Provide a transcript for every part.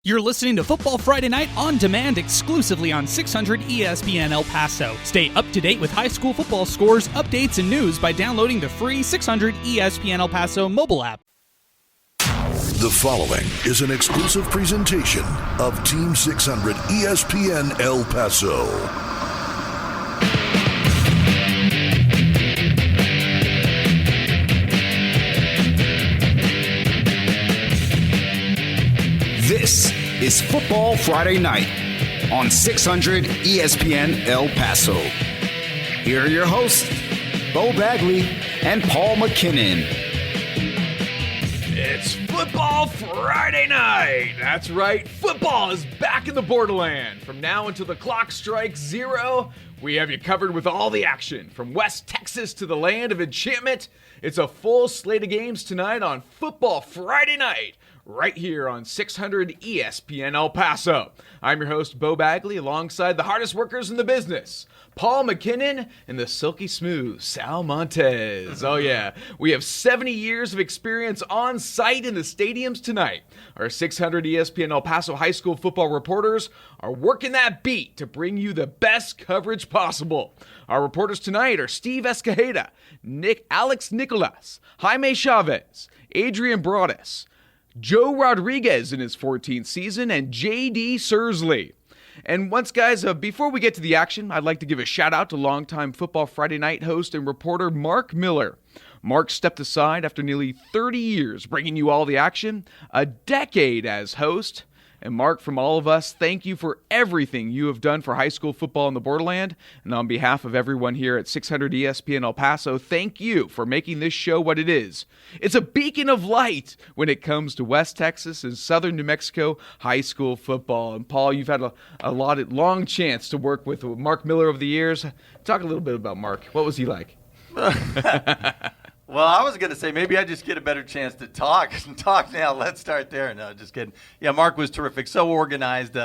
You're listening to Football Friday Night on demand exclusively on 600 ESPN El Paso. Stay up to date with high school football scores, updates, and news by downloading the free 600 ESPN El Paso mobile app. The following is an exclusive presentation of Team 600 ESPN El Paso. This is Football Friday Night on 600 ESPN El Paso. Here are your hosts, Beau Bagley and Paul McKinnon. It's Football Friday Night! That's right, football is back in the borderland. From now until the clock strikes 0, we have you covered with all the action. From West Texas to the land of enchantment, it's a full slate of games tonight on Football Friday Night, right here on 600 ESPN El Paso. I'm your host, Beau Bagley, alongside the hardest workers in the business, Paul McKinnon and the silky smooth Sal Montez. Oh yeah, we have 70 years of experience on site in the stadiums tonight. Our 600 ESPN El Paso high school football reporters are working that beat to bring you the best coverage possible. Our reporters tonight are Steve Escajeda, Alex Nicolas, Jaime Chavez, Adrian Broadus, Joe Rodriguez in his 14th season, and J.D. Sursley. And once, guys, before we get to the action, I'd like to give a shout-out to longtime Football Friday Night host and reporter Mark Miller. Mark stepped aside after nearly 30 years bringing you all the action, a decade as host. And Mark, from all of us, thank you for everything you have done for high school football in the borderland. And on behalf of everyone here at 600 ESPN El Paso, thank you for making this show what it is. It's a beacon of light when it comes to West Texas and Southern New Mexico high school football. And Paul, you've had a long chance to work with Mark Miller over the years. Talk a little bit about Mark. What was he like? Well, I was going to say maybe I just get a better chance to talk now. Let's start there. No, just kidding. Yeah, Mark was terrific. So organized.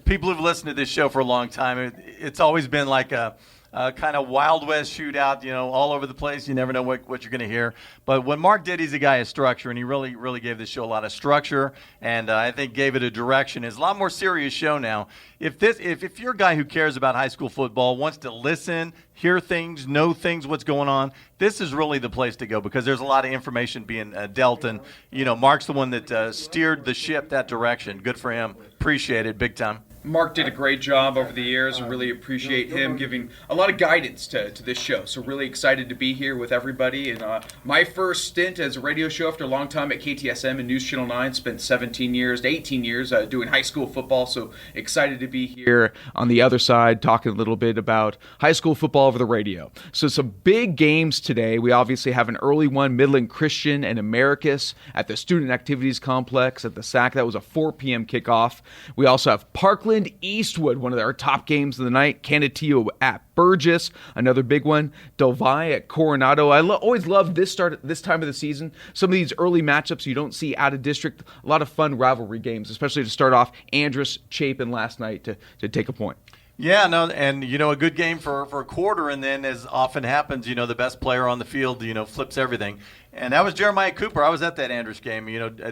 People who've listened to this show for a long time, it's always been like a kind of Wild West shootout, all over the place. You never know what you're going to hear. But when Mark did, he's a guy of structure, and he really gave this show a lot of structure, and I think gave it a direction. It's a lot more serious show now. If you're a guy who cares about high school football, wants to listen, hear things, know things, what's going on, this is really the place to go because there's a lot of information being dealt, and Mark's the one that steered the ship that direction. Good for him. Appreciate it big time. Mark did a great job over the years and really appreciate him giving a lot of guidance to this show. So really excited to be here with everybody. And my first stint as a radio show after a long time at KTSM and News Channel 9, spent 17 years to 18 years doing high school football. So excited to be here on the other side, talking a little bit about high school football over the radio. So some big games today. We obviously have an early one, Midland Christian and Americus at the Student Activities Complex at the SAC. That was a 4 p.m. kickoff. We also have Parkland Eastwood, one of our top games of the night. Canutillo at Burgess, another big one. Del Valle at Coronado. I always love this time of the season. Some of these early matchups you don't see out of district. A lot of fun rivalry games, especially to start off. Andrus Chapin last night to take a point. Yeah, no, and a good game for a quarter, and then as often happens, the best player on the field, flips everything. And that was Jeremiah Cooper. I was at that Andrus game.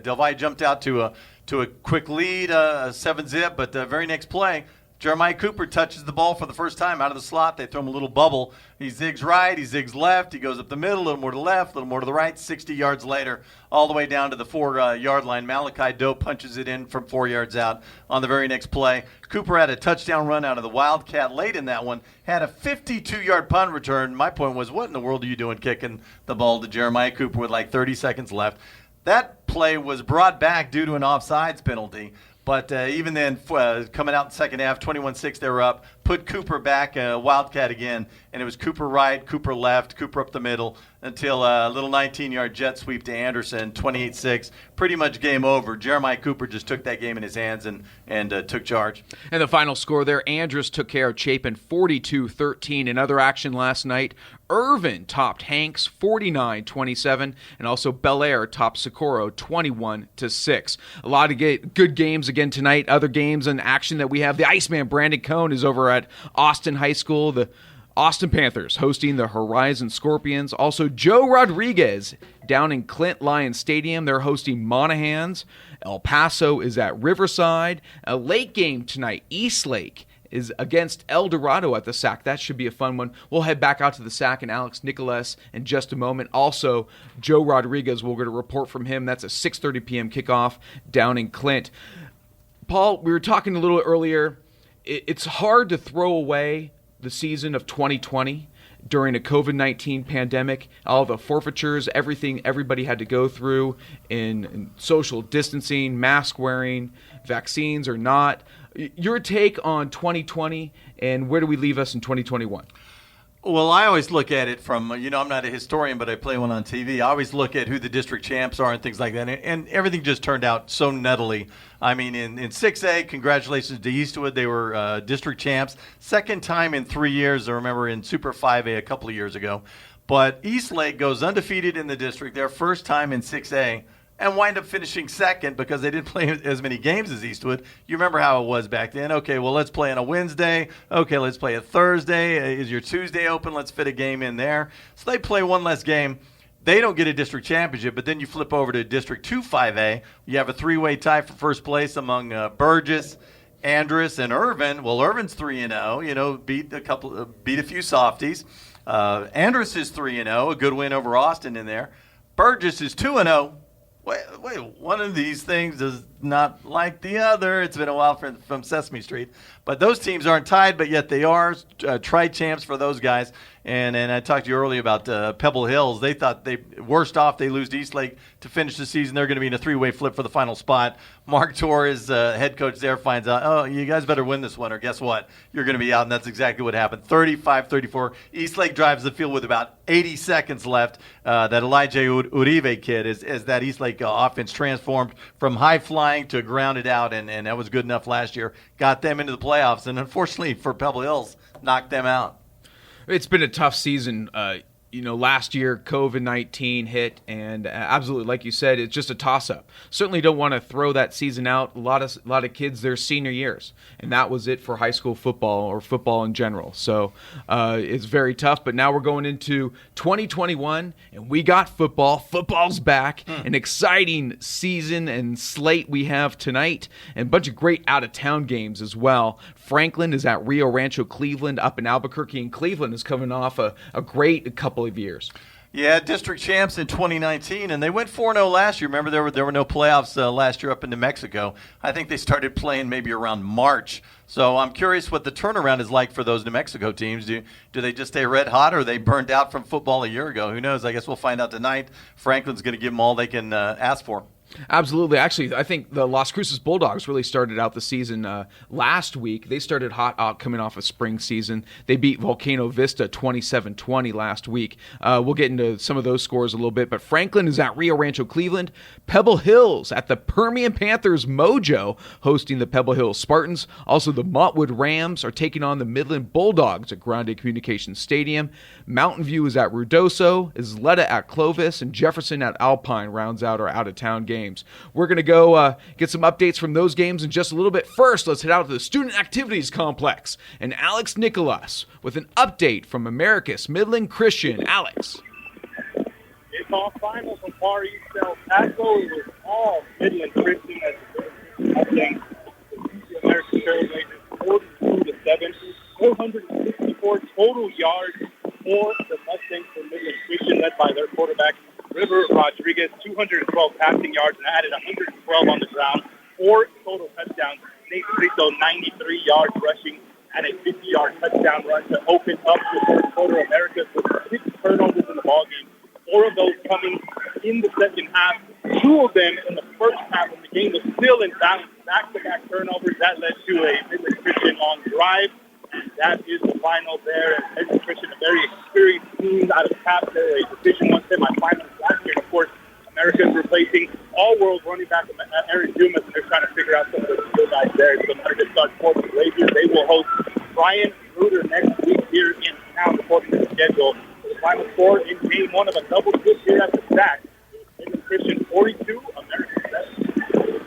Del Valle jumped out to a quick lead, 7-zip, but the very next play, Jeremiah Cooper touches the ball for the first time out of the slot. They throw him a little bubble. He zigs right, he zigs left, he goes up the middle, a little more to the left, a little more to the right. 60 yards later, all the way down to the 4-yard line. Malachi Doe punches it in from 4 yards out on the very next play. Cooper had a touchdown run out of the Wildcat late in that one, had a 52-yard punt return. My point was, what in the world are you doing kicking the ball to Jeremiah Cooper with like 30 seconds left? That play was brought back due to an offsides penalty. But even then, coming out in the second half, 21-6, they were up. Put Cooper back, Wildcat again, and it was Cooper right, Cooper left, Cooper up the middle until a little 19-yard jet sweep to Anderson, 28-6. Pretty much game over. Jeremiah Cooper just took that game in his hands and took charge. And the final score there, Andrus took care of Chapin 42-13. In other action last night, Irvin topped Hanks 49-27, and also Bel Air topped Socorro 21-6. A lot of good games again tonight. Other games in action that we have, the Iceman Brandon Cohn is over at Austin High School. The Austin Panthers hosting the Horizon Scorpions. Also, Joe Rodriguez down in Clint Lions Stadium. They're hosting Monahans. El Paso is at Riverside. A late game tonight, Eastlake is against El Dorado at the SAC. That should be a fun one. We'll head back out to the SAC and Alex Nicolas in just a moment. Also, Joe Rodriguez, we'll get a report from him. That's a 6:30 p.m. kickoff down in Clint. Paul, we were talking a little earlier. It's hard to throw away the season of 2020 during a COVID-19 pandemic, all the forfeitures, everything everybody had to go through in social distancing, mask wearing, vaccines or not. Your take on 2020, and where do we leave us in 2021? Well, I always look at it from, I'm not a historian, but I play one on TV. I always look at who the district champs are and things like that, and everything just turned out so nettily. I mean, in 6A, congratulations to Eastwood. They were district champs. Second time in 3 years, I remember in Super 5A a couple of years ago. But Eastlake goes undefeated in the district, their first time in 6A. And wind up finishing second because they didn't play as many games as Eastwood. You remember how it was back then. Okay, well, let's play on a Wednesday. Okay, let's play a Thursday. Is your Tuesday open? Let's fit a game in there. So they play one less game. They don't get a district championship, but then you flip over to District 2 5A. You have a three-way tie for first place among Burgess, Andrus, and Irvin. Well, Irvin's 3-0, beat a few softies. Andrus is 3-0, a good win over Austin in there. Burgess is 2-0. Wait, one of these things is not like the other. It's been a while from Sesame Street. But those teams aren't tied, but yet they are tri-champs for those guys. And I talked to you earlier about Pebble Hills. They thought worst off, they lose to Eastlake to finish the season. They're going to be in a three-way flip for the final spot. Mark Torres, head coach there, finds out, oh, you guys better win this one, or guess what? You're going to be out, and that's exactly what happened. 35-34. Eastlake drives the field with about 80 seconds left. That Elijah Uribe kid, as that Eastlake offense transformed from high-flying to grounded out, and that was good enough last year. Got them into the playoffs, and unfortunately for Pebble Hills, knocked them out. It's been a tough season. Last year COVID-19 hit, and absolutely, like you said, it's just a toss-up. Certainly don't want to throw that season out. A lot of kids, their senior years, and that was it for high school football or football in general. So it's very tough. But now we're going into 2021, and we got football. Football's back. An exciting season and slate we have tonight, and a bunch of great out-of-town games as well. Franklin is at Rio Rancho Cleveland up in Albuquerque, and Cleveland is coming off a great couple of years. Yeah, district champs in 2019, and they went 4-0 last year. Remember, there were no playoffs last year up in New Mexico. I think they started playing maybe around March. So I'm curious what the turnaround is like for those New Mexico teams. Do they just stay red hot, or are they burned out from football a year ago? Who knows? I guess we'll find out tonight. Franklin's going to give them all they can ask for. Absolutely. Actually, I think the Las Cruces Bulldogs really started out the season last week. They started hot coming off a spring season. They beat Volcano Vista 27-20 last week. We'll get into some of those scores a little bit, but Franklin is at Rio Rancho Cleveland. Pebble Hills at the Permian Panthers Mojo hosting the Pebble Hills Spartans. Also, the Montwood Rams are taking on the Midland Bulldogs at Grande Communications Stadium. Mountain View is at Ruidoso, Isleta at Clovis, and Jefferson at Alpine rounds out our out-of-town games. We're going to go get some updates from those games in just a little bit. First, let's head out to the Student Activities Complex and Alex Nicolas with an update from Americus Midland Christian. Alex. It's all final from Far East El Paso. It was all Midland Christian as update. The American Trailblazers 42-7, 464 total yards for the Mustangs for Midland Christian, led by their quarterback River Rodriguez, 212 passing yards and added 112 on the ground, 4 total touchdowns. Nate Frito, 93 yards rushing and a 50-yard touchdown run to open up the third quarter. America with 6 turnovers in the ballgame, 4 of those coming in the second half, 2 of them in the first half when the game was still in balance. Back-to-back turnovers, that led to a Midland Christian long drive. That is the final there. And Midland Christian, a very experienced team out of Cap. They're a Division I semifinalist last year. And of course, America's replacing all-world running back Aaron Dumas, and they're trying to figure out some of the skill guys there. So America starts for the Blazers. They will host Brian Ruder next week here in town according to the schedule. The final score in game 1 of a double dip here at the SAC. Midland Christian 42, America 7.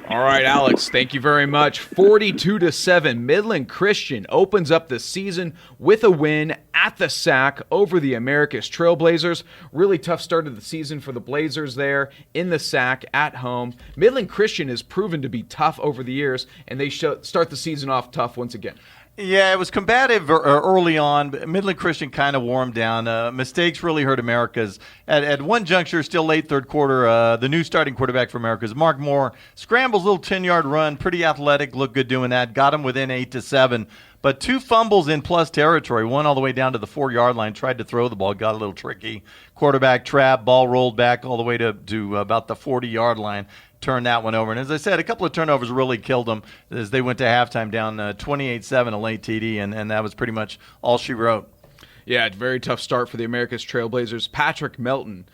All right, Alex. Alex, thank you very much. 42-7, Midland Christian opens up the season with a win at the SAC over the Americas Trailblazers. Really tough start of the season for the Blazers there in the SAC at home. Midland Christian has proven to be tough over the years, and they start the season off tough once again. Yeah, it was combative early on, but Midland Christian kind of wore them down. Mistakes really hurt Americas. At one juncture, still late third quarter, the new starting quarterback for Americas, Mark Moore, scrambles a little 10-yard run, pretty athletic, looked good doing that, got him within 8-7. But 2 fumbles in plus territory, one all the way down to the 4-yard line, tried to throw the ball, got a little tricky. Quarterback trap, ball rolled back all the way to about the 40-yard line. Turned that one over. And as I said, a couple of turnovers really killed them as they went to halftime down 28-7, a late TD, and that was pretty much all she wrote. Yeah, very tough start for the Americas Trailblazers. Patrick Melton,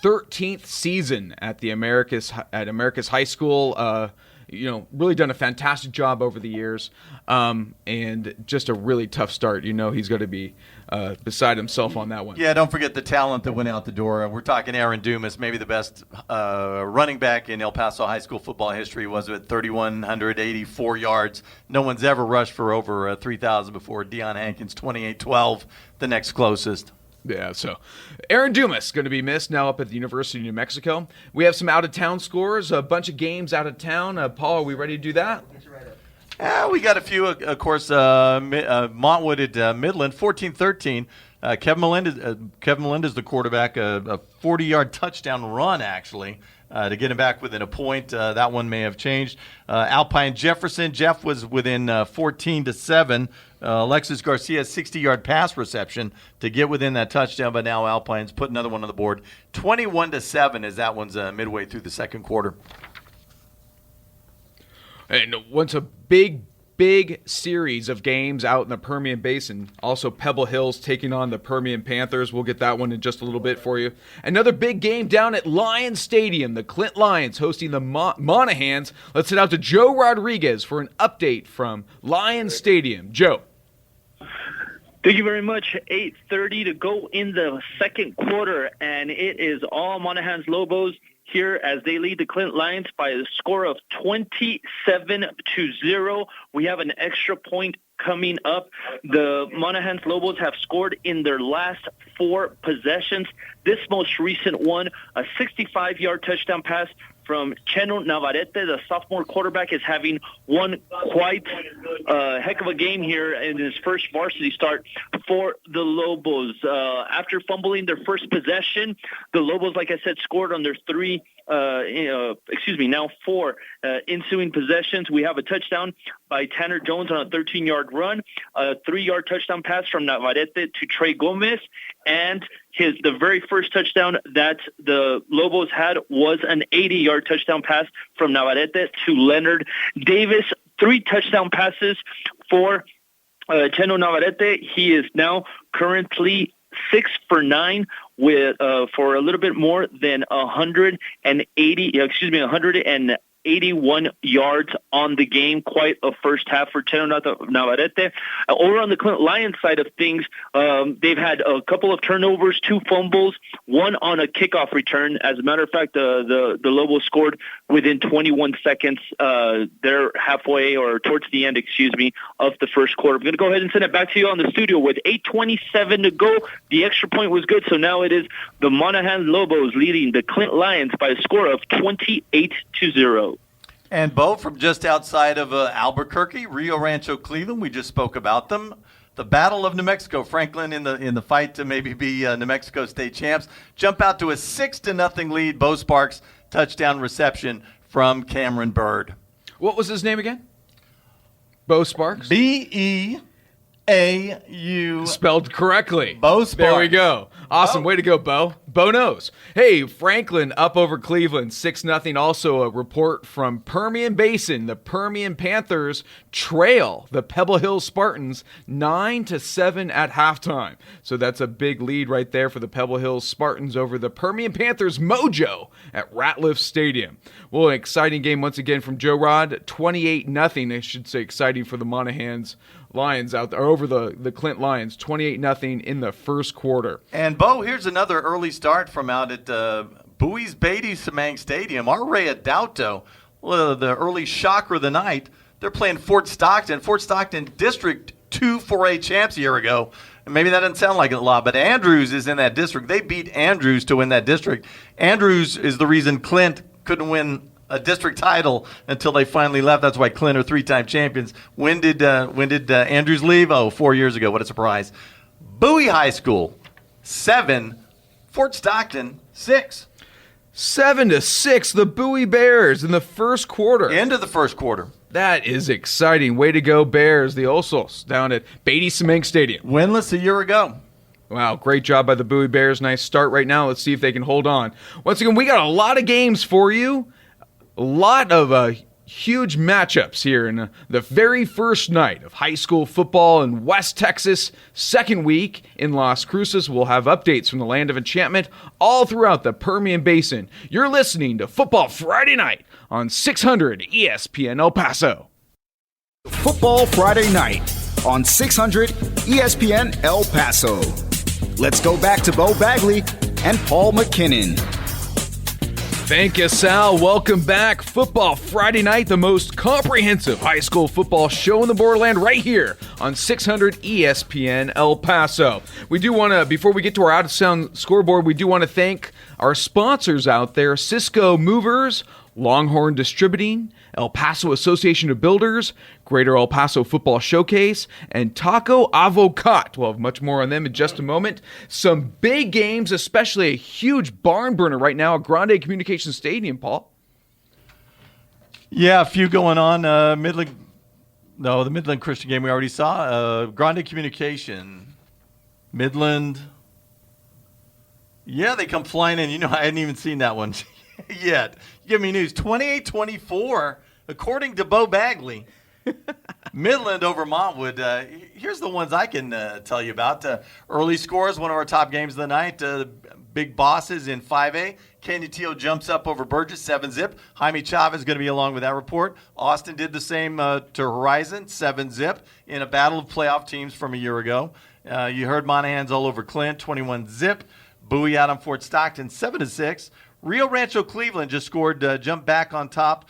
13th season at Americas High School. Really done a fantastic job over the years, and just a really tough start. He's going to be beside himself on that one. Yeah, don't forget the talent that went out the door. We're talking Aaron Dumas, maybe the best running back in El Paso high school football history. Was at 3,184 yards. No one's ever rushed for over 3,000 before. Deion Hankins, 28-12, the next closest. Yeah, so Aaron Dumas going to be missed now up at the University of New Mexico. We have some out-of-town scores, a bunch of games out of town. Paul, are we ready to do that? We got a few, of course. Montwood at Midland, 14-13. Kevin Melendez, the quarterback, a 40-yard touchdown run, actually, to get him back within a point. That one may have changed. Alpine Jefferson, Jeff was within 14-7. Alexis Garcia, 60-yard pass reception to get within that touchdown, but now Alpine's put another one on the board. 21-7 as that one's midway through the second quarter. And once a big series of games out in the Permian Basin. Also, Pebble Hills taking on the Permian Panthers. We'll get that one in just a little bit for you. Another big game down at Lions Stadium. The Clint Lions hosting the Monahans. Let's head out to Joe Rodriguez for an update from Lions Stadium. Joe. Thank you very much. 8:30 to go in the second quarter, and it is all Monahans Lobos here as they lead the Clint Lions by a score of 27-0. We have an extra point coming up. The Monahans Lobos have scored in their last 4 possessions. This most recent one, a 65-yard touchdown pass from Cheno Navarrete. The sophomore quarterback is having one quite heck of a game here in his first varsity start for the Lobos. After fumbling their first possession, the Lobos, like I said, scored on their 4 ensuing possessions. We have a touchdown by Tanner Jones on a 13-yard run, a 3-yard touchdown pass from Navarrete to Trey Gomez, and the very first touchdown that the Lobos had was an 80-yard touchdown pass from Navarrete to Leonard Davis. 3 touchdown passes for Cheno Navarrete. He is now currently 6 for 9 with for a little bit more than 181 yards on the game. Quite a first half for Cheno Navarrete. Over on the Clint Lions side of things, they've had a couple of turnovers, 2 fumbles, 1 on a kickoff return. As a matter of fact, the Lobos scored within 21 seconds. They're halfway or towards the end, of the first quarter. I'm going to go ahead and send it back to you on the studio with 8:27 to go. The extra point was good, so now it is the Monahans Lobos leading the Clint Lions by a score of 28-0. And Beau, from just outside of Albuquerque, Rio Rancho, Cleveland, we just spoke about them. The Battle of New Mexico, Franklin in the fight to maybe be New Mexico state champs. Jump out to a 6-0 lead. Beau Sparks touchdown reception from Cameron Bird. What was his name again? Beau Sparks? Beau. Spelled correctly. Beau Sparks. There we go. Awesome. Way to go, Beau. Beau knows. Hey, Franklin up over Cleveland, 6-0. Also a report from Permian Basin. The Permian Panthers trail the Pebble Hill Spartans 9-7 at halftime. So that's a big lead right there for the Pebble Hill Spartans over the Permian Panthers mojo at Ratliff Stadium. Well, an exciting game once again from Joe Rod. 28-0. I should say exciting for the Monahans Lions out there over the Clint Lions, 28-0 in the first quarter. And Beau, here's another early start from out at Bowie's Beatty Samang Stadium. Our Ray Adauto Well, the early shocker of the night, they're playing Fort Stockton. Fort Stockton District 2 4A champs a year ago. And maybe that doesn't sound like a lot, but Andrews is in that district. They beat Andrews to win that district. Andrews is the reason Clint couldn't win a district title until they finally left. That's why Clint are 3-time champions. When did Andrews leave? 4 years ago. What a surprise. Bowie High School, 7. Fort Stockton, 6. 7-6, the Bowie Bears in the first quarter. End of the first quarter. That is exciting. Way to go, Bears. The Osos down at Beatty Cement Stadium. Winless a year ago. Wow, great job by the Bowie Bears. Nice start right now. Let's see if they can hold on. Once again, we got a lot of games for you. A lot of huge matchups here in the very first night of high school football in West Texas. Second week in Las Cruces. We'll have updates from the land of enchantment all throughout the Permian Basin. You're listening to Football Friday Night on 600 ESPN El Paso. Football Friday Night on 600 ESPN El Paso. Let's go back to Beau Bagley and Paul McKinnon. Thank you, Sal. Welcome back. Football Friday Night, the most comprehensive high school football show in the borderland right here on 600 ESPN El Paso. We do want to, before we get to our out-of-sound scoreboard, we do want to thank our sponsors out there, Cisco Movers, Longhorn Distributing, El Paso Association of Builders, Greater El Paso Football Showcase, and Taco Avocat. We'll have much more on them in just a moment. Some big games, especially a huge barn burner right now at Grande Communications Stadium, Paul. Yeah, a few going on. The Midland Christian game we already saw. Grande Communication. Midland. Yeah, they come flying in. I hadn't even seen that one yet. Give me news. 28-24, according to Beau Bagley. Midland over Montwood. Here's the ones I can tell you about. Early scores, one of our top games of the night. Big bosses in 5A. Canutillo jumps up over Burgess, 7-zip. Jaime Chavez is going to be along with that report. Austin did the same to Horizon, 7-zip, in a battle of playoff teams from a year ago. You heard Monahan's all over Clint, 21-zip. Bowie out on Fort Stockton, 7-6. Rio Rancho Cleveland just scored, jumped back on top.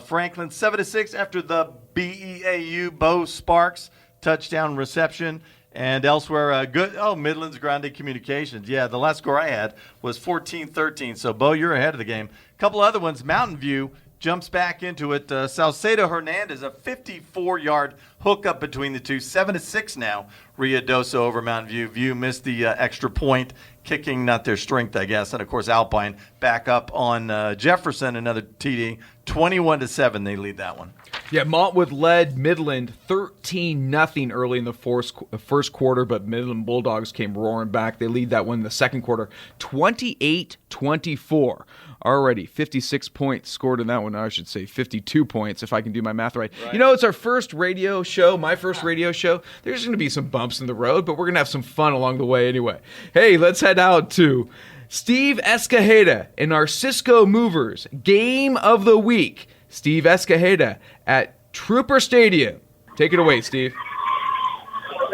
Franklin 7-6 after the BEAU Beau Sparks touchdown reception. And elsewhere, good. Oh, Midland's Grande Communications. Yeah, the last score I had was 14-13. So, Beau, you're ahead of the game. A couple other ones. Mountain View jumps back into it. Salcedo Hernandez, a 54-yard hookup between the two. 7-6 now. Ruidoso over Mountain View. View missed the extra point, kicking not their strength, I guess. And, of course, Alpine back up on Jefferson, another TD. 21-7, they lead that one. Yeah, Montwood led Midland 13-0 early in the first quarter, but Midland Bulldogs came roaring back. They lead that one in the second quarter, 28-24. Already 56 points scored in that one. I should say 52 points if I can do my math right. It's our first radio show, my first radio show. There's going to be some bumps in the road, but we're going to have some fun along the way anyway. Hey, let's head out to Steve Escajeda in our Cisco Movers Game of the Week. Steve Escajeda at Trooper Stadium. Take it away, Steve.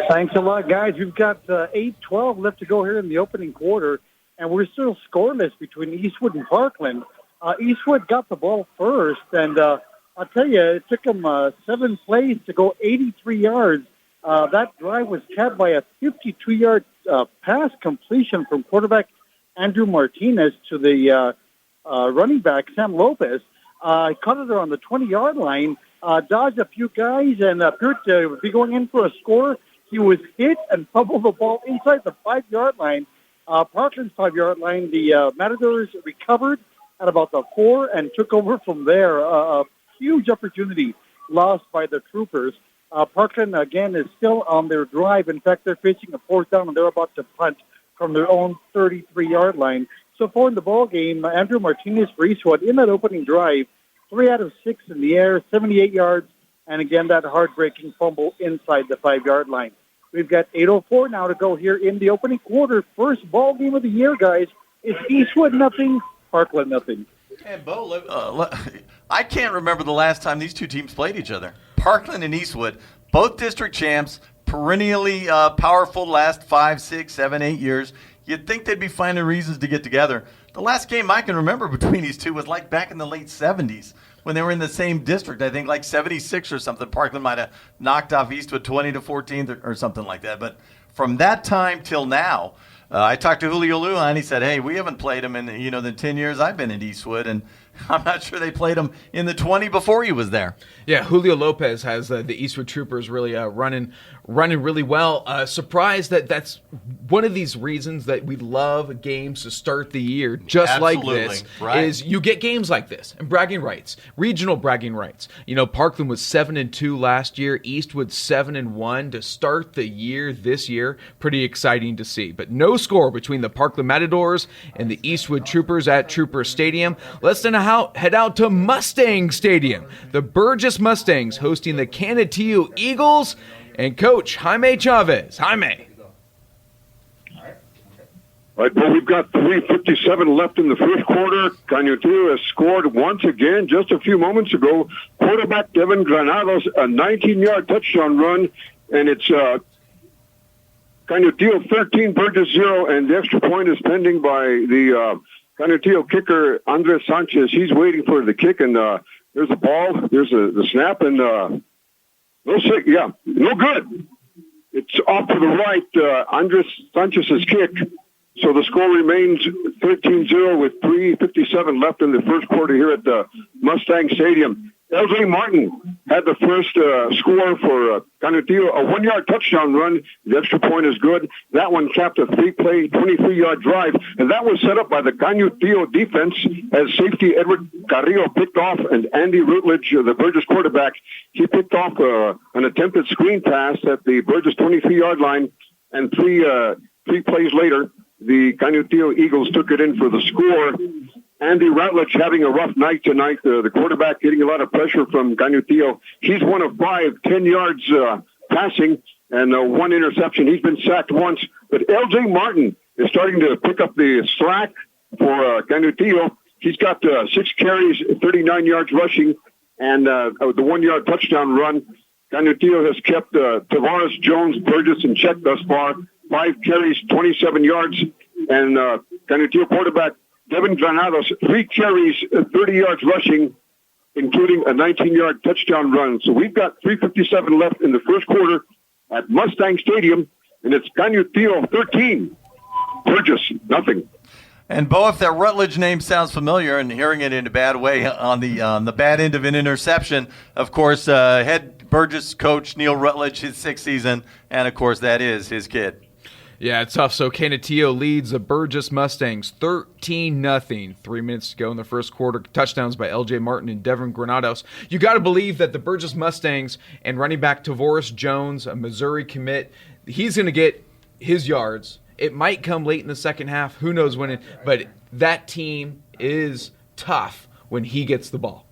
Thanks a lot, guys. We've got 8-12 left to go here in the opening quarter, and we're still scoreless between Eastwood and Parkland. Eastwood got the ball first, and I'll tell you, it took them 7 plays to go 83 yards. That drive was capped by a 52-yard pass completion from quarterback Andrew Martinez to the running back, Sam Lopez. Caught it on the 20-yard line, dodged a few guys, and appeared to be going in for a score. He was hit and fumbled the ball inside the 5-yard line. Parkland's 5-yard line, the Matadors recovered at about the 4 and took over from there. A huge opportunity lost by the Troopers. Parkland, again, is still on their drive. In fact, they're facing a 4th down, and they're about to punt from their own 33-yard line. So far in the ball game, Andrew Martinez for Eastwood in that opening drive, 3 out of 6 in the air, 78 yards, and again, that heartbreaking fumble inside the 5-yard line. We've got 8:04 now to go here in the opening quarter. First ball game of the year, guys. It's Eastwood nothing, Parkland nothing. And Beau, I can't remember the last time these two teams played each other. Parkland and Eastwood, both district champs, perennially powerful last 5, 6, 7, 8 years. You'd think they'd be finding reasons to get together. The last game I can remember between these two was like back in the late 70s when they were in the same district. I think like 76 or something. Parkland might have knocked off Eastwood 20-14 or something like that. But from that time till now, I talked to Julio Lujan. He said, "Hey, we haven't played him in the 10 years I've been at Eastwood, and I'm not sure they played him in the 20 before he was there." Yeah, Julio Lopez has the Eastwood Troopers really running really well. Surprised that's one of these reasons that we love games to start the year just Absolutely, like this. right. Is you get games like this and bragging rights, regional bragging rights. Parkland was 7-2 last year, Eastwood 7-1 to start the year this year. Pretty exciting to see. But no score between the Parkland Matadors and the Eastwood Troopers at Trooper Stadium. Let's then head out to Mustang Stadium. The Burgess Mustangs hosting the Canutillo Eagles and Coach Jaime Chavez. Jaime. All right, well, we've got 3:57 left in the first quarter. Canutillo has scored once again just a few moments ago. Quarterback Devin Granados, a 19-yard touchdown run, and it's Canutillo 13, Burgess 0, and the extra point is pending by the Canutillo kicker, Andres Sanchez. He's waiting for the kick, and there's a ball, there's the snap, and no good. It's off to the right, Andres Sanchez's kick. So the score remains 13-0 with 3:57 left in the first quarter here at the Mustang Stadium. LJ Martin had the first score for Canutillo, a 1-yard touchdown run. The extra point is good. That one capped a 3-play, 23-yard drive, and that was set up by the Canutillo defense as safety Edward Carrillo picked off, and Andy Rutledge, the Burgess quarterback, he picked off an attempted screen pass at the Burgess 23-yard line, and three plays later, the Canutillo Eagles took it in for the score. Andy Rutledge having a rough night tonight. The quarterback getting a lot of pressure from Canutillo. He's one of 5, 10 yards passing, and 1 interception. He's been sacked once. But LJ Martin is starting to pick up the slack for Canutillo. He's got 6 carries, 39 yards rushing, and the 1-yard touchdown run. Canutillo has kept Tavares, Jones, Burgess in check thus far. 5 carries, 27 yards, and Canutillo quarterback Devin Granados, 3 carries, 30 yards rushing, including a 19-yard touchdown run. So we've got 3:57 left in the first quarter at Mustang Stadium, and it's Canutillo 13, Burgess nothing. And Beau, if that Rutledge name sounds familiar, and hearing it in a bad way on the bad end of an interception, of course, head Burgess coach Neil Rutledge, his 6th season, and of course that is his kid. Yeah, it's tough. So Canutillo leads the Burgess Mustangs 13-0. 3 minutes to go in the first quarter. Touchdowns by LJ Martin and Devin Granados. You got to believe that the Burgess Mustangs and running back Tavares Jones, a Missouri commit, he's going to get his yards. It might come late in the second half. Who knows when but that team is tough when he gets the ball.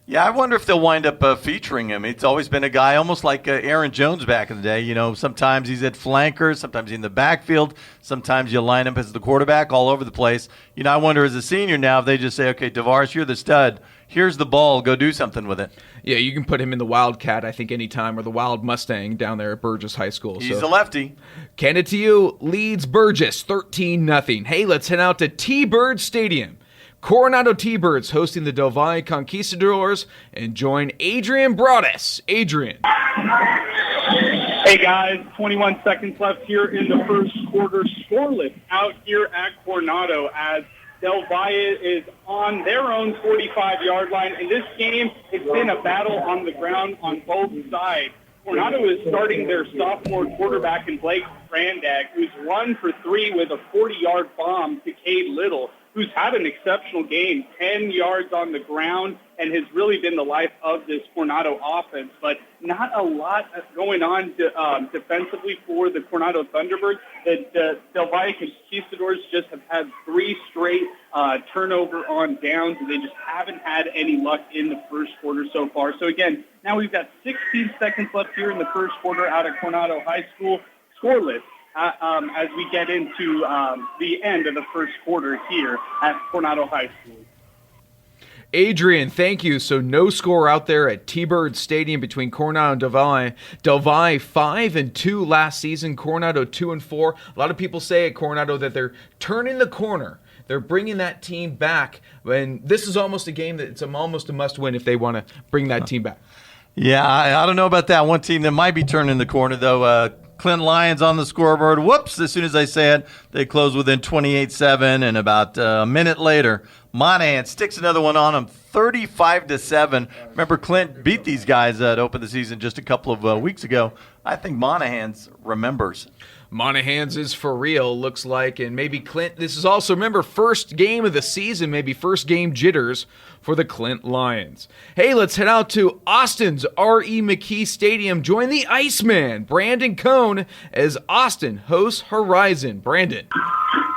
Yeah, I wonder if they'll wind up featuring him. It's always been a guy almost like Aaron Jones back in the day. Sometimes he's at flanker, sometimes he's in the backfield, sometimes you line him as the quarterback, all over the place. I wonder as a senior now if they just say, okay, Tavares, you're the stud. Here's the ball. Go do something with it. Yeah, you can put him in the Wildcat, I think, anytime, or the Wild Mustang down there at Burgess High School. He's a lefty. Canutillo leads Burgess 13-0. Hey, let's head out to T-Bird Stadium. Coronado T-Birds hosting the Del Valle Conquistadors, and join Adrian Broadus. Adrian. Hey guys, 21 seconds left here in the first quarter. Scoreless out here at Coronado as Del Valle is on their own 45-yard line. In this game, it's been a battle on the ground on both sides. Coronado is starting their sophomore quarterback in Blake Brandag, who's 1 for 3 with a 40-yard bomb to Cade Little, who's had an exceptional game, 10 yards on the ground, and has really been the life of this Coronado offense. But not a lot going on defensively for the Coronado Thunderbirds. The Del Valle Conquistadors just have had 3 straight turnover on downs, and they just haven't had any luck in the first quarter so far. So again, now we've got 16 seconds left here in the first quarter out at Coronado High School, scoreless. As we get into the end of the first quarter here at Coronado High School. Adrian, thank you. So no score out there at T-Bird Stadium between Coronado and Del Valle. Del Valle 5-2 last season, Coronado 2-4. A lot of people say at Coronado that they're turning the corner. They're bringing that team back, and this is almost a game that it's almost a must-win if they want to bring that team back. Yeah, I don't know about that. One team that might be turning the corner, though, Clinton Lions on the scoreboard. Whoops, as soon as I say it, they close within 28-7, and about a minute later, Monahan sticks another one on them, 35-7. Remember, Clint beat these guys to open the season just a couple of weeks ago. I think Monahan's remembers. Monahan's is for real, looks like, and maybe Clint, this is also, remember, first game of the season, maybe first game jitters for the Clint Lions. Hey, let's head out to Austin's R.E. McKee Stadium. Join the Iceman, Brandon Cohn, as Austin hosts Horizon. Brandon.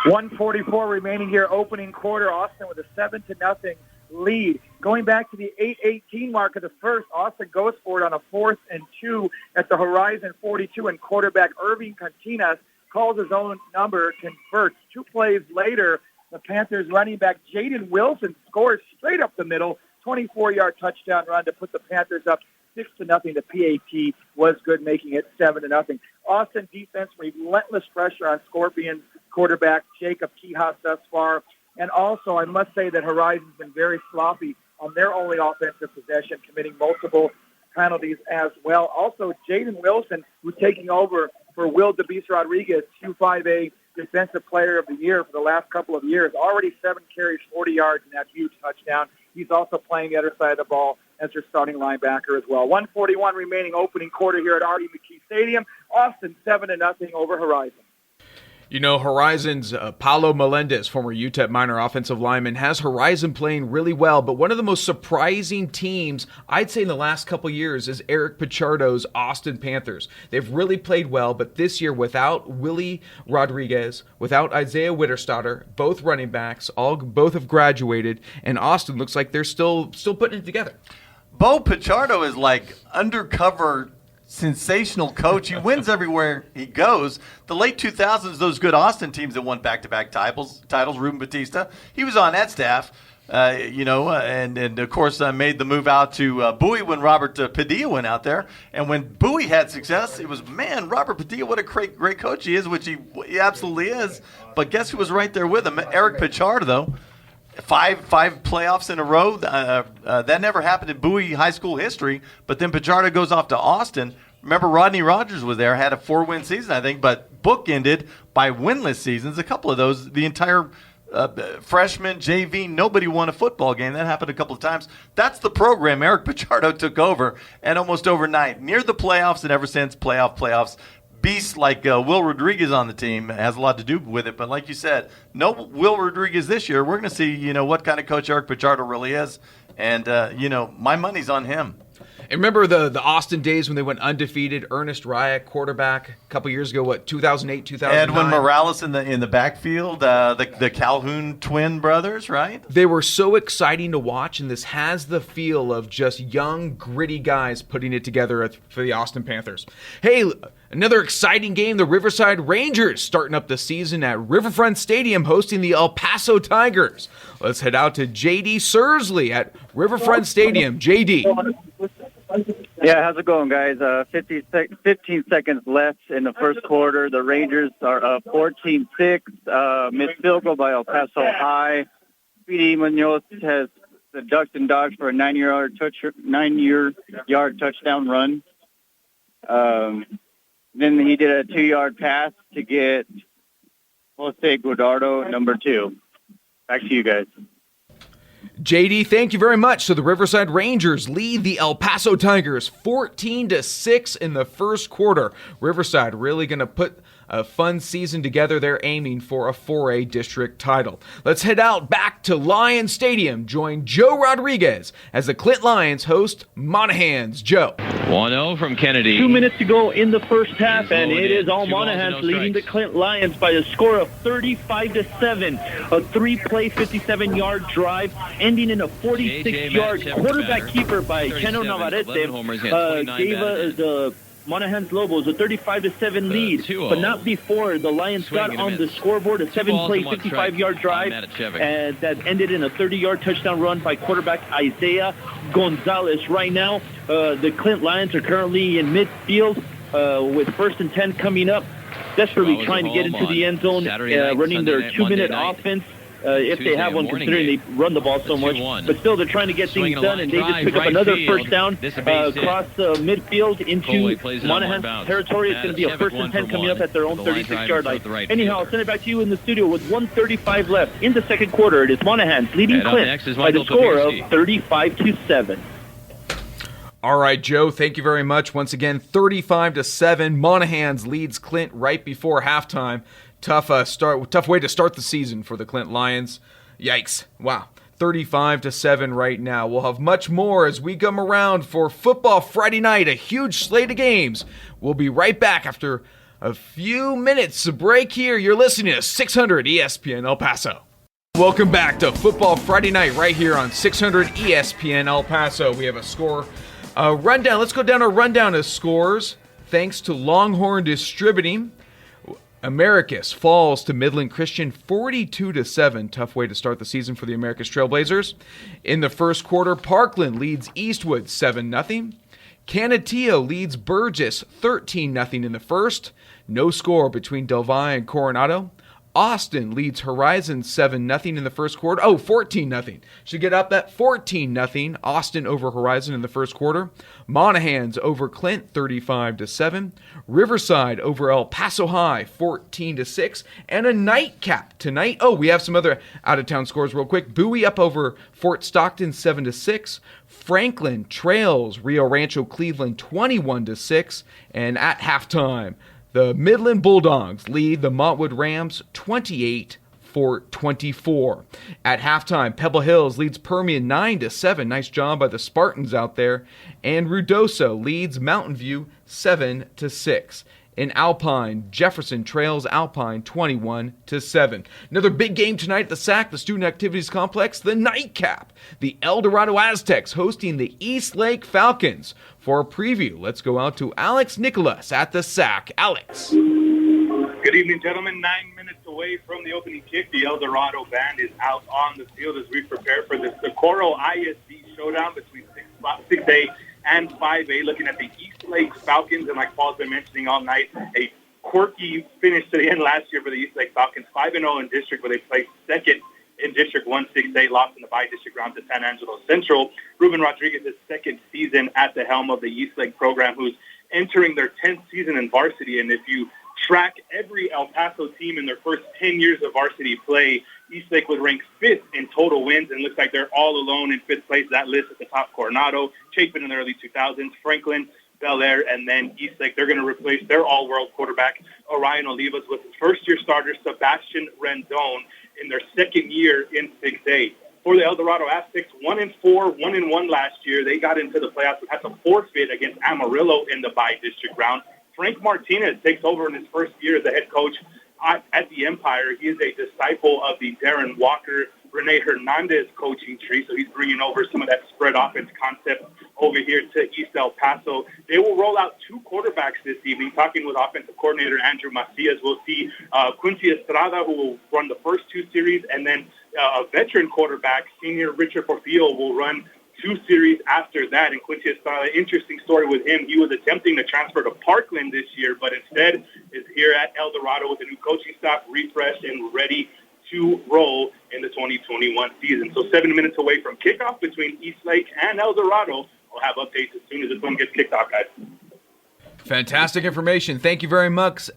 1:44 remaining here, opening quarter. Austin with a 7-0 lead. Going back to the 8:18 mark of the first, Austin goes for it on a 4th and 2 at the Horizon 42, and quarterback Irving Cantinas calls his own number, converts. 2 plays later, the Panthers running back Jaden Wilson scores straight up the middle, 24-yard touchdown run to put the Panthers up 6-0. The PAT was good, making it 7-0. Austin defense, relentless pressure on Scorpions quarterback Jacob Kihas thus far. And also, I must say that Horizon's been very sloppy on their only offensive possession, committing multiple penalties as well. Also, Jaden Wilson, who's taking over for Will DeBeese Rodriguez, Q5A Defensive Player of the Year for the last couple of years. Already 7 carries, 40 yards, and that huge touchdown. He's also playing the other side of the ball as their starting linebacker as well. 1:41 remaining, opening quarter here at R.E. McKee Stadium. Austin 7-0 over Horizon. You know, Horizon's Paulo Melendez, former UTEP minor offensive lineman, has Horizon playing really well, but one of the most surprising teams, I'd say in the last couple years, is Eric Pichardo's Austin Panthers. They've really played well, but this year without Willie Rodriguez, without Isaiah Witterstatter, both running backs, both have graduated, and Austin looks like they're still putting it together. Beau Pichardo is like undercover sensational coach. He wins everywhere he goes. The late 2000s, those good Austin teams that won back-to-back titles, Ruben Batista, he was on that staff, and of course made the move out to Bowie when Robert Padilla went out there. And when Bowie had success, it was, man, Robert Padilla, what a great coach he is, which he absolutely is. But guess who was right there with him? Eric Pichardo, though. Five playoffs in a row. That never happened in Bowie high school history. But then Pichardo goes off to Austin. Remember, Rodney Rogers was there, had a 4-win season, I think, but bookended by winless seasons. A couple of those, the entire freshman, JV, nobody won a football game. That happened a couple of times. That's the program Eric Pichardo took over, and almost overnight, near the playoffs, and ever since playoffs. Beasts like Will Rodriguez on the team has a lot to do with it. But like you said, no Will Rodriguez this year. We're going to see, what kind of coach Eric Pichardo really is. And, my money's on him. And remember the Austin days when they went undefeated? Ernest Ryak, quarterback, a couple years ago, 2008, 2009? Edwin Morales in the backfield, the Calhoun twin brothers, right? They were so exciting to watch, and this has the feel of just young, gritty guys putting it together for the Austin Panthers. Hey, another exciting game, the Riverside Rangers starting up the season at Riverfront Stadium hosting the El Paso Tigers. Let's head out to J.D. Sursley at Riverfront Stadium. J.D. Yeah, how's it going, guys? 15 seconds left in the first quarter. The Rangers are up 14-6. Missed field goal by El Paso High. Speedy Munoz has the ducks and dogs for a 9-yard touchdown run. Then he did a 2-yard pass to get Jose Guadardo, number 2. Back to you guys. JD, thank you very much. So the Riverside Rangers lead the El Paso Tigers 14-6 in the first quarter. Riverside really going to put a fun season together. They're aiming for a 4A district title. Let's head out back to Lion Stadium. Join Joe Rodriguez as the Clint Lions host Monahans. Joe. 1-0 from Kennedy. 2 minutes to go in the first half, and it is all Monahans leading the Clint Lions by a score of 35-7. A 3-play, 57-yard drive, ending in a 46-yard quarterback keeper by Cheno Navarrete. Gave the Monahans Lobos a 35-7 lead, but not before the Lions got on the scoreboard. A 7-play, 55-yard drive, and that ended in a 30-yard touchdown run by quarterback Isaiah Gonzalez. Right now, the Clint Lions are currently in midfield with 1st and 10 coming up, desperately trying to get into the end zone, running their 2-minute offense. if they have one, considering they run the ball so much. But still, they're trying to get things done, and they just pick up another first down across midfield into Monahan's territory. It's going to be a 1st and 10 coming up at their own 36-yard line. Anyhow, I'll send it back to you in the studio with 1:35 left in the second quarter. It is Monahan's leading Clint by the score of 35-7. All right, Joe, thank you very much. Once again, 35-7. Monahan's leads Clint right before halftime. Tough way to start the season for the Clint Lions. Yikes. Wow. 35-7 right now. We'll have much more as we come around for Football Friday night, a huge slate of games. We'll be right back after a few minutes of break here. You're listening to 600 ESPN El Paso. Welcome back to Football Friday night right here on 600 ESPN El Paso. We have a score rundown. Let's go down a rundown of scores. Thanks to Longhorn Distributing, Americus falls to Midland Christian 42-7. Tough way to start the season for the Americus Trailblazers. In the first quarter, Parkland leads Eastwood 7-0. Canutillo leads Burgess 13-0 in the first. No score between Del Valle and Coronado. Austin leads Horizon 7-0 in the first quarter. 14-0. Should get up that 14-0. Austin over Horizon in the first quarter. Monahans over Clint 35-7. Riverside over El Paso High 14-6. And a nightcap tonight. We have some other out-of-town scores real quick. Bowie up over Fort Stockton 7-6. Franklin trails Rio Rancho Cleveland 21-6. And at halftime, the Midland Bulldogs lead the Montwood Rams 28-24. At halftime, Pebble Hills leads Permian 9-7. Nice job by the Spartans out there. And Ruidoso leads Mountain View 7-6. In Alpine, Jefferson trails Alpine 21-7. Another big game tonight at the SAC, the Student Activities Complex, the nightcap. The El Dorado Aztecs hosting the East Lake Falcons. For a preview, let's go out to Alex Nicholas at the SAC. Alex. Good evening, gentlemen. 9 minutes away from the opening kick. The El Dorado band is out on the field as we prepare for the Socorro ISD showdown between 6A and 5A, looking at the East Lake Falcons. And like Paul's been mentioning all night, a quirky finish to the end last year for the East Lake Falcons, 5-0 in district, where they placed second in District 1-6A, lost in the bi-district round to San Angelo Central. Ruben Rodriguez's second season at the helm of the East Lake program, who's entering their 10th season in varsity. And if you track every El Paso team in their first 10 years of varsity play, East Lake would rank 5th in total wins, and looks like they're all alone in 5th place. That list at the top: Coronado, Chapin in the early 2000s, Franklin, Bel Air, and then East Lake. They're going to replace their all-world quarterback, Orion Olivas, with his first-year starter, Sebastian Rendon, in their second year in 6A. For the El Dorado Aztecs, 1-4, 1-1 last year. They got into the playoffs and had to forfeit against Amarillo in the bi-district round. Frank Martinez takes over in his first year as the head coach at the Empire. He is a disciple of the Darren Walker, Rene Hernandez coaching tree, so he's bringing over some of that spread offense concept over here to East El Paso. They will roll out 2 quarterbacks this evening. Talking with offensive coordinator Andrew Macias, we'll see Quincy Estrada, who will run the first 2 series, and then a veteran quarterback, senior Richard Portillo, will run 2 series after that. And Quincy Estrada, interesting story with him. He was attempting to transfer to Parkland this year, but instead is here at El Dorado with a new coaching staff, refreshed and ready to roll in the 2021 season. So 7 minutes away from kickoff between East Lake and El Dorado. We'll have updates as soon as this one gets kicked off, guys. Fantastic information. Thank you very much,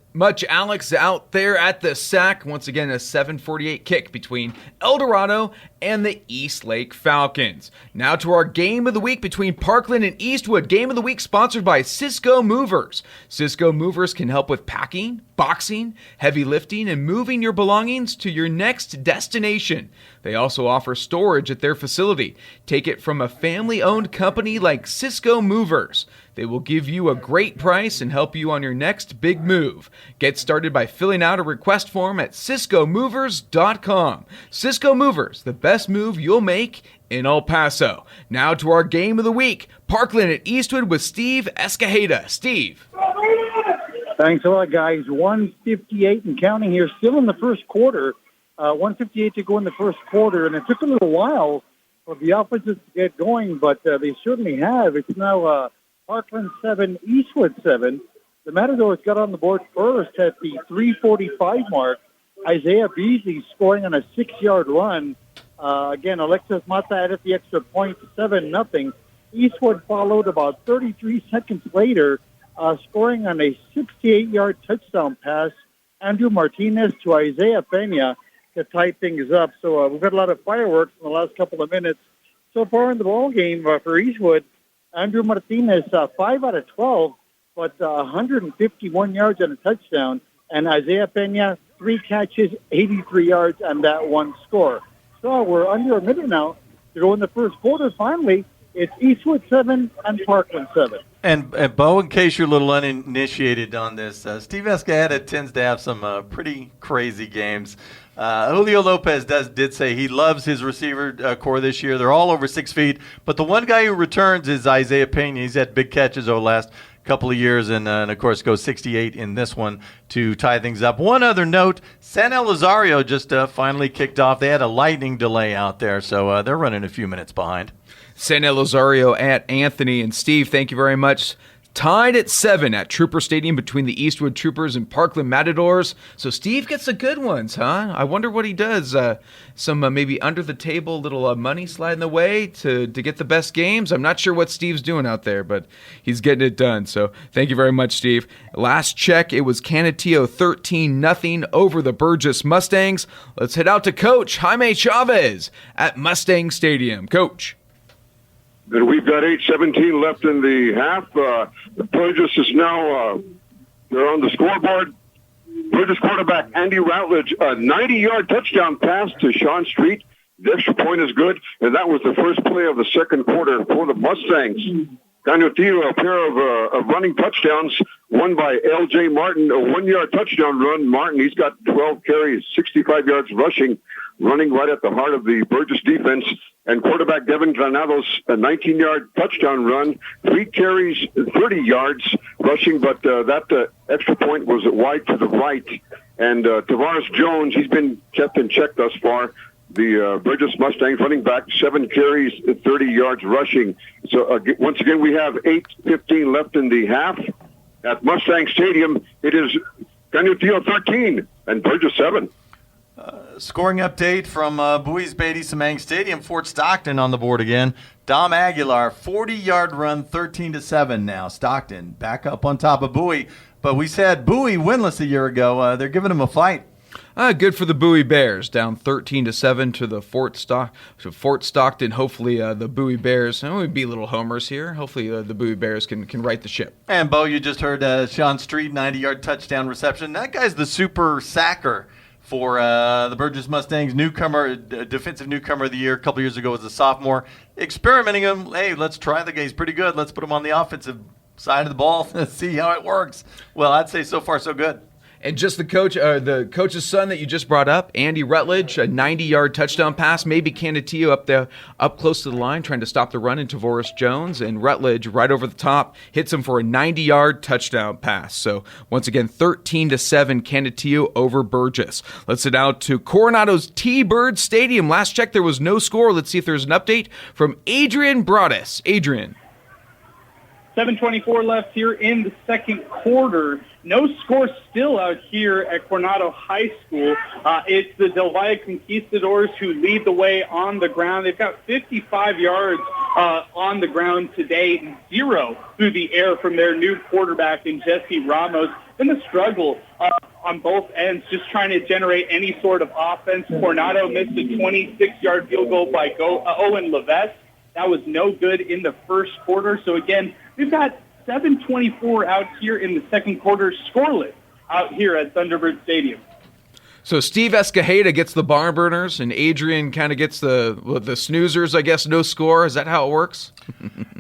Alex, out there at the SAC. Once again, a 7:48 kick between El Dorado and the East Lake Falcons. Now to our game of the week between Parkland and Eastwood. Game of the week sponsored by Cisco Movers. Cisco Movers can help with packing, boxing, heavy lifting, and moving your belongings to your next destination. They also offer storage at their facility. Take it from a family-owned company like Cisco Movers. They will give you a great price and help you on your next big move. Get started by filling out a request form at CiscoMovers.com. Cisco Movers, the best move you'll make in El Paso. Now to our game of the week. Parkland at Eastwood with Steve Escajeda. Steve. Thanks a lot, guys. 1:58 and counting here, still in the first quarter. 1:58 to go in the first quarter, and it took a little while for the offenses to get going, but they certainly have. It's now Parkland 7, Eastwood 7. The Matadors got on the board first at the 3:45 mark Isaiah Beasley scoring on a 6-yard run. Again, Alexis Mata added the extra point to 7-0. Eastwood followed about 33 seconds later, scoring on a 68-yard touchdown pass. Andrew Martinez to Isaiah Pena to tie things up. So we've got a lot of fireworks in the last couple of minutes. So far in the ball game for Eastwood, Andrew Martinez 5 out of 12, but 151 yards and a touchdown. And Isaiah Pena, 3 catches, 83 yards, and that 1 score. So we're under a minute now to go in the first quarter. Finally, it's Eastwood 7 and Parkland 7. And Beau, in case you're a little uninitiated on this, Steve Escajeda tends to have some pretty crazy games. Julio Lopez did say he loves his receiver core this year. They're all over 6 feet. But the one guy who returns is Isaiah Pena. He's had big catches over the last couple of years, and of course goes 68 in this one to tie things up. One other note, San Elizario just finally kicked off. They had a lightning delay out there, so they're running a few minutes behind. San Elizario at Anthony. And Steve, thank you very much. Tied at 7 at Trooper Stadium between the Eastwood Troopers and Parkland Matadors. So Steve gets the good ones, huh? I wonder what he does. Some maybe under-the-table little money sliding the way to get the best games. I'm not sure what Steve's doing out there, but he's getting it done. So thank you very much, Steve. Last check, it was Canutillo 13-0 over the Burgess Mustangs. Let's head out to Coach Jaime Chavez at Mustang Stadium. Coach. And we've got 8:17 left in the half. The Burgess is now they're on the scoreboard. Burgess quarterback Andy Routledge, a 90-yard touchdown pass to Sean Street. The extra point is good, and that was the first play of the second quarter for the Mustangs. Canutillo, a pair of running touchdowns, one by L.J. Martin, a 1-yard touchdown run. Martin, he's got 12 carries, 65 yards rushing, running right at the heart of the Burgess defense. And quarterback Devin Granados, a 19-yard touchdown run, 3 carries, 30 yards rushing, but that extra point was wide to the right. And Tavares Jones, he's been kept in check thus far. The Burgess Mustangs running back, 7 carries, 30 yards rushing. So once again, we have 8:15 left in the half. At Mustang Stadium, it is Canutillo 13 and Burgess 7. Scoring update from Bowie's Beatty Samang Stadium. Fort Stockton on the board again. Dom Aguilar, 40-yard run, 13-7 now. Stockton back up on top of Bowie. But we said Bowie winless a year ago. They're giving him a fight. Good for the Bowie Bears, down 13-7 to the Fort Stockton. Hopefully the Bowie Bears, and we be little homers here. Hopefully the Bowie Bears can right the ship. And Beau, you just heard Sean Street, 90-yard touchdown reception. That guy's the super sacker for the Burgess Mustangs, defensive newcomer of the year. A couple years ago as a sophomore, experimenting him. Hey, let's try the guy. He's pretty good. Let's put him on the offensive side of the ball and see how it works. Well, I'd say so far so good. And just the coach's son that you just brought up, Andy Rutledge, a 90-yard touchdown pass. Maybe Canutillo up close to the line trying to stop the run into Tavares Jones. And Rutledge right over the top hits him for a 90-yard touchdown pass. So once again, 13-7 Canutillo over Burgess. Let's head out to Coronado's T-Bird Stadium. Last check, there was no score. Let's see if there's an update from Adrian Broadus. Adrian. 7:24 left here in the second quarter. No score still out here at Coronado High School. It's the Del Valle Conquistadors who lead the way on the ground. They've got 55 yards on the ground today, 0 through the air from their new quarterback in Jesse Ramos. Been a struggle on both ends, just trying to generate any sort of offense. Coronado missed a 26-yard field goal by Owen Levesque. That was no good in the first quarter. So, again, we've got 7:24 out here in the second quarter, scoreless out here at Thunderbird Stadium. So Steve Escajeda gets the barn burners, and Adrian kind of gets the snoozers, I guess, no score. Is that how it works?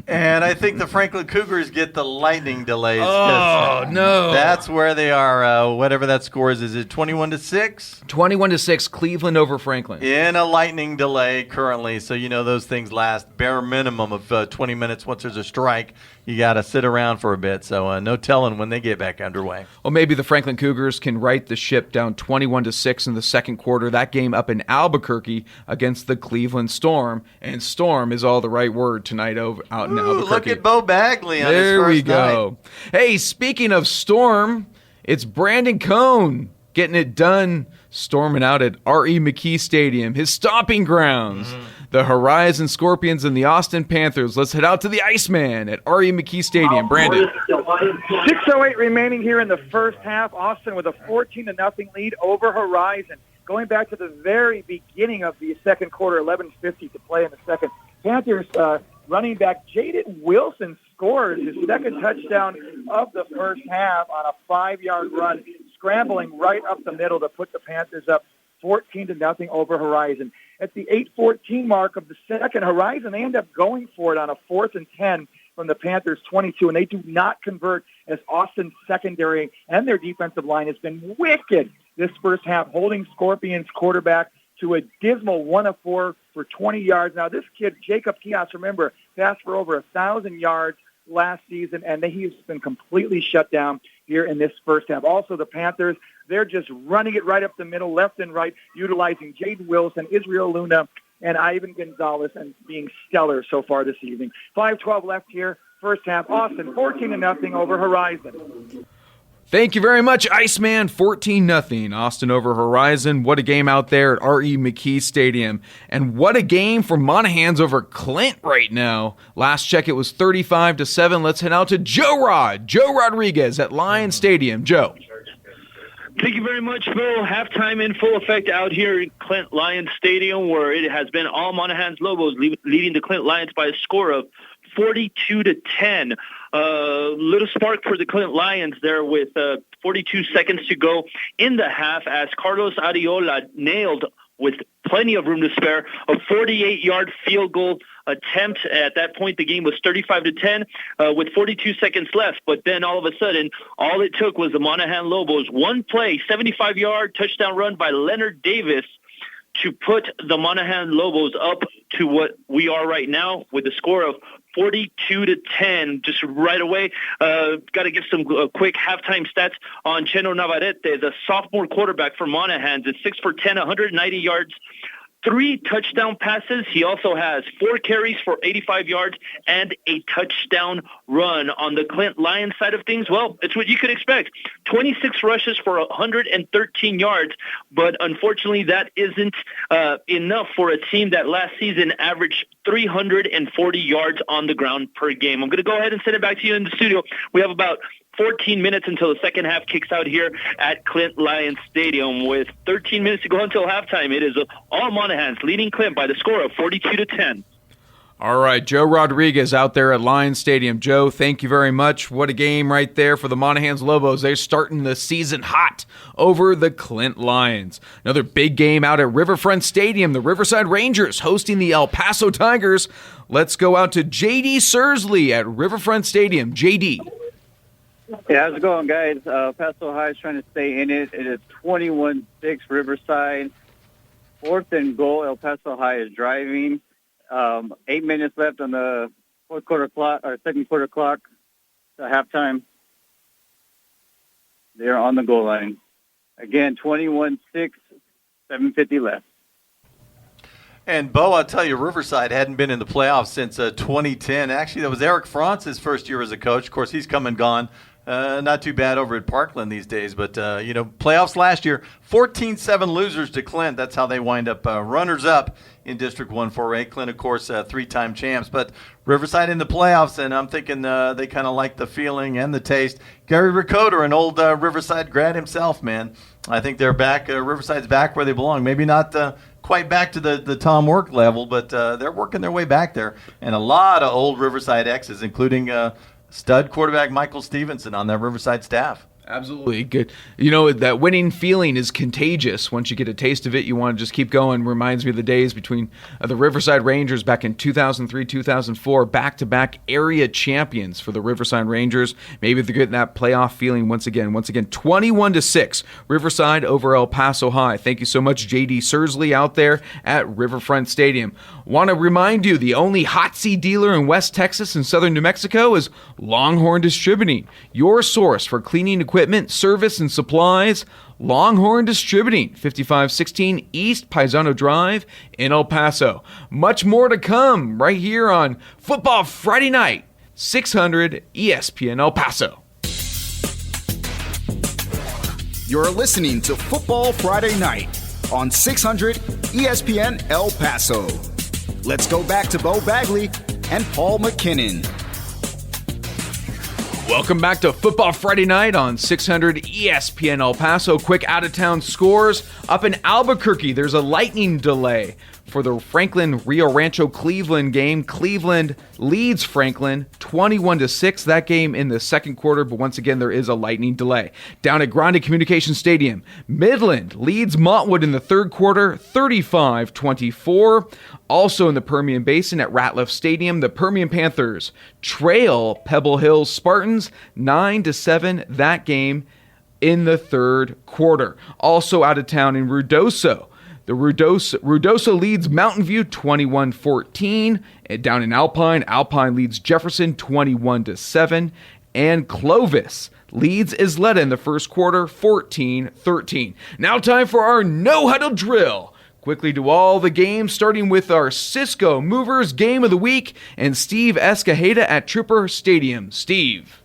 And I think the Franklin Cougars get the lightning delays. Oh, no. That's where they are. Whatever that score is it 21-6? 21-6, Cleveland over Franklin. In a lightning delay currently. So, those things last bare minimum of 20 minutes. Once there's a strike, you got to sit around for a bit. So, no telling when they get back underway. Well, maybe the Franklin Cougars can right the ship down 21-6 in the second quarter. That game up in Albuquerque against the Cleveland Storm. And storm is all the right word tonight out in Albuquerque. Look at Beau Bagley on his There first we go. night. Hey, speaking of storm, it's Brandon Cohn getting it done storming out at R.E. McKee Stadium, his stomping grounds. The Horizon Scorpions and the Austin Panthers. Let's head out to the Iceman at R.E. McKee Stadium. Brandon. 6:08 remaining here in the first half. Austin with a 14-0 lead over Horizon. Going back to the very beginning of the second quarter, 11:50 to play in the second. Panthers running back Jaden Wilson scores his second touchdown of the first half on a 5-yard run, scrambling right up the middle to put the Panthers up 14-0 over Horizon. At the 8:14 mark of the second, Horizon, they end up going for it on a 4th and 10 from the Panthers 22, and they do not convert as Austin's secondary and their defensive line has been wicked this first half, holding Scorpions quarterback to a dismal 1 of 4 for 20 yards. Now, this kid, Jacob Kios, remember, passed for over 1,000 yards last season, and he's been completely shut down here in this first half. Also, the Panthers, they're just running it right up the middle, left and right, utilizing Jaden Wilson, Israel Luna, and Ivan Gonzalez, and being stellar so far this evening. 5:12 left here, first half. Austin 14-0 over Horizon. Thank you very much, Iceman. 14-0. Austin over Horizon. What a game out there at R.E. McKee Stadium. And what a game for Monahans over Clint right now. Last check, it was 35-7. Let's head out to Joe Rodriguez at Lions Stadium. Joe. Thank you very much, Beau. Halftime in full effect out here in Clint Lions Stadium, where it has been all Monahans Lobos leading the Clint Lions by a score of 42-10. Little spark for the Clint Lions there with 42 seconds to go in the half as Carlos Ariola nailed, with plenty of room to spare, a 48-yard field goal attempt. At that point, the game was 35-10 with 42 seconds left. But then all of a sudden, all it took was the Monahan Lobos one play, 75-yard touchdown run by Leonard Davis to put the Monahan Lobos up to what we are right now with a score of 42-10. Just right away, got to give some quick halftime stats on Cheno Navarrete, the sophomore quarterback for Monahans. It's 6 for 10, 190 yards, 3 touchdown passes. He also has 4 carries for 85 yards and a touchdown run. On the Clint Lions side of things, well, it's what you could expect. 26 rushes for 113 yards, but unfortunately that isn't enough for a team that last season averaged 340 yards on the ground per game. I'm going to go ahead and send it back to you in the studio. We have about 14 minutes until the second half kicks out here at Clint Lions Stadium. With 13 minutes to go until halftime, it is all Monahans leading Clint by the score of 42-10. All right, Joe Rodriguez out there at Lions Stadium. Joe, thank you very much. What a game right there for the Monahans Lobos. They're starting the season hot over the Clint Lions. Another big game out at Riverfront Stadium. The Riverside Rangers hosting the El Paso Tigers. Let's go out to J.D. Sursley at Riverfront Stadium. J.D. Yeah, how's it going, guys? Paso High is trying to stay in it. It is 21-6 Riverside. 4th and goal. El Paso High is driving. 8 minutes left on the second quarter clock. Halftime. They're on the goal line. Again, 21-6, 7:50 left. And, Beau, I'll tell you, Riverside hadn't been in the playoffs since 2010. Actually, that was Eric France's first year as a coach. Of course, he's come and gone. Not too bad over at Parkland these days. But, playoffs last year, 14-7 losers to Clint. That's how they wind up runners-up in District 148. Clint, of course, 3-time champs. But Riverside in the playoffs, and I'm thinking they kind of like the feeling and the taste. Gary Ricotta, an old Riverside grad himself, man. I think they're back. Riverside's back where they belong. Maybe not quite back to the Tom Work level, but they're working their way back there. And a lot of old Riverside exes, including stud quarterback Michael Stevenson on that Riverside staff. Absolutely good. You know, that winning feeling is contagious. Once you get a taste of it, you want to just keep going. Reminds me of the days between the Riverside Rangers back in 2003, 2004, back-to-back area champions for the Riverside Rangers. Maybe they're getting that playoff feeling once again. 21-6, Riverside over El Paso High. Thank you so much, J.D. Sursley out there at Riverfront Stadium. Want to remind you, the only hot seat dealer in West Texas and Southern New Mexico is Longhorn Distributing, your source for cleaning equipment, service, and supplies. Longhorn Distributing, 5516 East Paisano Drive in El Paso. Much more to come right here on Football Friday Night, 600 ESPN El Paso. You're listening to Football Friday Night on 600 ESPN El Paso. Let's go back to Beau Bagley and Paul McKinnon. Welcome back to Football Friday Night on 600 ESPN El Paso. Quick out-of-town scores. Up in Albuquerque, there's a lightning delay for the Franklin-Rio Rancho Cleveland game. Cleveland leads Franklin 21-6. That game in the second quarter, but once again, there is a lightning delay. Down at Grande Communication Stadium, Midland leads Montwood in the third quarter 35-24. Also in the Permian Basin at Ratliff Stadium, the Permian Panthers trail Pebble Hills Spartans 9-7. That game in the third quarter. Also out of town in Ruidoso, the Ruidoso leads Mountain View 21-14. Down in Alpine, Alpine leads Jefferson 21-7. And Clovis leads Isleta in the first quarter 14-13. Now time for our no-huddle drill. Quickly to all the games, starting with our Cisco Movers Game of the Week and Steve Escajeda at Trooper Stadium. Steve.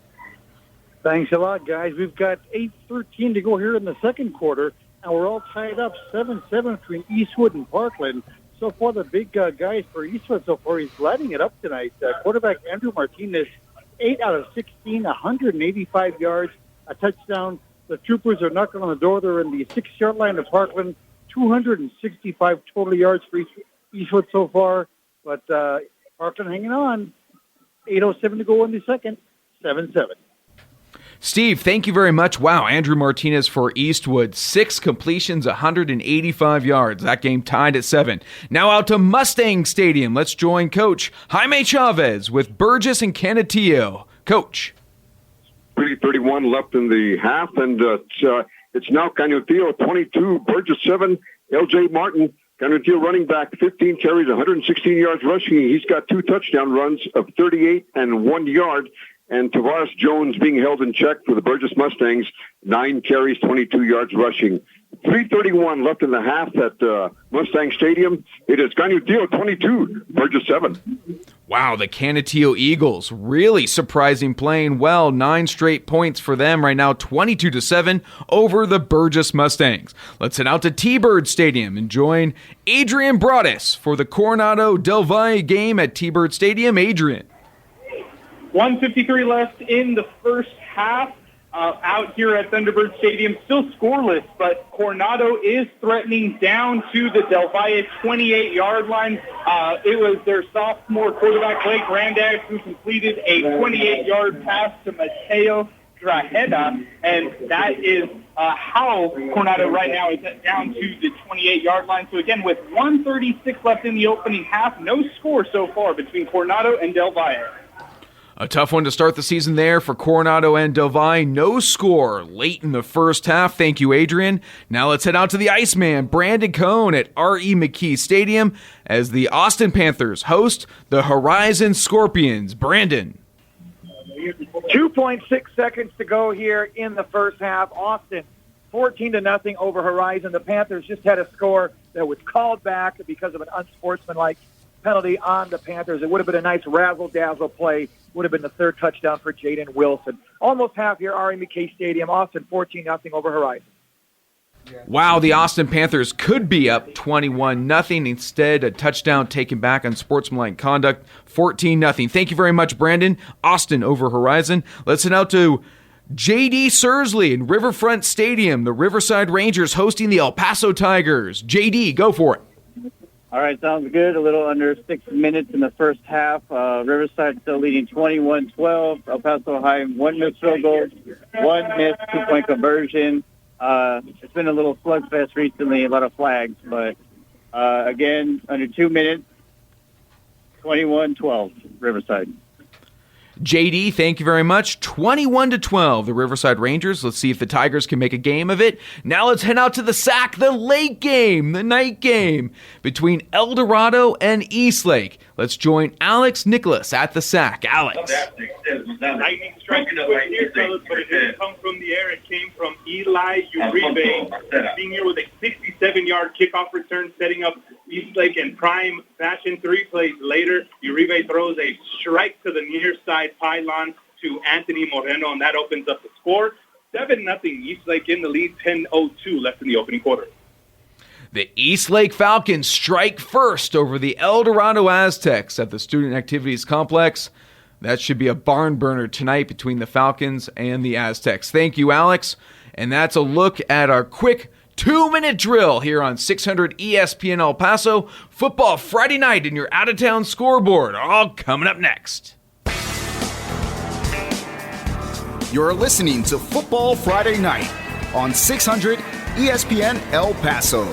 Thanks a lot, guys. We've got 8:13 to go here in the second quarter, and we're all tied up 7-7 between Eastwood and Parkland. So far, the big guys for Eastwood so far, he's lighting it up tonight. Quarterback Andrew Martinez, 8 out of 16, 185 yards, a touchdown. The Troopers are knocking on the door. They're in the 6-yard line of Parkland, 265 total yards for Eastwood so far. But Parkland hanging on. 8:07 to go in the second, 7-7. Steve, thank you very much. Wow, Andrew Martinez for Eastwood. 6 completions, 185 yards. That game tied at 7. Now out to Mustang Stadium. Let's join Coach Jaime Chavez with Burgess and Canutillo. Coach. 3:31 left in the half, and it's now Canutillo 22, Burgess 7, L.J. Martin. Canutillo running back, 15 carries, 116 yards rushing. He's got 2 touchdown runs of 38 and 1 yard. And Tavares Jones being held in check for the Burgess Mustangs, 9 carries, 22 yards rushing. 3:31 left in the half at Mustang Stadium. It is Canutillo 22, Burgess 7. Wow, the Canutillo Eagles really surprising, playing well. 9 straight points for them right now, 22-7 over the Burgess Mustangs. Let's head out to T-Bird Stadium and join Adrian Broadus for the Coronado Del Valle game at T-Bird Stadium. Adrian. 1:53 left in the first half. Out here at Thunderbird Stadium, still scoreless, but Coronado is threatening down to the Del Valle 28-yard line. It was their sophomore quarterback, Blake Grandad, who completed a 28-yard pass to Mateo Grajeda, and that is how Coronado right now is down to the 28-yard line. So again, with 1:36 left in the opening half, no score so far between Coronado and Del Valle. A tough one to start the season there for Coronado and Del Valle. No score late in the first half. Thank you, Adrian. Now let's head out to the Iceman, Brandon Cohn at R.E. McKee Stadium as the Austin Panthers host the Horizon Scorpions. Brandon. 2.6 seconds to go here in the first half. Austin, 14-0 over Horizon. The Panthers just had a score that was called back because of an unsportsmanlike penalty on the Panthers. It would have been a nice razzle-dazzle play. Would have been the third touchdown for Jaden Wilson. Almost half here, R.E. McKee Stadium. Austin 14-0 over Horizon. Wow, the Austin Panthers could be up 21-0. Instead, a touchdown taken back on sportsmanlike conduct, 14-0. Thank you very much, Brandon. Austin over Horizon. Let's head out to J.D. Sursley in Riverfront Stadium. The Riverside Rangers hosting the El Paso Tigers. J.D., go for it. All right, sounds good. A little under 6 minutes in the first half. Riverside still leading 21-12. El Paso High, 1 missed field goal, 1 missed 2-point conversion. It's been a little slugfest recently, a lot of flags. But, again, under 2 minutes, 21-12, Riverside. JD, thank you very much. 21-12, the Riverside Rangers. Let's see if the Tigers can make a game of it. Now let's head out to the SAC, the late game, the night game between El Dorado and Eastlake. Let's join Alex Nicholas at the SAC. Alex. Lightning strike right here, fellas, but it didn't come from the air. It came from Eli Uribe, senior with a 67-yard kickoff return, setting up Eastlake in prime fashion. 3 plays later, Uribe throws a strike to the near side pylon to Anthony Moreno, and that opens up the score. 7-0 Eastlake in the lead, 10:02 left in the opening quarter. The Eastlake Falcons strike first over the El Dorado Aztecs at the Student Activities Complex. That should be a barn burner tonight between the Falcons and the Aztecs. Thank you, Alex. And that's a look at our quick 2-minute drill here on 600 ESPN El Paso. Football Friday night in your out-of-town scoreboard, all coming up next. You're listening to Football Friday Night on 600 ESPN El Paso.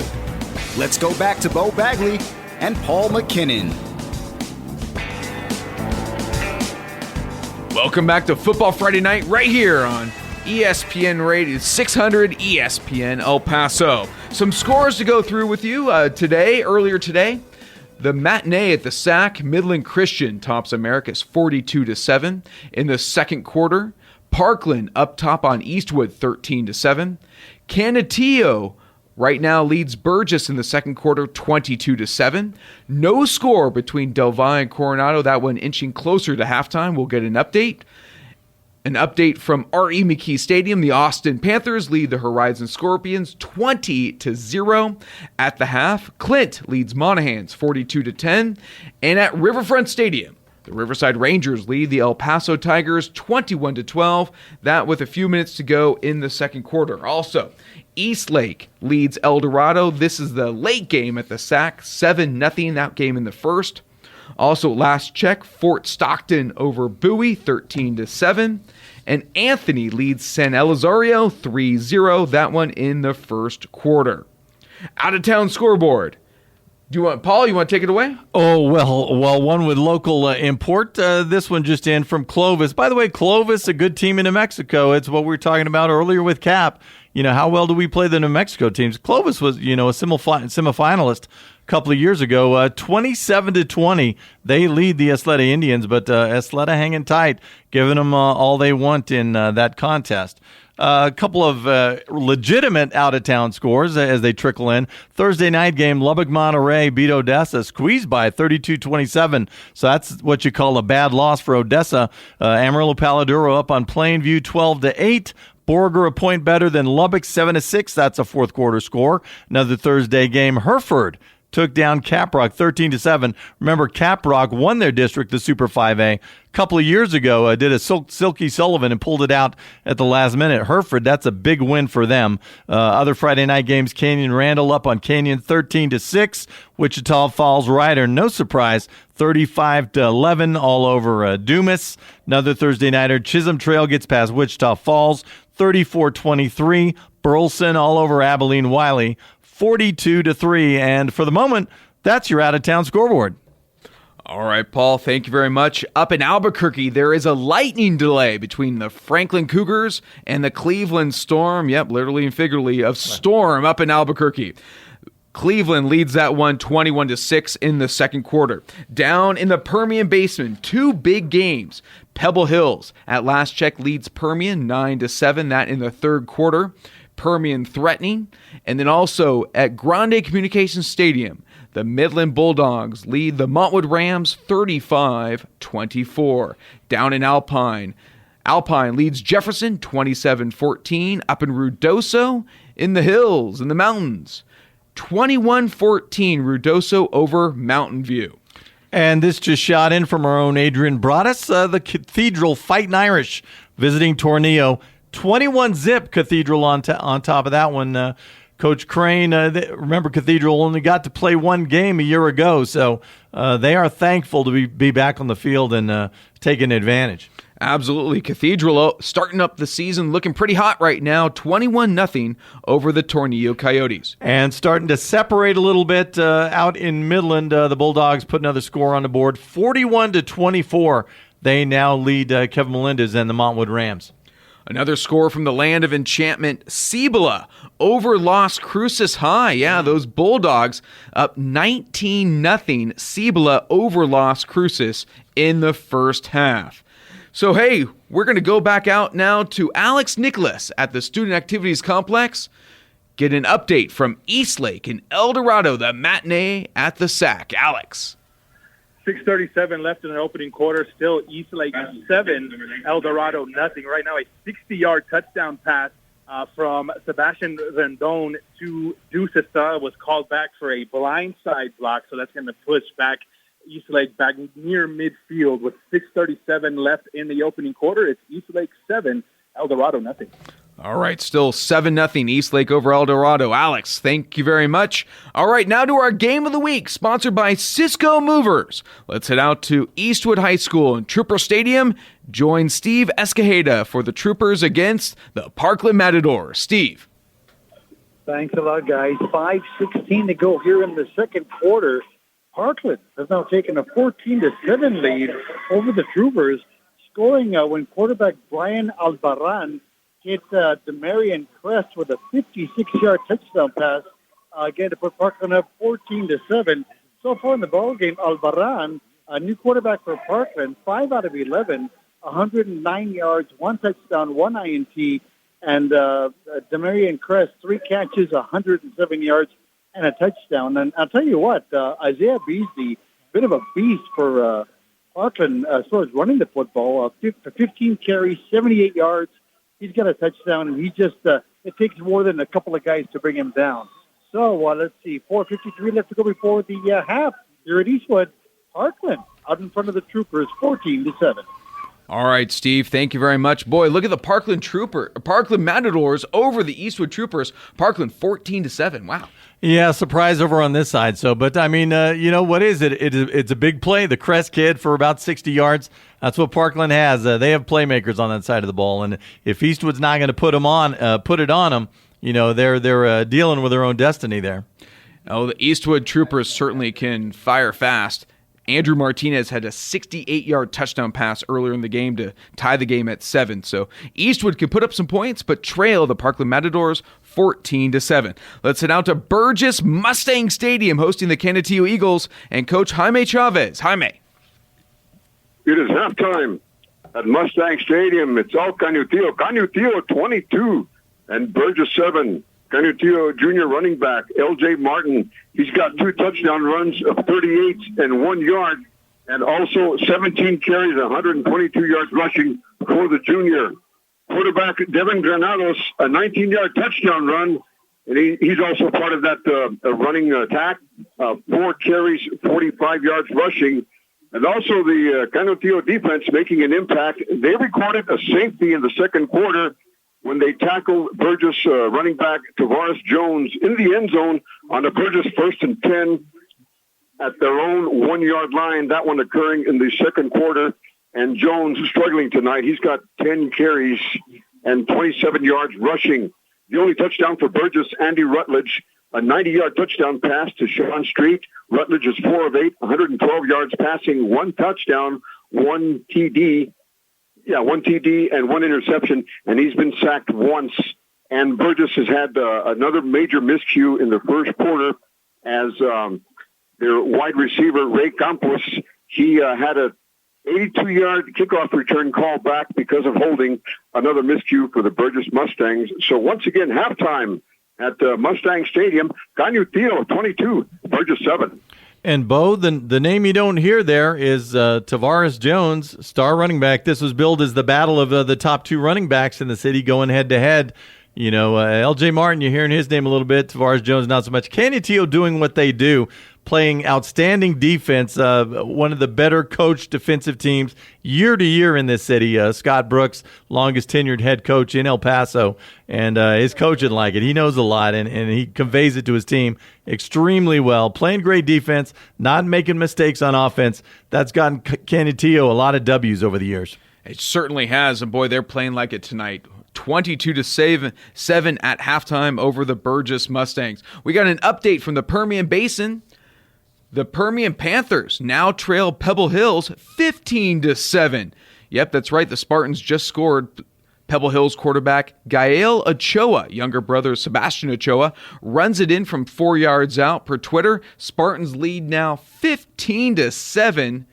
Let's go back to Beau Bagley and Paul McKinnon. Welcome back to Football Friday Night right here on ESPN Radio 600 ESPN El Paso. Some scores to go through with you earlier today. The matinee at the SAC, Midland Christian tops Americus 42-7 in the second quarter. Parkland up top on Eastwood 13-7. Canutillo right now leads Burgess in the second quarter 22-7. No score between Del Valle and Coronado. That one inching closer to halftime. We'll get an update. An update from R.E. McKee Stadium. The Austin Panthers lead the Horizon Scorpions 20-0 at the half. Clint leads Monahans 42-10. And at Riverfront Stadium, the Riverside Rangers lead the El Paso Tigers 21-12. That with a few minutes to go in the second quarter. Also, Eastlake leads El Dorado. This is the late game at the SAC, 7-0 that game in the first. Also, last check, Fort Stockton over Bowie, 13-7. And Anthony leads San Elizario 3-0, that one in the first quarter. Out-of-town scoreboard. Paul, you want to take it away? Oh, well, one with local import. This one just in from Clovis. By the way, Clovis, a good team in New Mexico. It's what we were talking about earlier with Cap. How well do we play the New Mexico teams? Clovis was, a semifinalist a couple of years ago. 27-20, they lead the Esleda Indians, but Esleda hanging tight, giving them all they want in that contest. A couple of legitimate out-of-town scores as they trickle in. Thursday night game, Lubbock-Monterey beat Odessa, squeezed by 32-27. So that's what you call a bad loss for Odessa. Amarillo-Paladuro up on Plainview 12-8. Borger a point better than Lubbock 7-6. That's a fourth quarter score. Another Thursday game, Hereford took down Caprock 13-7. Remember, Caprock won their district, the Super 5A, a couple of years ago. Did a Silky Sullivan and pulled it out at the last minute. Hereford, that's a big win for them. Other Friday night games, Canyon Randall up on Canyon 13-6. Wichita Falls Rider, no surprise, 35-11 all over Dumas. Another Thursday nighter, Chisholm Trail gets past Wichita Falls 34-23. Burleson all over Abilene Wiley 42-3, and for the moment, that's your out-of-town scoreboard. All right, Paul, thank you very much. Up in Albuquerque, there is a lightning delay between the Franklin Cougars and the Cleveland Storm. Yep, literally and figuratively, of storm up in Albuquerque. Cleveland leads that one 21-6 in the second quarter. Down in the Permian Basement, two big games. Pebble Hills at last check leads Permian 9-7, that in the third quarter. Permian threatening. And then also at Grande Communications Stadium, the Midland Bulldogs lead the Montwood Rams 35-24. Down in Alpine leads Jefferson 27-14. Up in Ruidoso, in the hills, in the mountains, 21-14 Ruidoso over Mountain View. And this just shot in from our own Adrian Broadus. The Cathedral Fighting Irish visiting Tornillo. 21-zip Cathedral on top of that one. Coach Crane, remember Cathedral only got to play one game a year ago, so they are thankful to be back on the field and taking advantage. Absolutely. Cathedral starting up the season looking pretty hot right now, 21-0 over the Tornillo Coyotes. And starting to separate a little bit out in Midland. The Bulldogs put another score on the board, 41-24. They now lead Kevin Melendez and the Montwood Rams. Another score from the land of enchantment, Cibola over Las Cruces High. Yeah, those Bulldogs up 19-0, Cibola over Las Cruces in the first half. So, hey, we're going to go back out now to Alex Nicholas at the Student Activities Complex. Get an update from Eastlake and El Dorado, the matinee at the SAC. Alex. 6:37 left in the opening quarter. Still Eastlake 7, El Dorado nothing. Right now, a 60-yard touchdown pass from Sebastian Rendon to Deucesta was called back for a blindside block, so that's going to push back Eastlake back near midfield with 6:37 left in the opening quarter. It's Eastlake 7, El Dorado nothing. All right, still 7-0 Eastlake over El Dorado. Alex, thank you very much. All right, now to our game of the week, sponsored by Cisco Movers. Let's head out to Eastwood High School in Trooper Stadium. Join Steve Escajeda for the Troopers against the Parkland Matadors. Steve. Thanks a lot, guys. 5:16 to go here in the second quarter. Parkland has now taken a 14-7 lead over the Troopers, scoring when quarterback Brian Albaran hit Demarion Crest with a 56-yard touchdown pass, again to put Parkland up 14-7. So far in the ballgame, Albaran, a new quarterback for Parkland, 5 out of 11, 109 yards, 1 touchdown, 1 INT, and Demarion Crest, 3 catches, 107 yards, and a touchdown. And I'll tell you what, Isaiah Beasley, bit of a beast for Parkland as far as running the football, 15 carries, 78 yards. He's got a touchdown, and he just, it takes more than a couple of guys to bring him down. So let's see, 4:53 left to go before the half here at Eastwood. Parkland out in front of the Troopers, 14-7. All right, Steve, thank you very much. Boy, look at the Parkland Matadors over the Eastwood Troopers. Parkland 14-7. Wow. Yeah, surprise over on this side. So, but I mean, what is it? It's a big play. The Crest kid for about 60 yards. That's what Parkland has. They have playmakers on that side of the ball, and if Eastwood's not going to put it on them, they're dealing with their own destiny there. Oh, the Eastwood Troopers certainly can fire fast. Andrew Martinez had a 68-yard touchdown pass earlier in the game to tie the game at 7. So Eastwood can put up some points, but trail the Parkland Matadors 14-7. Let's head out to Burgess Mustang Stadium, hosting the Canutillo Eagles and Coach Jaime Chavez. Jaime. It is halftime at Mustang Stadium. It's all Canutillo. Canutillo 22 and Burgess 7. Canutillo junior running back, L.J. Martin. He's got 2 touchdown runs of 38 and 1 yard, and also 17 carries, 122 yards rushing for the junior. Quarterback, Devin Granados, a 19-yard touchdown run, and he's also part of that running attack. 4 carries, 45 yards rushing. And also the Canutillo defense making an impact. They recorded a safety in the second quarter when they tackled Burgess running back Tavares Jones in the end zone on a Burgess 1st and 10 at their own 1-yard line, that one occurring in the second quarter. And Jones is struggling tonight. He's got 10 carries and 27 yards rushing. The only touchdown for Burgess, Andy Rutledge, a 90-yard touchdown pass to Sean Street. Rutledge is 4 of 8, 112 yards passing, 1 touchdown, 1 TD. Yeah, 1 TD and 1 interception, and he's been sacked once. And Burgess has had another major miscue in the first quarter as their wide receiver, Ray Campos, he had a 82-yard kickoff return called back because of holding, another miscue for the Burgess Mustangs. So once again, halftime at Mustang Stadium, Canutillo 22, Burgess 7. And Beau, the name you don't hear there is Tavares Jones, star running back. This was billed as the battle of the top 2 running backs in the city going head-to-head. L.J. Martin, you're hearing his name a little bit. Tavares Jones, not so much. Canutillo doing what they do, playing outstanding defense, one of the better coached defensive teams year to year in this city. Scott Brooks, longest tenured head coach in El Paso, and his coaching like it. He knows a lot, and he conveys it to his team extremely well. Playing great defense, not making mistakes on offense. That's gotten Canutillo a lot of W's over the years. It certainly has, and boy, they're playing like it tonight. 22-7 at halftime over the Burgess Mustangs. We got an update from the Permian Basin. The Permian Panthers now trail Pebble Hills 15-7. Yep, that's right. The Spartans just scored. Pebble Hills quarterback Gael Ochoa, younger brother Sebastian Ochoa, runs it in from 4 yards out per Twitter. Spartans lead now 15-7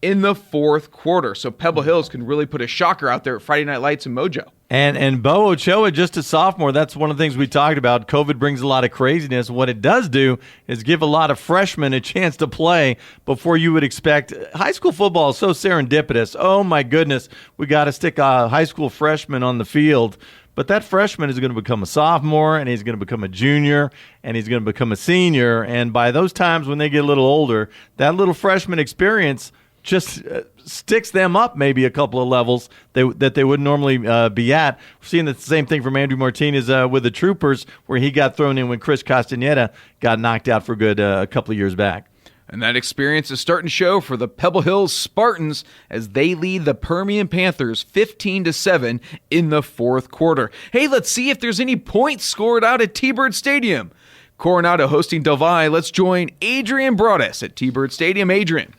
in the fourth quarter. So Pebble Hills can really put a shocker out there at Friday Night Lights and Mojo. And Beau Ochoa, just a sophomore, that's one of the things we talked about. COVID brings a lot of craziness. What it does do is give a lot of freshmen a chance to play before you would expect. High school football is so serendipitous. Oh, my goodness, we got to stick a high school freshman on the field. But that freshman is going to become a sophomore, and he's going to become a junior, and he's going to become a senior. And by those times when they get a little older, that little freshman experience just sticks them up maybe a couple of levels that they wouldn't normally be at. We're seeing the same thing from Andrew Martinez with the Troopers, where he got thrown in when Chris Castaneda got knocked out for good a couple of years back. And that experience is starting to show for the Pebble Hills Spartans as they lead the Permian Panthers 15-7 in the fourth quarter. Hey, let's see if there's any points scored out at T-Bird Stadium. Coronado hosting Del Valle. Let's join Adrian Broadus at T-Bird Stadium. Adrian.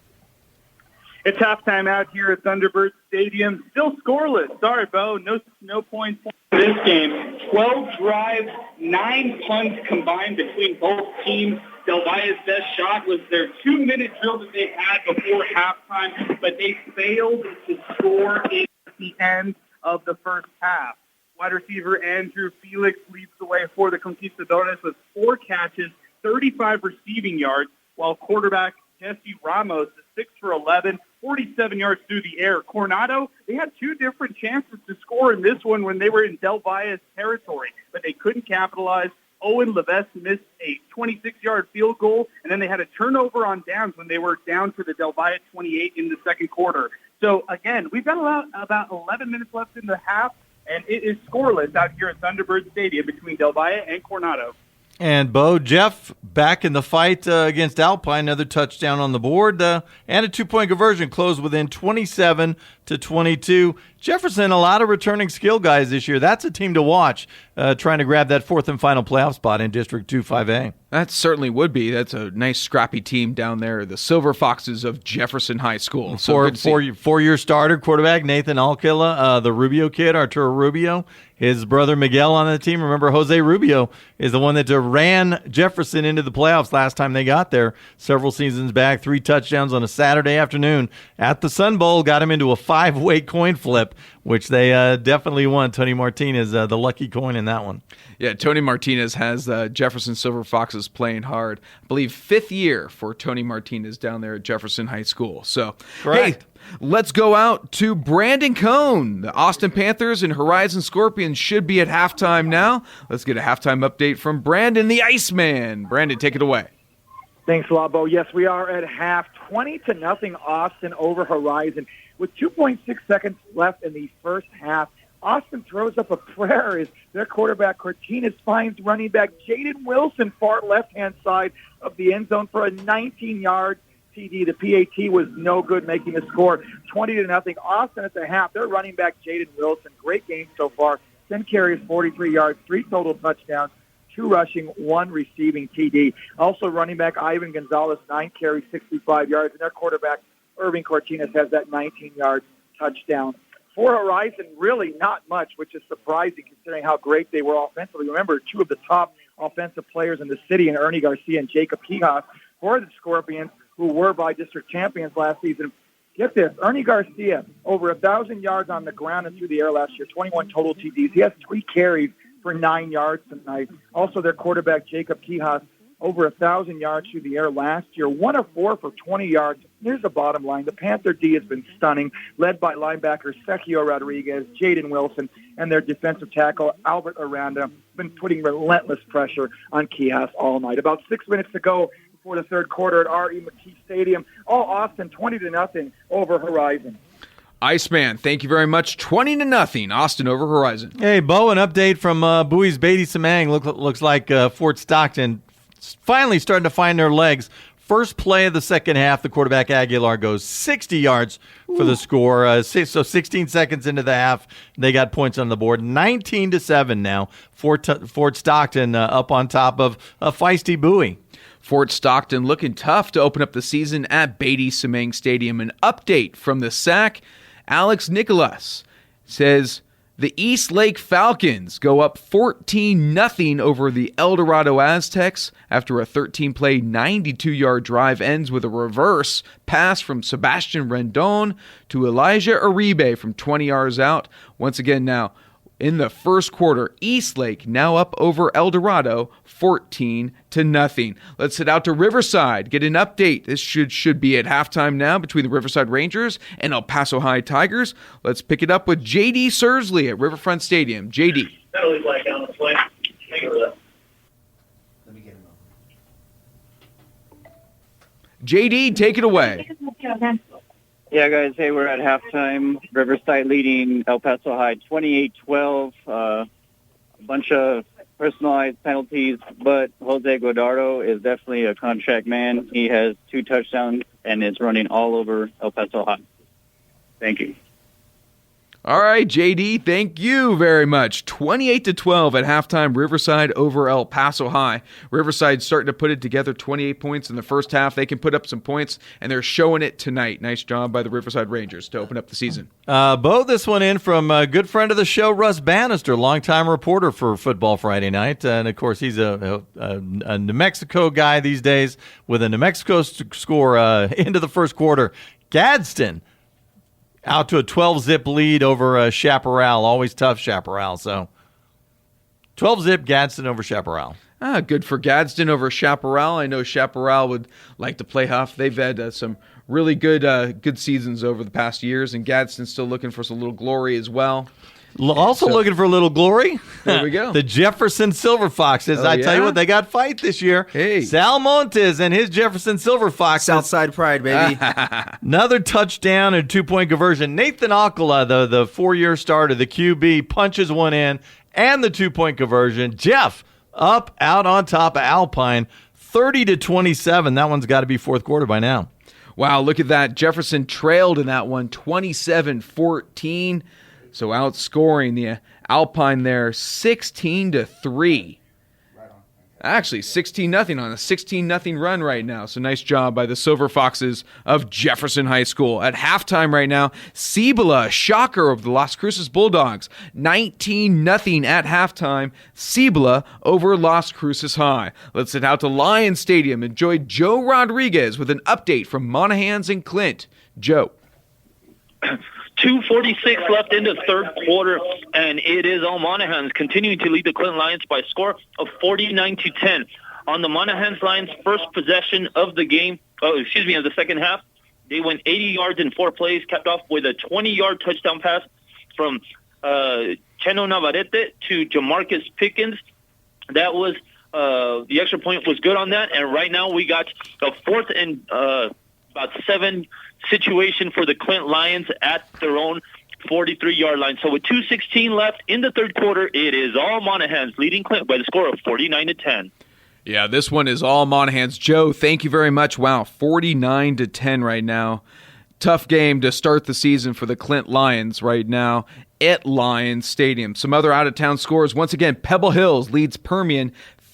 It's halftime out here at Thunderbird Stadium. Still scoreless. Sorry, Beau. No points in this game. 12 drives, 9 punts combined between both teams. Del Valle's best shot was their 2-minute drill that they had before halftime, but they failed to score at the end of the first half. Wide receiver Andrew Felix leads the way for the Conquistadores with 4 catches, 35 receiving yards, while quarterback Jesse Ramos is 6 for 11, 47 yards through the air. Coronado, they had 2 different chances to score in this one when they were in Del Valle's territory, but they couldn't capitalize. Owen Levesque missed a 26-yard field goal, and then they had a turnover on downs when they were down to the Del Valle 28 in the second quarter. So, again, we've got about 11 minutes left in the half, and it is scoreless out here at Thunderbird Stadium between Del Valle and Coronado. And Beau, Jeff back in the fight against Alpine, another touchdown on the board, and a 2-point conversion, closed within 27-22. Jefferson, a lot of returning skill guys this year. That's a team to watch, trying to grab that fourth and final playoff spot in District 2-5A. That certainly would be. That's a nice scrappy team down there, the Silver Foxes of Jefferson High School. So four-year starter quarterback Nathan Alcala, the Rubio kid, Arturo Rubio, his brother Miguel on the team. Remember, Jose Rubio is the one that ran Jefferson into the playoffs last time they got there several seasons back. 3 touchdowns on a Saturday afternoon at the Sun Bowl, got him into a 5-way coin flip, which they definitely won. Tony Martinez, the lucky coin in that one. Yeah, Tony Martinez has Jefferson Silver Foxes playing hard. I believe 5th year for Tony Martinez down there at Jefferson High School. So, correct. Hey, let's go out to Brandon Cone. The Austin Panthers and Horizon Scorpions should be at halftime now. Let's get a halftime update from Brandon the Iceman. Brandon, take it away. Thanks a lot, Beau. Yes, we are at half, 20-0 Austin over Horizon. With 2.6 seconds left in the first half, Austin throws up a prayer as their quarterback Cortinas finds running back Jaden Wilson far left-hand side of the end zone for a 19-yard TD. The PAT was no good, making the score 20-0. Austin at the half, their running back Jaden Wilson, great game so far. 10 carries, 43 yards, 3 total touchdowns, 2 rushing, 1 receiving TD. Also running back Ivan Gonzalez, 9 carries, 65 yards, and their quarterback Irving Cortinas has that 19-yard touchdown. For Horizon, really not much, which is surprising considering how great they were offensively. Remember, 2 of the top offensive players in the city, and Ernie Garcia and Jacob Kihas, for the Scorpions, who were by district champions last season. Get this, Ernie Garcia, over 1,000 yards on the ground and through the air last year, 21 total TDs. He has 3 carries for 9 yards tonight. Also, their quarterback, Jacob Kihas, over 1,000 yards through the air last year, 1 of 4 for 20 yards. Here's the bottom line. The Panther D has been stunning, led by linebacker Sergio Rodriguez, Jaden Wilson, and their defensive tackle, Albert Aranda, been putting relentless pressure on Kihas all night. About 6 minutes to go before the third quarter at R.E. McKee Stadium. All Austin 20-0 over Horizon. Iceman, thank you very much. 20-0, Austin over Horizon. Hey, Beau, an update from Bowie's Beatty Samang. Looks like Fort Stockton finally starting to find their legs. First play of the second half, the quarterback Aguilar goes 60 yards for the score. So 16 seconds into the half, they got points on the board. 19-7 now. Fort Stockton up on top of a feisty Bowie. Fort Stockton looking tough to open up the season at Beatty Samang Stadium. An update from the SAC. Alex Nicolas says the East Lake Falcons go up 14-0 over the El Dorado Aztecs after a 13-play, 92-yard drive ends with a reverse pass from Sebastian Rendon to Elijah Uribe from 20 yards out. Once again now, in the first quarter. Eastlake now up over El Dorado 14-0. Let's head out to Riverside, get an update. This should be at halftime now between the Riverside Rangers and El Paso High Tigers. Let's pick it up with J.D. Sursley at Riverfront Stadium. J.D. Penalty flag down the play. Thank you for that. J.D., take it away. Yeah, guys. Hey, we're at halftime. Riverside leading El Paso High 28-12. A bunch of personalized penalties, but Jose Godaro is definitely a contract man. He has 2 touchdowns and is running all over El Paso High. Thank you. All right, JD, thank you very much. 28-12 at halftime, Riverside over El Paso High. Riverside starting to put it together, 28 points in the first half. They can put up some points, and they're showing it tonight. Nice job by the Riverside Rangers to open up the season. Beau, this one in from a good friend of the show, Russ Bannister, longtime reporter for Football Friday Night. And, of course, he's a New Mexico guy these days with a New Mexico score into the first quarter. Gadsden out to a 12-zip lead over Chaparral. Always tough, Chaparral. So 12-zip Gadsden over Chaparral. Good for Gadsden over Chaparral. I know Chaparral would like to play Huff. They've had some really good seasons over the past years, and Gadsden's still looking for some little glory as well. Also looking for a little glory. There we go. The Jefferson Silver Foxes. I tell you what, they got fight this year. Hey. Sal Montes and his Jefferson Silver Foxes. Southside pride, baby. Another touchdown and 2-point conversion. Nathan Alcala, the 4-year starter, the QB, punches one in, and the 2-point conversion. Jeff up out on top of Alpine, 30-27. That one's got to be fourth quarter by now. Wow, look at that. Jefferson trailed in that one, 27-14. So outscoring the Alpine there 16-3. Actually, 16-0 on a 16-0 run right now. So nice job by the Silver Foxes of Jefferson High School. At halftime right now, Cibola, shocker of the Las Cruces Bulldogs. 19-0 at halftime. Cibola over Las Cruces High. Let's head out to Lions Stadium. Enjoy Joe Rodriguez with an update from Monahans and Clint. Joe. 2:46 left in the third quarter, and it is all Monahans continuing to lead the Clinton Lions by a score of 49-10. On the Monahans Lions' first possession of the game, of the second half, they went 80 yards in 4 plays, capped off with a 20-yard touchdown pass from Cheno Navarrete to Jamarcus Pickens. That was the extra point was good on that, and right now we got a 4th and about 7 situation for the Clint Lions at their own 43-yard line. So with 2:16 left in the third quarter, it is all Monahans leading Clint by the score of 49-10. Yeah, this one is all Monahans. Joe, thank you very much. Wow, 49-10 right now. Tough game to start the season for the Clint Lions right now at Lions Stadium. Some other out-of-town scores. Once again, Pebble Hills leads Permian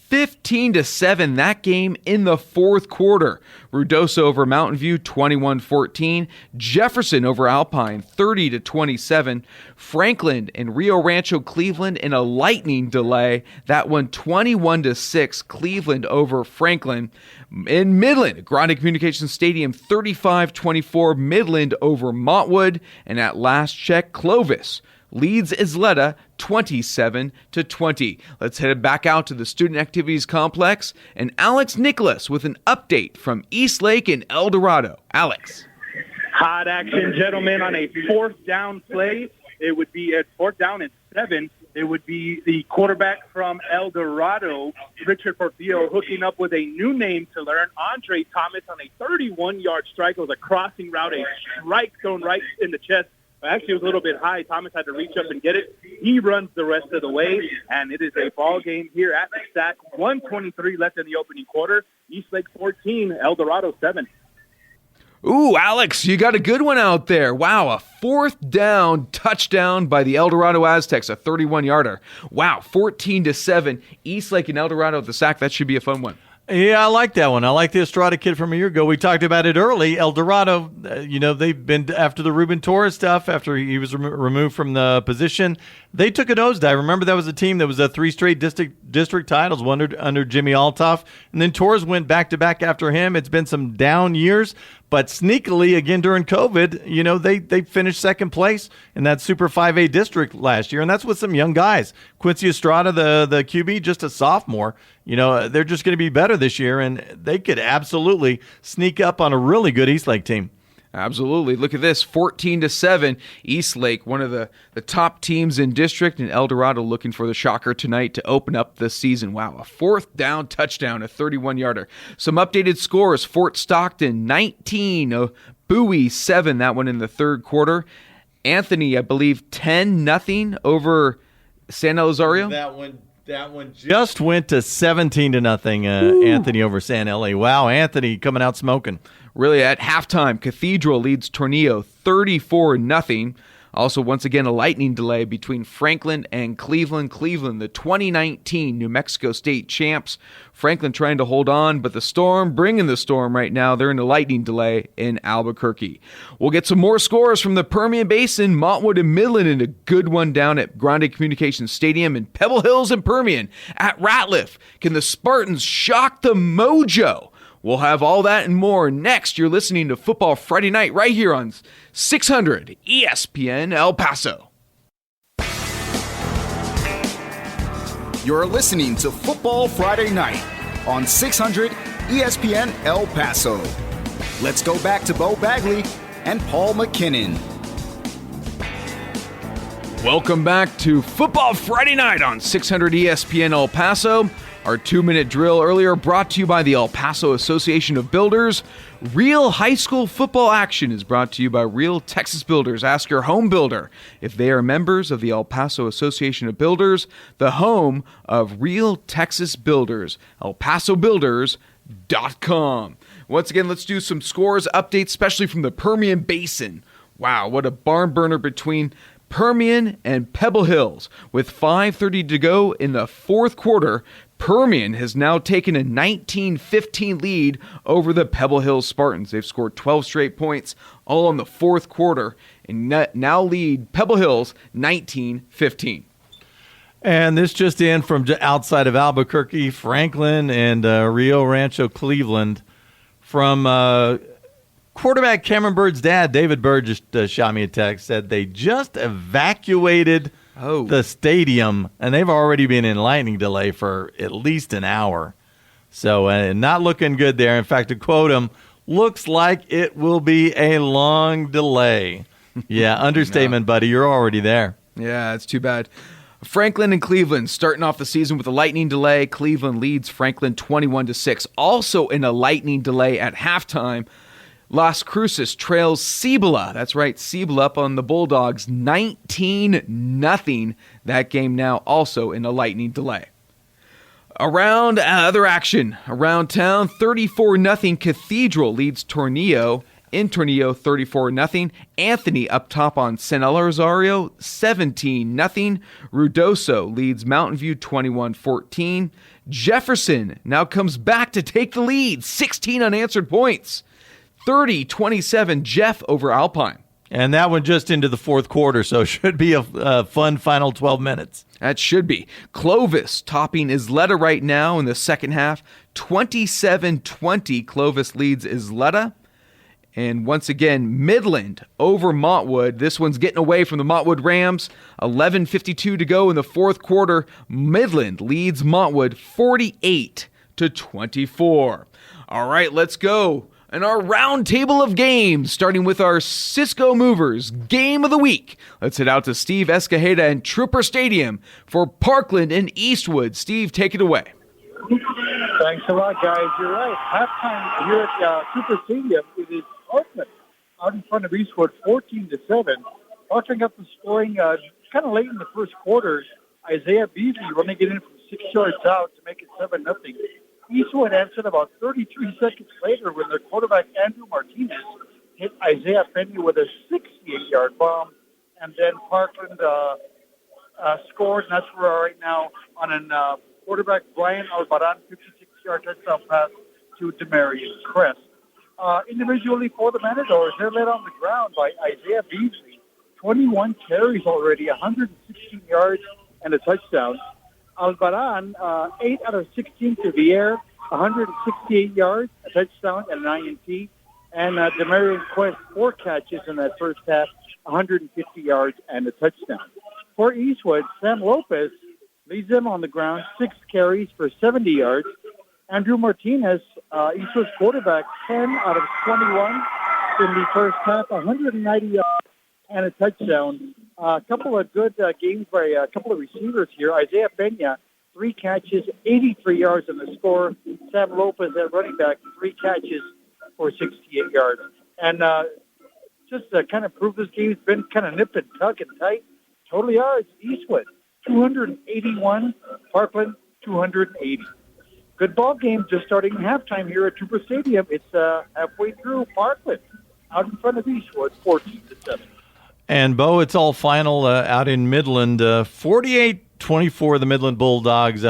15-7, that game in the fourth quarter. Ruidoso over Mountain View, 21-14. Jefferson over Alpine, 30-27. Franklin and Rio Rancho Cleveland in a lightning delay. That one, 21-6. Cleveland over Franklin. In Midland, Grande Communications Stadium, 35-24. Midland over Montwood. And at last check, Clovis leads Isleta 27-20. Let's head back out to the Student Activities Complex and Alex Nicholas with an update from Eastlake and El Dorado. Alex. Hot action, gentlemen, on a 4th down play. It would be at 4th down and 7. It would be the quarterback from El Dorado, Richard Portillo, hooking up with a new name to learn, Andre Thomas, on a 31-yard strike. It was a crossing route, a strike thrown right in the chest. Actually, it was a little bit high. Thomas had to reach up and get it. He runs the rest of the way, and it is a ball game here at the SAC. 1:23 left in the opening quarter. Eastlake 14, El Dorado 7. Ooh, Alex, you got a good one out there. Wow, a 4th down touchdown by the El Dorado Aztecs, a 31-yarder. Wow, 14-7. Eastlake and El Dorado at the SAC. That should be a fun one. Yeah, I like that one. I like the Estrada kid from a year ago. We talked about it early. El Dorado, they've been after the Ruben Torres stuff, after he was removed from the position. They took a nosedive. Remember, that was a team that was 3 straight district titles, one under Jimmy Altoff. And then Torres went back-to-back after him. It's been some down years. But sneakily, again, during COVID, they finished second place in that Super 5A district last year, and that's with some young guys. Quincy Estrada, the QB, just a sophomore. They're just going to be better this year, and they could absolutely sneak up on a really good Eastlake team. Absolutely. Look at this, 14-7. Eastlake, one of the top teams in district, and El Dorado looking for the shocker tonight to open up the season. Wow, a fourth down touchdown, a 31-yarder. Some updated scores, Fort Stockton 19, Bowie 7, that one in the third quarter. Anthony, I believe 10-0 over San Elizario. That one just went to 17-0, Anthony over San LA. Wow, Anthony coming out smoking. Really, at halftime, Cathedral leads Tornillo 34-0. Also, once again, a lightning delay between Franklin and Cleveland. Cleveland, the 2019 New Mexico State champs. Franklin trying to hold on, but the Storm, bringing the Storm right now. They're in a lightning delay in Albuquerque. We'll get some more scores from the Permian Basin, Montwood and Midland, and a good one down at Grande Communications Stadium in Pebble Hills and Permian. At Ratliff, can the Spartans shock the mojo? We'll have all that and more next. You're listening to Football Friday Night right here on 600 ESPN El Paso. You're listening to Football Friday Night on 600 ESPN El Paso. Let's go back to Beau Bagley and Paul McKinnon. Welcome back to Football Friday Night on 600 ESPN El Paso. Our 2-minute drill earlier brought to you by the El Paso Association of Builders. Real high school football action is brought to you by Real Texas Builders. Ask your home builder if they are members of the El Paso Association of Builders, the home of Real Texas Builders, elpasobuilders.com. Once again, let's do some scores updates, especially from the Permian Basin. Wow, what a barn burner between Permian and Pebble Hills. With 5:30 to go in the fourth quarter, Permian has now taken a 19-15 lead over the Pebble Hills Spartans. They've scored 12 straight points, all in the fourth quarter, and now lead Pebble Hills 19-15. And this just in from outside of Albuquerque, Franklin, and Rio Rancho, Cleveland. From quarterback Cameron Bird's dad, David Bird, just shot me a text, said they just evacuated the stadium, and they've already been in lightning delay for at least an hour. So not looking good there. In fact, to quote him, looks like it will be a long delay. Yeah, understatement, buddy. You're already there. Yeah, it's too bad. Franklin and Cleveland starting off the season with a lightning delay. Cleveland leads Franklin 21-6. Also in a lightning delay at halftime, Las Cruces trails Cibola. That's right, Cibola up on the Bulldogs 19-0. That game now also in a lightning delay. Around other action around town, 34-0 Cathedral leads Tornillo. In Tornillo, 34-0. Anthony up top on San Elizario, 17-0. Ruidoso leads Mountain View 21-14. Jefferson now comes back to take the lead, 16 unanswered points. 30-27 Jeff over Alpine. And that one just into the fourth quarter, so should be a fun final 12 minutes. That should be. Clovis topping Isleta right now in the second half. 27-20 Clovis leads Isleta. And once again, Midland over Montwood. This one's getting away from the Montwood Rams. 11:52 to go in the fourth quarter. Midland leads Montwood 48-24. All right, let's go. And our round table of games, starting with our Cisco Movers Game of the Week. Let's head out to Steve Escajeda and Trooper Stadium for Parkland and Eastwood. Steve, take it away. Thanks a lot, guys. You're right. Halftime here at Trooper Stadium, it is Parkland out in front of Eastwood, 14-7. Parkland got the scoring kind of late in the first quarter. Isaiah Beasley running it in from 6 yards out to make it 7-0. Eastwood answered about 33 seconds later when their quarterback Andrew Martinez hit Isaiah Penny with a 68-yard bomb, and then Parkland scored, and that's where we are right now on an quarterback Brian Albaran 56-yard touchdown pass to Demarius Crest. Individually for the Matadors, they're led on the ground by Isaiah Beasley, 21 carries already, 116 yards and a touchdown. Albaran, 8 out of 16 to the air, 168 yards, a touchdown, and an INT. And Demarion Quest, 4 catches in that first half, 150 yards and a touchdown. For Eastwood, Sam Lopez leads them on the ground, 6 carries for 70 yards. Andrew Martinez, Eastwood's quarterback, 10 out of 21 in the first half, 190 yards and a touchdown. A couple of good games by a couple of receivers here. Isaiah Pena, 3 catches, 83 yards in the score. Sam Lopez at running back, 3 catches for 68 yards. And just to kind of prove this game's been kind of nip and tuck and tight, total yards, Eastwood, 281, Parkland, 280. Good ball game, just starting halftime here at Trooper Stadium. It's halfway through. Parkland out in front of Eastwood, 14-7. And, Beau, it's all final out in Midland. 48-24, the Midland Bulldogs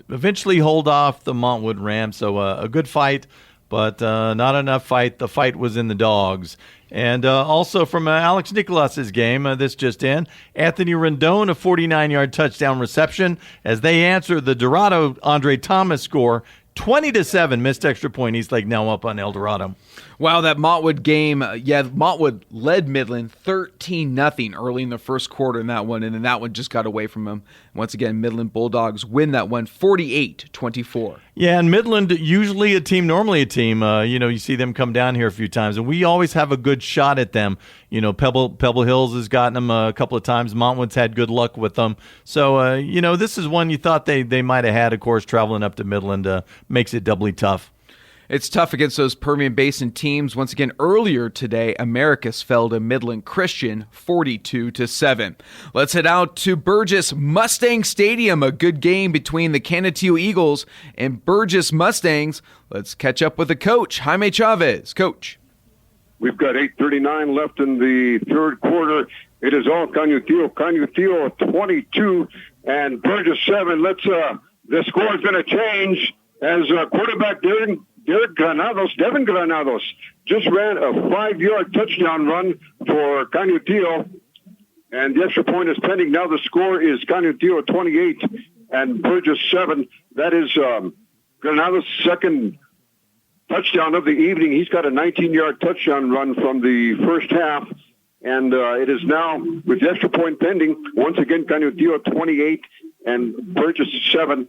eventually hold off the Montwood Rams. So a good fight, but not enough fight. The fight was in the dogs. And also from Alex Nicolas's game, this just in, Anthony Rendon, a 49-yard touchdown reception as they answer the Dorado Andre Thomas score, 20-7, missed extra point. Eastlake now up on El Dorado. Wow, that Montwood game, Montwood led Midland 13-0 early in the first quarter in that one, and then that one just got away from them. Once again, Midland Bulldogs win that one 48-24. Yeah, and Midland, normally a team. You see them come down here a few times, and we always have a good shot at them. Pebble Hills has gotten them a couple of times. Montwood's had good luck with them. So, this is one you thought they might have had, of course, traveling up to Midland makes it doubly tough. It's tough against those Permian Basin teams. Once again, earlier today, Americus fell to Midland Christian 42-7. Let's head out to Burgess Mustang Stadium, a good game between the Canutillo Eagles and Burgess Mustangs. Let's catch up with the coach, Jaime Chavez. Coach. We've got 8:39 left in the third quarter. It is all Canutillo. Canutillo 22 and Burgess 7. The score is going to change as quarterback Devin Granados just ran a 5-yard touchdown run for Canutillo, and the extra point is pending. Now the score is Canutillo 28 and Burgess 7. That is Granados' second touchdown of the evening. He's got a 19-yard touchdown run from the first half, and it is now, with the extra point pending, once again Canutillo 28 and Burgess 7.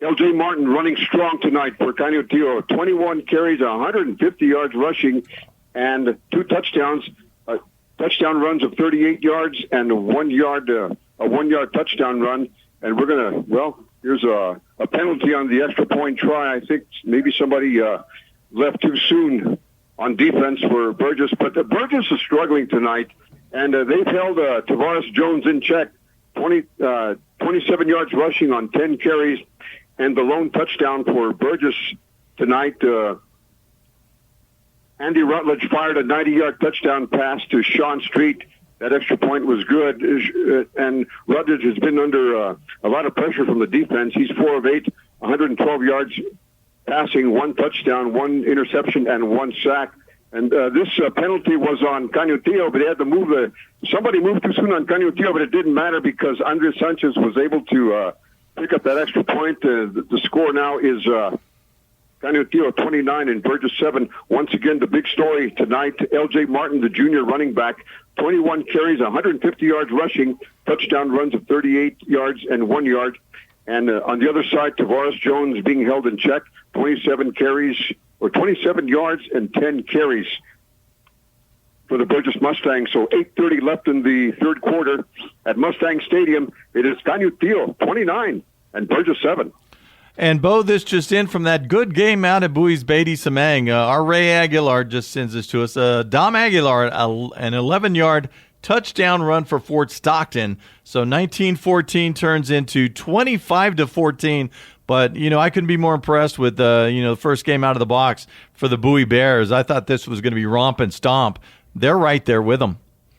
L.J. Martin running strong tonight for Canutillo. 21 carries, 150 yards rushing, and 2 touchdowns. Touchdown runs of 38 yards and a 1-yard touchdown run. And we're going to, here's a penalty on the extra point try. I think maybe somebody left too soon on defense for Burgess. But Burgess is struggling tonight, and they've held Tavares Jones in check. 27 yards rushing on 10 carries. And the lone touchdown for Burgess tonight, Andy Rutledge fired a 90-yard touchdown pass to Sean Street. That extra point was good, and Rutledge has been under a lot of pressure from the defense. He's 4 of 8, 112 yards passing, 1 touchdown, 1 interception, and 1 sack. And this penalty was on Canutillo, but they had to move somebody moved too soon on Canutillo, but it didn't matter because Andres Sanchez was able to pick up that extra point. The score now is Canutillo 29 and Burgess 7. Once again, the big story tonight, L.J. Martin, the junior running back, 21 carries, 150 yards rushing, touchdown runs of 38 yards and 1 yard. And on the other side, Tavares Jones being held in check, 27 yards and 10 carries for the Burgess Mustangs. So 8:30 left in the third quarter at Mustang Stadium. It is Canutillo 29 and Burgess 7. And, Beau, this just in from that good game out at Bowie's Beatty Samang. Our Ray Aguilar just sends this to us. Dom Aguilar, an 11-yard touchdown run for Fort Stockton. So 19-14 turns into 25-14. But, I couldn't be more impressed with, the first game out of the box for the Bowie Bears. I thought this was going to be romp and stomp. They're right there with them.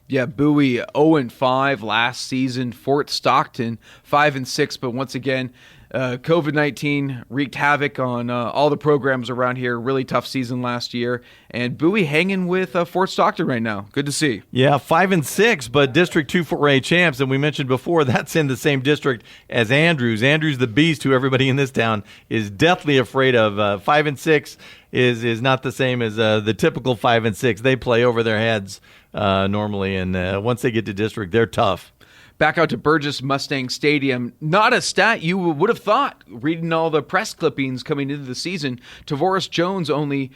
Yeah, Bowie 0-5 last season. Fort Stockton 5-6. But once again, COVID-19 wreaked havoc on all the programs around here. Really tough season last year. And Bowie hanging with Fort Stockton right now. Good to see. Yeah, 5-6, but District 2 4A champs. And we mentioned before, that's in the same district as Andrews. Andrews, the beast, who everybody in this town is deathly afraid of. 5-6 is not the same as the typical 5-6. They play over their heads normally. And once they get to district, they're tough. Back out to Burgess Mustang Stadium. Not a stat you would have thought, reading all the press clippings coming into the season. Tavoris Jones only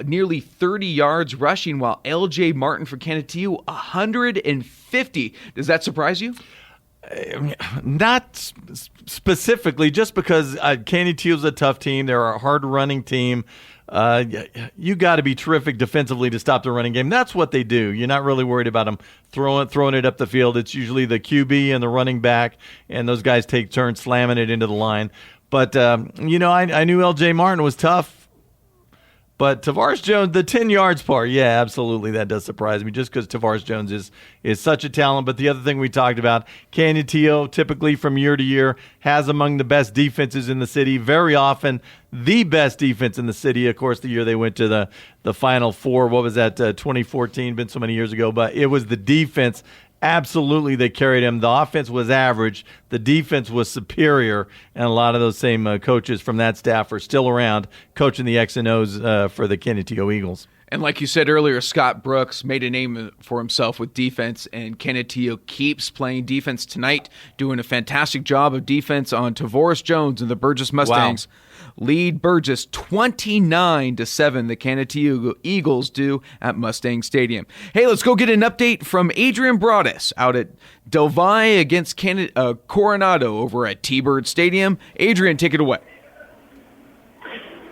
nearly 30 yards rushing, while L.J. Martin for Canutillo, 150. Does that surprise you? Not specifically, just because Canutillo's a tough team. They're a hard-running team. You got to be terrific defensively to stop the running game. That's what they do. You're not really worried about them throwing it up the field. It's usually the QB and the running back, and those guys take turns slamming it into the line. But, I knew L.J. Martin was tough. But Tavares Jones, the 10 yards part, yeah, absolutely, that does surprise me, just because Tavares Jones is such a talent. But the other thing we talked about, Canutillo, typically from year to year, has among the best defenses in the city, very often the best defense in the city. Of course, the year they went to the Final Four, what was that, 2014, been so many years ago, but it was the defense absolutely that carried him. The offense was average. The defense was superior, and a lot of those same coaches from that staff are still around coaching the X and O's for the Canutillo Eagles. And like you said earlier, Scott Brooks made a name for himself with defense, and Canutillo keeps playing defense tonight, doing a fantastic job of defense on Tavoris Jones and the Burgess Mustangs. Wow. Lead Burgess 29-7. The Canutillo Eagles do at Mustang Stadium. Hey, let's go get an update from Adrian Broadus out at Del Valle against Coronado over at T-Bird Stadium. Adrian, take it away.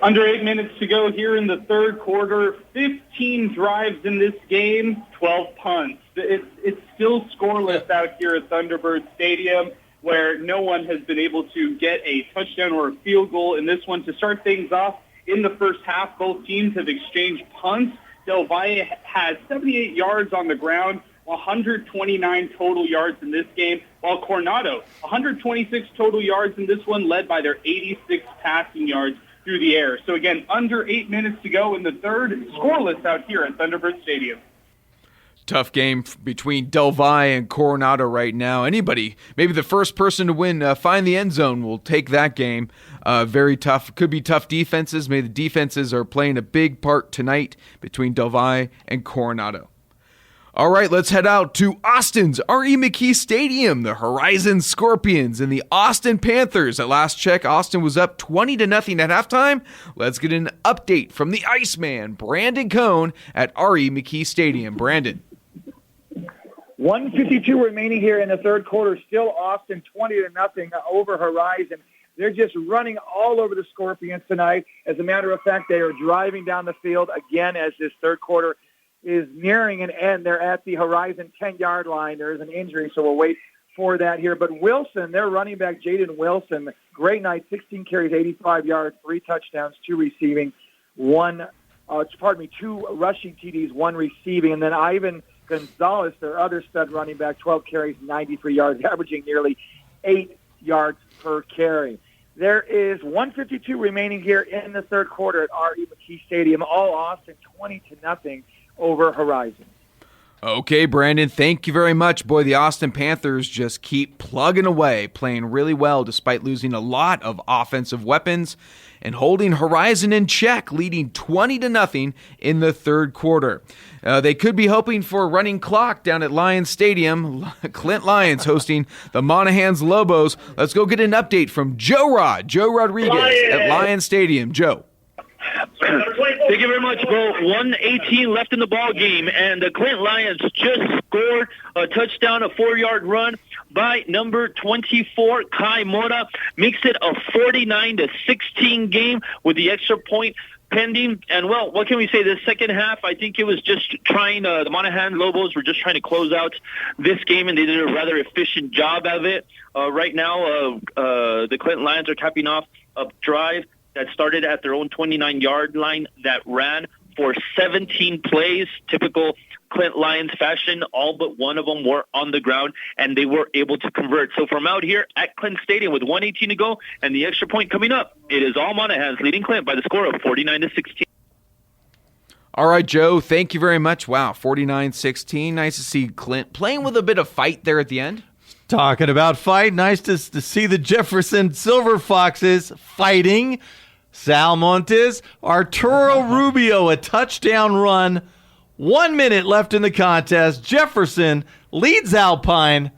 Under 8 minutes to go here in the third quarter. 15 drives in this game, 12 punts. It's still scoreless out here at Thunderbird Stadium, where no one has been able to get a touchdown or a field goal in this one. To start things off, in the first half, both teams have exchanged punts. Del Valle has 78 yards on the ground, 129 total yards in this game, while Coronado, 126 total yards in this one, led by their 86 passing yards through the air. So again, under 8 minutes to go in the third, scoreless out here at Thunderbird Stadium. Tough game between Del Valle and Coronado right now. Anybody, maybe the first person to win, find the end zone, will take that game. Very tough. Could be tough defenses. Maybe the defenses are playing a big part tonight between Del Valle and Coronado. All right, let's head out to Austin's R.E. McKee Stadium. The Horizon Scorpions and the Austin Panthers. At last check, Austin was up 20-0 at halftime. Let's get an update from the Iceman, Brandon Cohn, at R.E. McKee Stadium. Brandon. 1:52 remaining here in the third quarter. Still Austin 20-0 over Horizon. They're just running all over the Scorpions tonight. As a matter of fact, they are driving down the field again as this third quarter is nearing an end. They're at the Horizon 10-yard line. There is an injury, so we'll wait for that here. But Wilson, their running back, Jaden Wilson, great night, 16 carries, 85 yards, 3 touchdowns, 2 receiving, 2 rushing TDs, 1 receiving. And then Ivan Gonzalez, their other stud running back, 12 carries, 93 yards, averaging nearly 8 yards per carry. There is 1:52 remaining here in the third quarter at R.E. McKee Stadium. All Austin 20-0 over Horizon. Okay, Brandon, thank you very much. Boy, the Austin Panthers just keep plugging away, playing really well despite losing a lot of offensive weapons and holding Horizon in check, leading 20-0 in the third quarter. They could be hoping for a running clock down at Lions Stadium. Clint Lions hosting the Monahans Lobos. Let's go get an update from Joe Rodriguez at Lions Stadium. Joe. Thank you very much, Beau. 1:18 left in the ball game, and the Clint Lions just scored a touchdown, a 4-yard run by number 24, Kai Mora. Makes it a 49-16 game with the extra point pending. And, well, what can we say? The second half, I think it was just trying, the Monahan Lobos were just trying to close out this game, and they did a rather efficient job of it. Right now, the Clinton Lions are capping off a drive that started at their own 29-yard line that ran for 17 plays, typical Clint Lions fashion. All but one of them were on the ground, and they were able to convert. So from out here at Clint Stadium with 1:18 to go and the extra point coming up, it is all Monahans leading Clint by the score of 49-16. All right, Joe, thank you very much. Wow, 49-16. Nice to see Clint playing with a bit of fight there at the end. Talking about fight, nice to see the Jefferson Silver Foxes fighting. Sal Montes, Arturo Rubio, a touchdown run. 1 minute left in the contest. Jefferson leads Alpine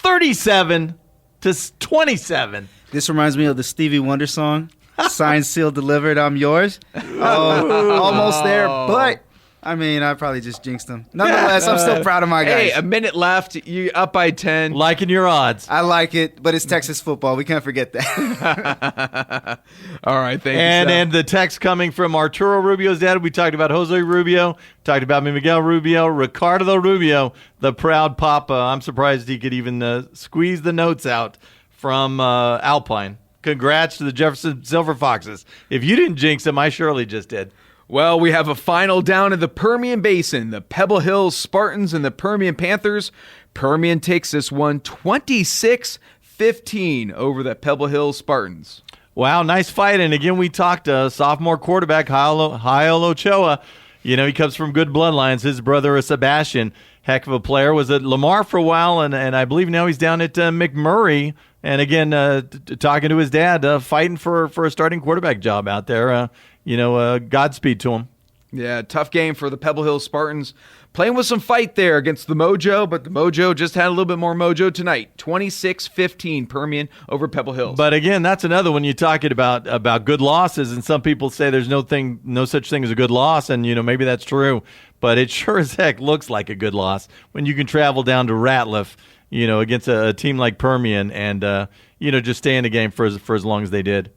37-27. This reminds me of the Stevie Wonder song, Signed, Sealed, Delivered, I'm Yours. Almost there, but I mean, I probably just jinxed them. Nonetheless, I'm still proud of my guys. Hey, a minute left. You up by 10. Liking your odds. I like it, but it's Texas football. We can't forget that. All right, thank you. And the text coming from Arturo Rubio's dad. We talked about Jose Rubio, talked about Miguel Rubio, Ricardo Rubio, the proud papa. I'm surprised he could even squeeze the notes out from Alpine. Congrats to the Jefferson Silver Foxes. If you didn't jinx them, I surely just did. Well, we have a final down in the Permian Basin. The Pebble Hills Spartans and the Permian Panthers. Permian takes this one 26-15 over the Pebble Hills Spartans. Wow, nice fight. And again, we talked sophomore quarterback Hael Ochoa. You know, he comes from good bloodlines. His brother is Sebastian. Heck of a player. Was at Lamar for a while, and I believe now he's down at McMurray. And again, talking to his dad, fighting for a starting quarterback job out there. Godspeed to him. Yeah, tough game for the Pebble Hills Spartans. Playing with some fight there against the Mojo, but the Mojo just had a little bit more mojo tonight. 26-15 Permian over Pebble Hills. But again, that's another one you're talking about good losses, and some people say there's no such thing as a good loss, and maybe that's true. But it sure as heck looks like a good loss when you can travel down to Ratliff, against a team like Permian, and just stay in the game for as long as they did.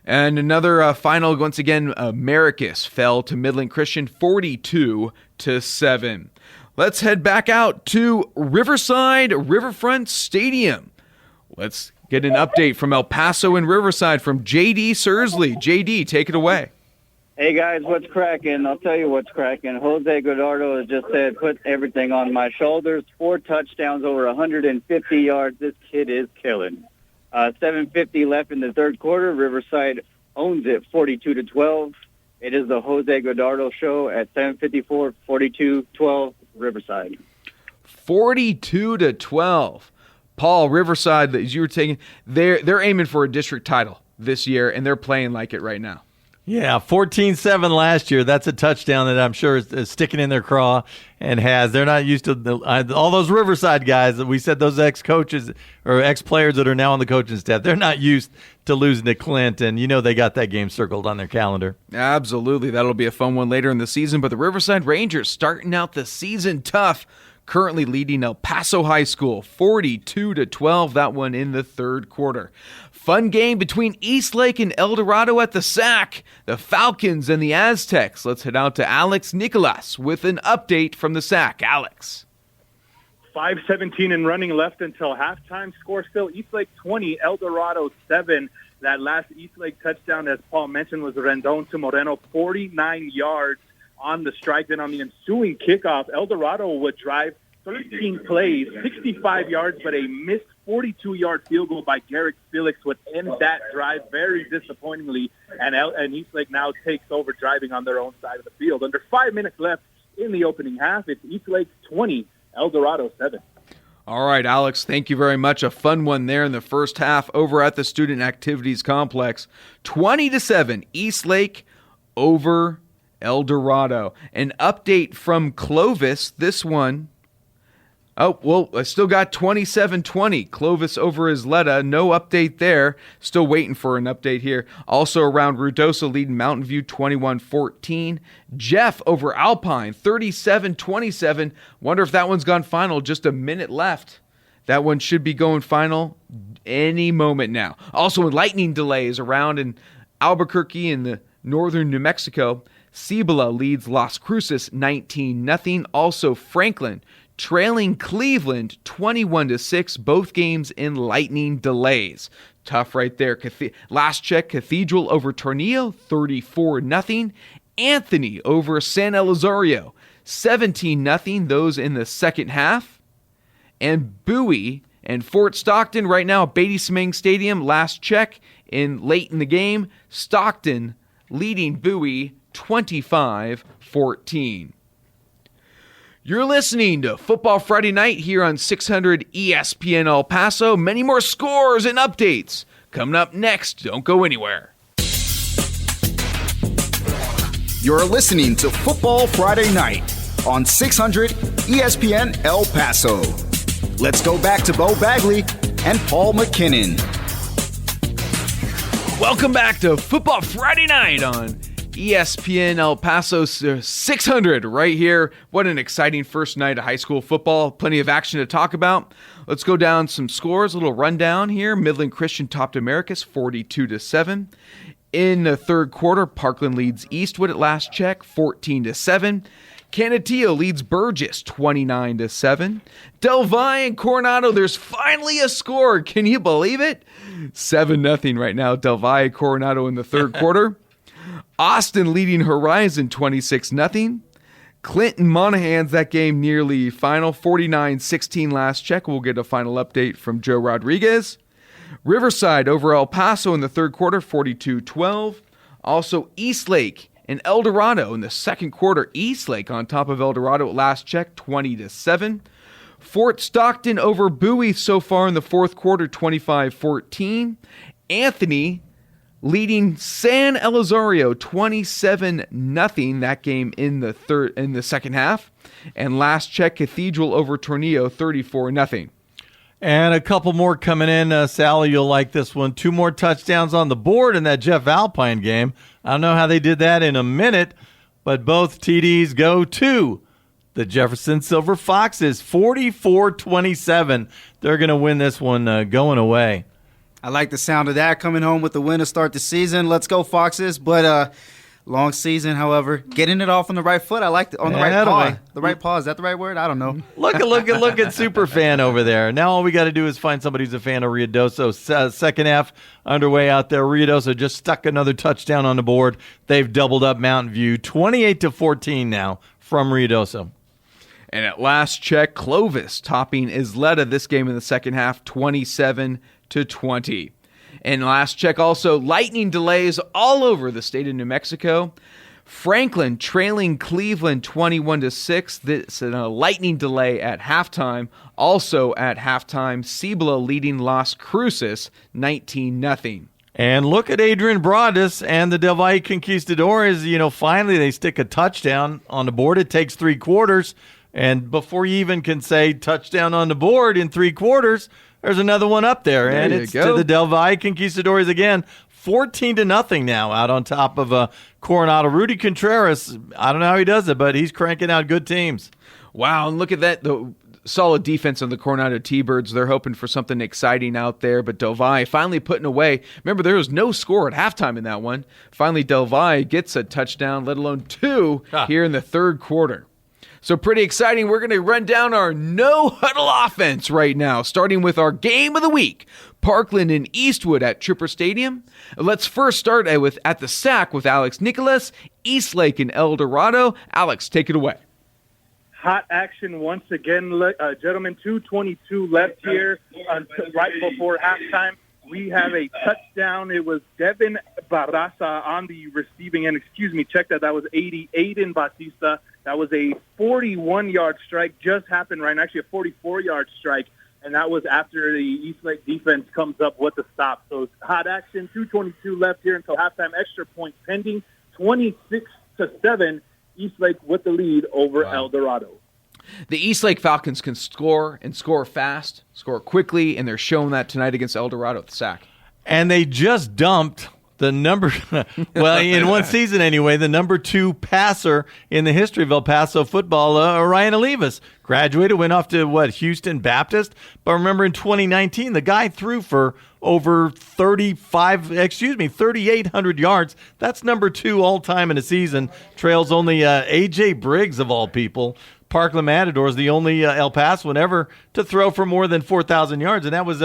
And another final, once again, Maricus fell to Midland Christian 42-7. Let's head back out to Riverside Riverfront Stadium. Let's get an update from El Paso and Riverside from J.D. Sursley. J.D., take it away. Hey, guys, what's cracking? I'll tell you what's cracking. Jose Godardo has just said, put everything on my shoulders. 4 touchdowns, over 150 yards. This kid is killing. 7:50 left in the third quarter. Riverside owns it 42-12. It is the Jose Godardo Show at 7:54, 42-12, Riverside. 42-12. Paul, Riverside, as you were taking, they're aiming for a district title this year, and they're playing like it right now. Yeah, 14-7 last year. That's a touchdown that I'm sure is sticking in their craw and has. They're not used to all those Riverside guys that we said, those ex-coaches or ex-players that are now on the coaching staff. They're not used to losing to Clint, and they got that game circled on their calendar. Absolutely. That'll be a fun one later in the season. But the Riverside Rangers starting out the season tough, currently leading El Paso High School 42-12, that one in the third quarter. Fun game between Eastlake and El Dorado at the SAC, the Falcons and the Aztecs. Let's head out to Alex Nicolas with an update from the SAC. Alex. 5:17 and running left until halftime. Score still Eastlake 20, El Dorado 7. That last Eastlake touchdown, as Paul mentioned, was Rendon to Moreno, 49 yards on the strike. Then on the ensuing kickoff, El Dorado would drive 13 plays, 65 yards, but a missed 42-yard field goal by Garrick Felix would end that drive very disappointingly, and Eastlake now takes over driving on their own side of the field. Under 5 minutes left in the opening half, it's Eastlake 20, El Dorado 7. All right, Alex, thank you very much. A fun one there in the first half over at the Student Activities Complex. 20-7, Eastlake over El Dorado. An update from Clovis, this one. Oh, well, I still got 27-20. Clovis over Isleta. No update there. Still waiting for an update here. Also around Ruidoso leading Mountain View 21-14. Jeff over Alpine 37-27. Wonder if that one's gone final. Just a minute left. That one should be going final any moment now. Also, lightning delays around in Albuquerque in the northern New Mexico. Cibola leads Las Cruces 19-0. Also, Franklin trailing Cleveland 21-6, both games in lightning delays. Tough right there. Last check, Cathedral over Tornillo 34-0. Anthony over San Elizario, 17-0, those in the second half. And Bowie and Fort Stockton right now at Beatty Semang Stadium, last check late in the game. Stockton leading Bowie 25-14. You're listening to Football Friday Night here on 600 ESPN El Paso. Many more scores and updates coming up next. Don't go anywhere. You're listening to Football Friday Night on 600 ESPN El Paso. Let's go back to Beau Bagley and Paul McKinnon. Welcome back to Football Friday Night on ESPN El Paso 600 right here. What an exciting first night of high school football. Plenty of action to talk about. Let's go down some scores, a little rundown here. Midland Christian topped Americus 42-7. In the third quarter, Parkland leads Eastwood at last check 14-7. Canutillo leads Burgess 29-7. Del Valle and Coronado, there's finally a score. Can you believe it? 7-0 right now. Del Valle, Coronado in the third quarter. Austin leading Horizon 26-0. Clinton Monahan's that game nearly final, 49-16 last check. We'll get a final update from Joe Rodriguez. Riverside over El Paso in the third quarter, 42-12. Also Eastlake and El Dorado in the second quarter. Eastlake on top of El Dorado at last check, 20-7. Fort Stockton over Bowie so far in the fourth quarter, 25-14. Anthony leading San Elizario 27-0, that game in the second half. And last check, Cathedral over Tornillo 34-0. And a couple more coming in. Sally, you'll like this one. 2 more touchdowns on the board in that Jeff Alpine game. I don't know how they did that in a minute, but both TDs go to the Jefferson Silver Foxes, 44-27. They're going to win this one going away. I like the sound of that, coming home with the win to start the season. Let's go, Foxes. But long season, however, getting it off on the right foot. I like it on the right paw. The right paw, is that the right word? I don't know. Look at Superfan over there. Now all we got to do is find somebody who's a fan of Ruidoso. Second half underway out there. Ruidoso just stuck another touchdown on the board. They've doubled up Mountain View, 28-14 now from Ruidoso. And at last check, Clovis topping Isleta this game in the second half, 27-20. And last check also, lightning delays all over the state of New Mexico. Franklin trailing Cleveland 21-6. This is a lightning delay at halftime. Also at halftime, Cibola leading Las Cruces 19-0. And look at Adrian Broadus and the Del Valle Conquistadores. Finally they stick a touchdown on the board. It takes 3 quarters. And before you even can say touchdown on the board in 3 quarters, there's another one up there. And it's to the Del Valle Conquistadores again. 14-0 now out on top of Coronado. Rudy Contreras, I don't know how he does it, but he's cranking out good teams. Wow, and look at that. The solid defense on the Coronado T-Birds. They're hoping for something exciting out there, but Del Valle finally putting away. Remember, there was no score at halftime in that one. Finally, Del Valle gets a touchdown, let alone 2 here in the third quarter. So pretty exciting. We're going to run down our no-huddle offense right now, starting with our game of the week, Parkland and Eastwood at Tripper Stadium. Let's first start at the sack with Alex Nicholas, Eastlake and El Dorado. Alex, take it away. Hot action once again, gentlemen. 2:22 left here right before halftime. We have a touchdown. It was Devin Barraza on the receiving end. Check that. That was 88 in Batista. That was a 41-yard strike. Just happened right now. Actually, a 44-yard strike. And that was after the Eastlake defense comes up with the stop. So hot action. 2:22 left here until halftime. Extra point pending. 26-7. Eastlake with the lead over El Dorado. The Eastlake Falcons can score and score fast, score quickly, and they're showing that tonight against El Dorado at the sack. And they just dumped the number, well, in one season anyway, the number 2 passer in the history of El Paso football, Ryan Olivas. Graduated, went off to, Houston Baptist. But remember in 2019, the guy threw for over 3,800 yards. That's number 2 all-time in a season. Trails only A.J. Briggs, of all people. Parkland Matadors, the only El Pasoan ever to throw for more than 4,000 yards, and that was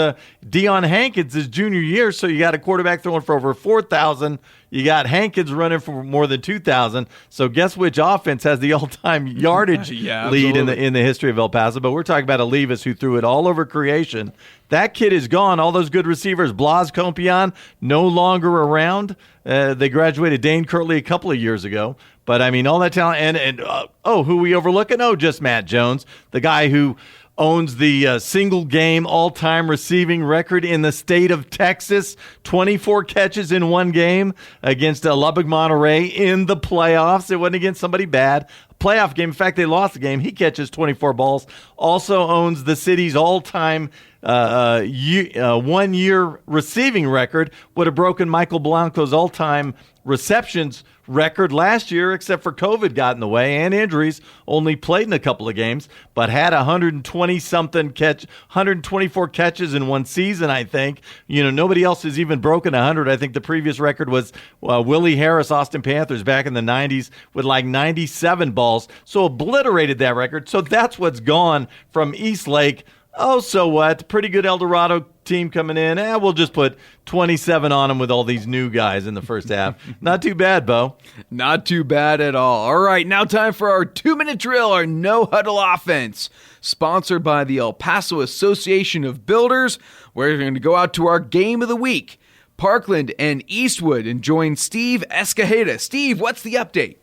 Deion Hankins' junior year. So you got a quarterback throwing for over 4,000. You got Hankins running for more than 2,000. So guess which offense has the all-time yardage lead in the history of El Paso? But we're talking about Olivas, who threw it all over creation. That kid is gone. All those good receivers, Blas Compion, no longer around. They graduated Dane Curtley a couple of years ago. But, I mean, all that talent. And who we overlooking? Oh, just Matt Jones, the guy who owns the single-game all-time receiving record in the state of Texas. 24 catches in one game against Lubbock Monterey in the playoffs. It wasn't against somebody bad. Playoff game. In fact, they lost the game. He catches 24 balls. Also owns the city's all-time one-year receiving record. Would have broken Michael Blanco's all-time receptions record last year, except for COVID got in the way and injuries. Only played in a couple of games, but had 124 catches in one season, I think. Nobody else has even broken 100. I think the previous record was Willie Harris, Austin Panthers, back in the 90s with like 97 balls. So obliterated that record. So that's what's gone from Eastlake. Oh, so what? Pretty good El Dorado team coming in. We'll just put 27 on them with all these new guys in the first half. Not too bad, Beau. Not too bad at all. All right, now time for our 2-minute drill, our no-huddle offense, sponsored by the El Paso Association of Builders. We're going to go out to our game of the week, Parkland and Eastwood, and join Steve Escajeda. Steve, what's the update?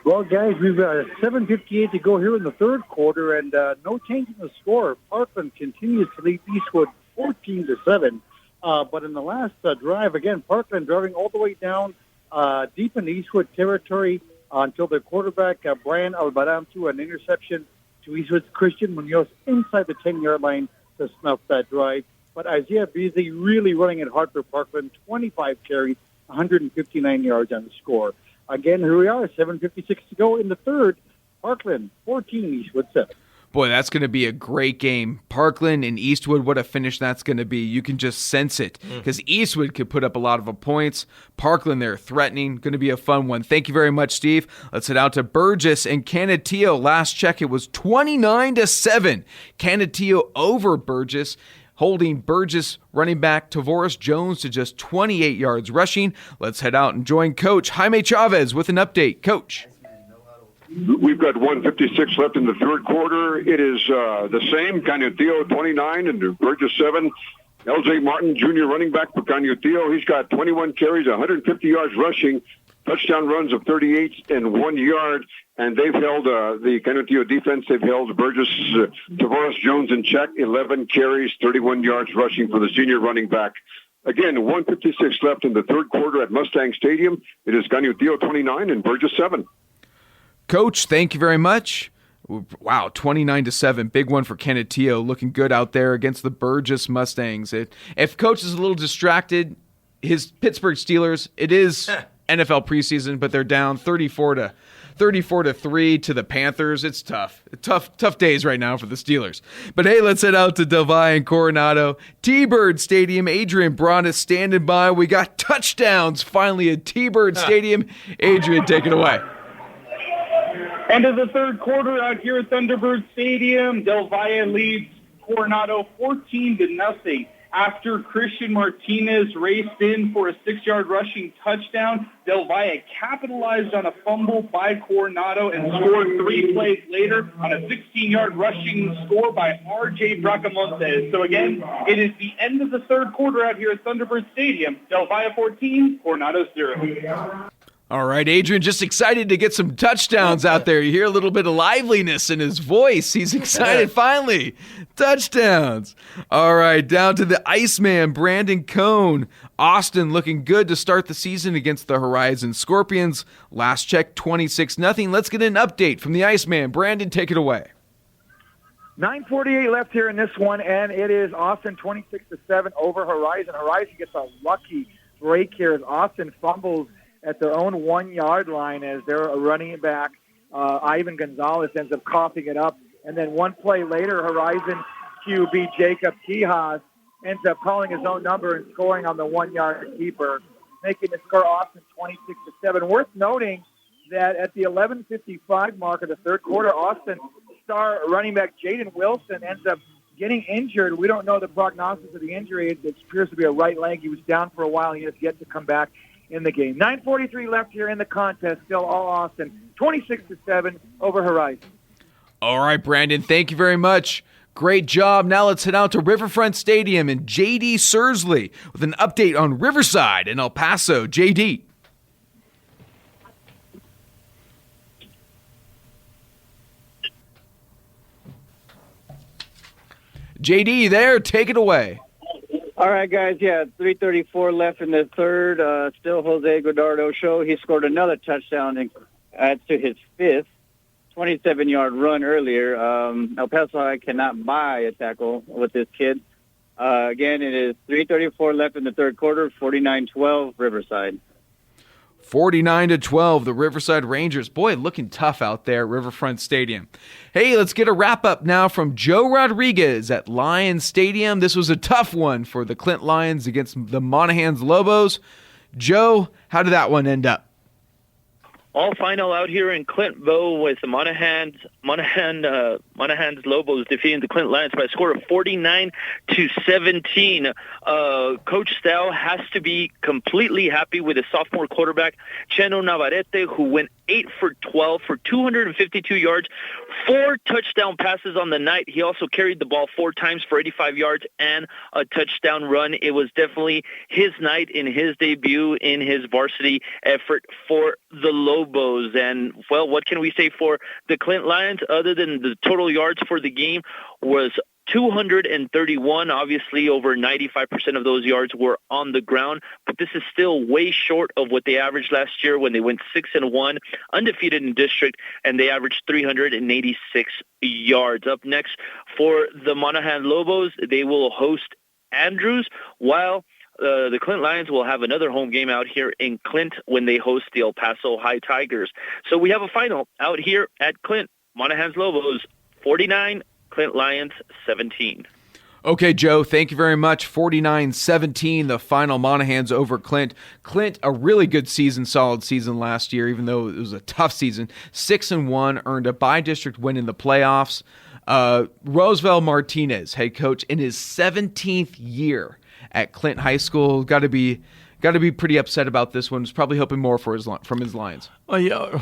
Well, guys, we've got 7:58 to go here in the third quarter, and no change in the score. Parkland continues to lead Eastwood 14-7. But in the last drive, again, Parkland driving all the way down deep in Eastwood territory until their quarterback, Brian Albaran, threw an interception to Eastwood's Christian Munoz inside the 10-yard line to snuff that drive. But Isaiah Beasley really running it hard for Parkland, 25 carries, 159 yards on the score. Again, here we are, 7:56 to go in the third. Parkland 14, Eastwood 7. Boy, that's going to be a great game. Parkland and Eastwood, what a finish that's going to be. You can just sense it because Eastwood could put up a lot of points. Parkland, they're threatening. Going to be a fun one. Thank you very much, Steve. Let's head out to Burgess and Canutillo. Last check, it was 29-7. Canutillo over Burgess, holding Burgess running back Tavoris Jones to just 28 yards rushing. Let's head out and join Coach Jaime Chavez with an update. Coach. We've got 1:56 left in the third quarter. It is the same, Canutillo 29 and Burgess 7. L.J. Martin, junior running back for Canutillo. He's got 21 carries, 150 yards rushing, touchdown runs of 38 and 1 yard. And they've held the Canutillo defense. They've held Burgess, Tavares Jones in check, 11 carries, 31 yards rushing for the senior running back. Again, 1:56 left in the third quarter at Mustang Stadium. It is Canutillo 29 and Burgess 7. Coach, thank you very much. Wow, 29-7, big one for Canutillo, looking good out there against the Burgess Mustangs. If Coach is a little distracted, his Pittsburgh Steelers, it is NFL preseason, but they're down 34-3 to the Panthers. It's tough days right now for the Steelers. But hey, let's head out to Del Valle and Coronado. T-Bird Stadium, Adrian Braun is standing by. We got touchdowns finally at T-Bird Stadium. Adrian, take it away. End of the third quarter out here at Thunderbird Stadium. Del Valle leads Coronado 14-0 after Christian Martinez raced in for a 6-yard rushing touchdown. Del Valle capitalized on a fumble by Coronado and scored 3 plays later on a 16-yard rushing score by R.J. Bracamontes. So again, it is the end of the third quarter out here at Thunderbird Stadium. Del Valle 14, Coronado 0. All right, Adrian, just excited to get some touchdowns out there. You hear a little bit of liveliness in his voice. He's excited, finally. Touchdowns. All right, down to the Iceman, Brandon Cohn. Austin looking good to start the season against the Horizon Scorpions. Last check, 26-0. Let's get an update from the Iceman. Brandon, take it away. 9:48 left here in this one, and it is Austin 26-7 over Horizon. Horizon gets a lucky break here as Austin fumbles at their own 1-yard line as they're running it back. Ivan Gonzalez ends up coughing it up. And then one play later, Horizon QB Jacob Tijas ends up calling his own number and scoring on the 1-yard keeper, making the score Austin 26-7. Worth noting that at the 11:55 mark of the third quarter, Austin star running back Jaden Wilson ends up getting injured. We don't know the prognosis of the injury. It appears to be a right leg. He was down for a while. He has yet to come back in the game. 9:43 left here in the contest. Still all Austin. 26-7 over Horizon. All right, Brandon, thank you very much. Great job. Now let's head out to Riverfront Stadium and J.D. Sursley with an update on Riverside and El Paso. J.D. J.D. there, take it away. All right, guys. Yeah, 3:34 left in the third. Still Jose Godardo show. He scored another touchdown and adds to his fifth 27-yard run earlier. El Paso High cannot buy a tackle with this kid. Again, it is 3:34 left in the third quarter, 49-12 Riverside. 49-12, the Riverside Rangers. Boy, looking tough out there at Riverfront Stadium. Hey, let's get a wrap-up now from Joe Rodriguez at Lions Stadium. This was a tough one for the Clint Lions against the Monahans Lobos. Joe, how did that one end up? All final out here in Clint, Beau, with the Monahans Lobos defeating the Clint Lions by a score of 49-17. Coach Stow has to be completely happy with his sophomore quarterback, Cheno Navarrete, who went 8 for 12 for 252 yards, 4 touchdown passes on the night. He also carried the ball 4 times for 85 yards and a touchdown run. It was definitely his night in his debut in his varsity effort for the Lobos. And, well, what can we say for the Clint Lions other than the total yards for the game was 231. Obviously, over 95% of those yards were on the ground, but this is still way short of what they averaged last year when they went 6-1, undefeated in district, and they averaged 386 yards. Up next for the Monaghan Lobos, they will host Andrews, while the Clint Lions will have another home game out here in Clint when they host the El Paso High Tigers. So we have a final out here at Clint. Monaghan's Lobos 49, Clint Lions 17. Okay, Joe, thank you very much. 49-17, the final Monahans over Clint. Clint, a really good season, solid season last year, even though it was a tough season. 6-1, earned a by-district win in the playoffs. Roosevelt Martinez, head coach, in his 17th year at Clint High School. Got to be pretty upset about this one. Was probably hoping more from his Lions. Well,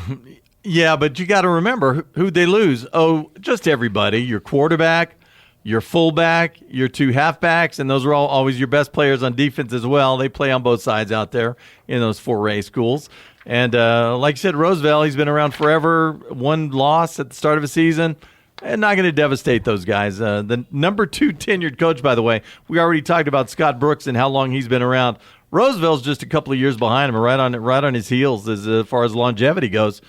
yeah, but you got to remember who'd they lose? Oh, just everybody. Your quarterback, your fullback, your 2 halfbacks, and those are all always your best players on defense as well. They play on both sides out there in those 4A schools. And like you said, Roosevelt, he's been around forever. 1 loss at the start of a season. And not going to devastate those guys. The number 2 tenured coach, by the way, we already talked about Scott Brooks and how long he's been around. Roosevelt's just a couple of years behind him, right on his heels as far as longevity goes.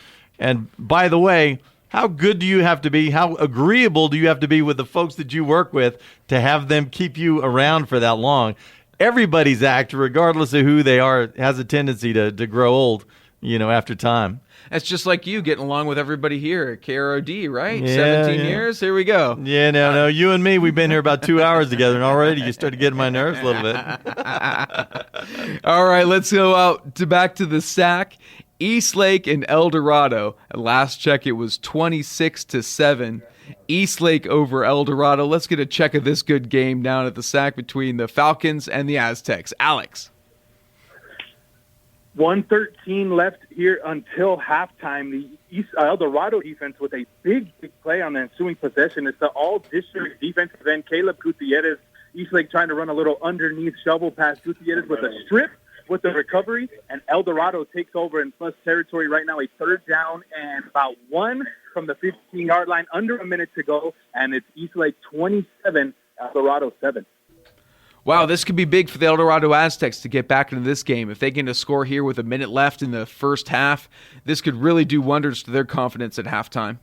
And by the way, how good do you have to be? How agreeable do you have to be with the folks that you work with to have them keep you around for that long? Everybody's actor, regardless of who they are, has a tendency to grow old, after time. That's just like you getting along with everybody here at KROD, right? Yeah, 17 years? Here we go. Yeah, no. You and me, we've been here about 2 hours together, and already you started getting my nerves a little bit. All right, let's go back to the SAC. Eastlake and El Dorado. At last check, it was 26-7. Eastlake over El Dorado. Let's get a check of this good game down at the SAC between the Falcons and the Aztecs. Alex. 1:13 left here until halftime. The El Dorado defense with a big play on the ensuing possession. It's the all-district defensive end, Caleb Gutierrez. Eastlake trying to run a little underneath shovel pass. Gutierrez with a strip with the recovery, and El Dorado takes over in plus territory right now. A 3rd down and about 1 from the 15-yard line, under a minute to go, and it's Eastlake 27, El Dorado 7. Wow, this could be big for the El Dorado Aztecs to get back into this game. If they get a score here with a minute left in the first half, this could really do wonders to their confidence at halftime.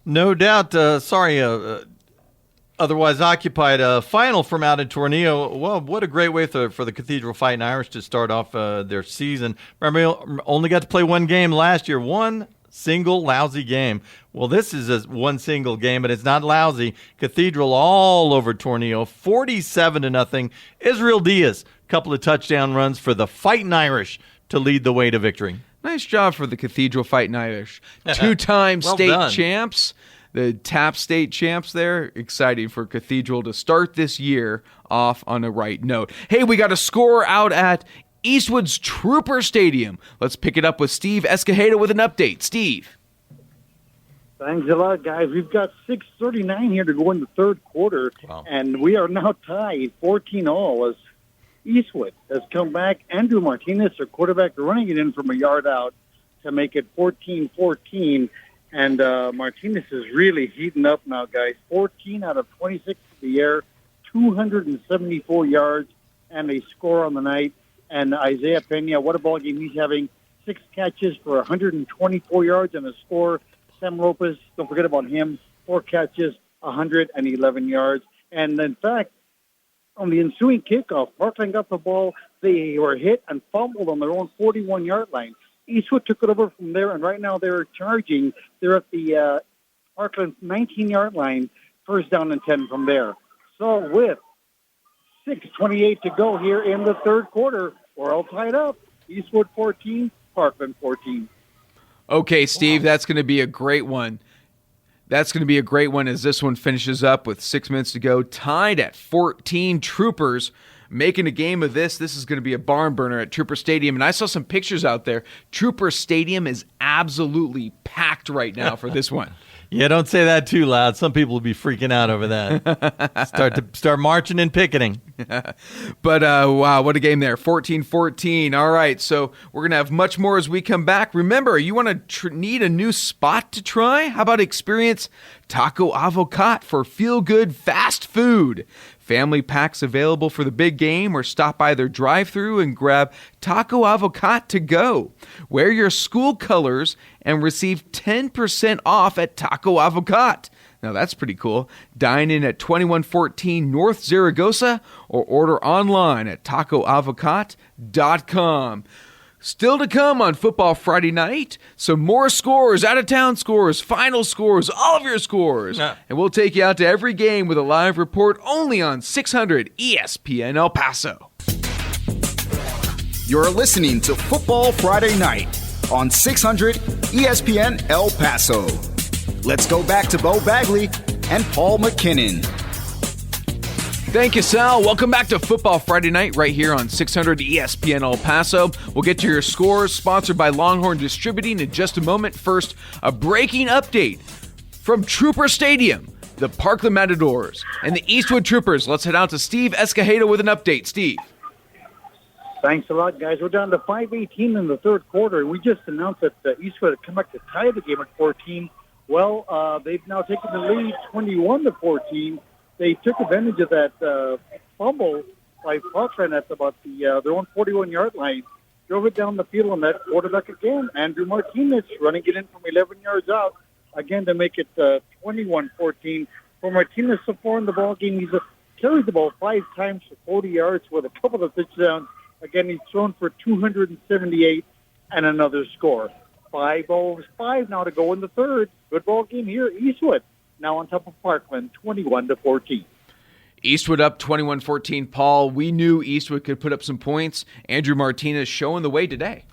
No doubt. Otherwise occupied. Final from out in Tornillo. Well, what a great way for the Cathedral Fighting Irish to start off their season. Remember, only got to play 1 game last year. 1 single lousy game. Well, this is one single game, but it's not lousy. Cathedral all over Tornillo, 47-0. Israel Diaz, couple of touchdown runs for the Fighting Irish to lead the way to victory. Nice job for the Cathedral Fighting Irish. 2-time state champs. the TAP state champs there. Exciting for Cathedral to start this year off on a right note. Hey, we got a score out at Eastwood's Trooper Stadium. Let's pick it up with Steve Escajeda with an update. Steve. Thanks a lot, guys. We've got 6:39 here to go in the third quarter, and we are now tied 14-all as Eastwood has come back. Andrew Martinez, their quarterback, running it in from a yard out to make it 14-14. And Martinez is really heating up now, guys. 14 out of 26 in the air, 274 yards, and a score on the night. And Isaiah Pena, what a ball game he's having. 6 catches for 124 yards and a score. Sam Lopez, don't forget about him. 4 catches, 111 yards. And in fact, on the ensuing kickoff, Parkland got the ball. They were hit and fumbled on their own 41-yard line. Eastwood took it over from there, and right now they're charging. They're at the Parkland 19-yard line, first down and 10 from there. So with 6:28 to go here in the third quarter, we're all tied up. Eastwood 14, Parkland 14. Okay, Steve, that's going to be a great one. That's going to be a great one as this one finishes up with 6 minutes to go, tied at 14. Troopers making a game of this. This is going to be a barn burner at Trooper Stadium. And I saw some pictures out there. Trooper Stadium is absolutely packed right now for this one. Yeah, don't say that too loud. Some people will be freaking out over that. Start marching and picketing. But, wow, what a game there. 14-14. All right, so we're going to have much more as we come back. Remember, you want to need a new spot to try? How about experience Taco Avocat for feel-good fast food? Family packs available for the big game, or stop by their drive-thru and grab Taco Avocat to go. Wear your school colors and receive 10% off at Taco Avocat. Now that's pretty cool. Dine in at 2114 North Zaragoza or order online at tacoavocat.com. Still to come on Football Friday night. Some more scores, out-of-town scores, final scores, all of your scores. And we'll take you out to every game with a live report only on 600 ESPN El Paso. You're listening to Football Friday Night on 600 ESPN El Paso. Let's go back to Beau Bagley and Paul McKinnon. Thank you, Sal. Welcome back to Football Friday Night right here on 600 ESPN El Paso. We'll get to your scores, sponsored by Longhorn Distributing in just a moment. First, a breaking update from Trooper Stadium, the Parkland Matadors, and the Eastwood Troopers. Let's head out to Steve Escajeda with an update. Steve. Thanks a lot, guys. We're down to 5:18 in the third quarter, and we just announced that Eastwood had come back to tie the game at 14. Well, they've now taken the lead 21-14. They took advantage of that fumble by Parkland at about their own 41-yard line, drove it down the field on that quarterback again. Andrew Martinez running it in from 11 yards out, again to make it 21-14. For Martinez so far in the ball game, he's carried the ball 5 times for 40 yards with a couple of touchdowns. Again, he's thrown for 278 and another score. 5:05 now to go in the third. Good ball game here. Eastwood now on top of Parkland, 21-14. Eastwood up 21-14. Paul, we knew Eastwood could put up some points. Andrew Martinez showing the way today.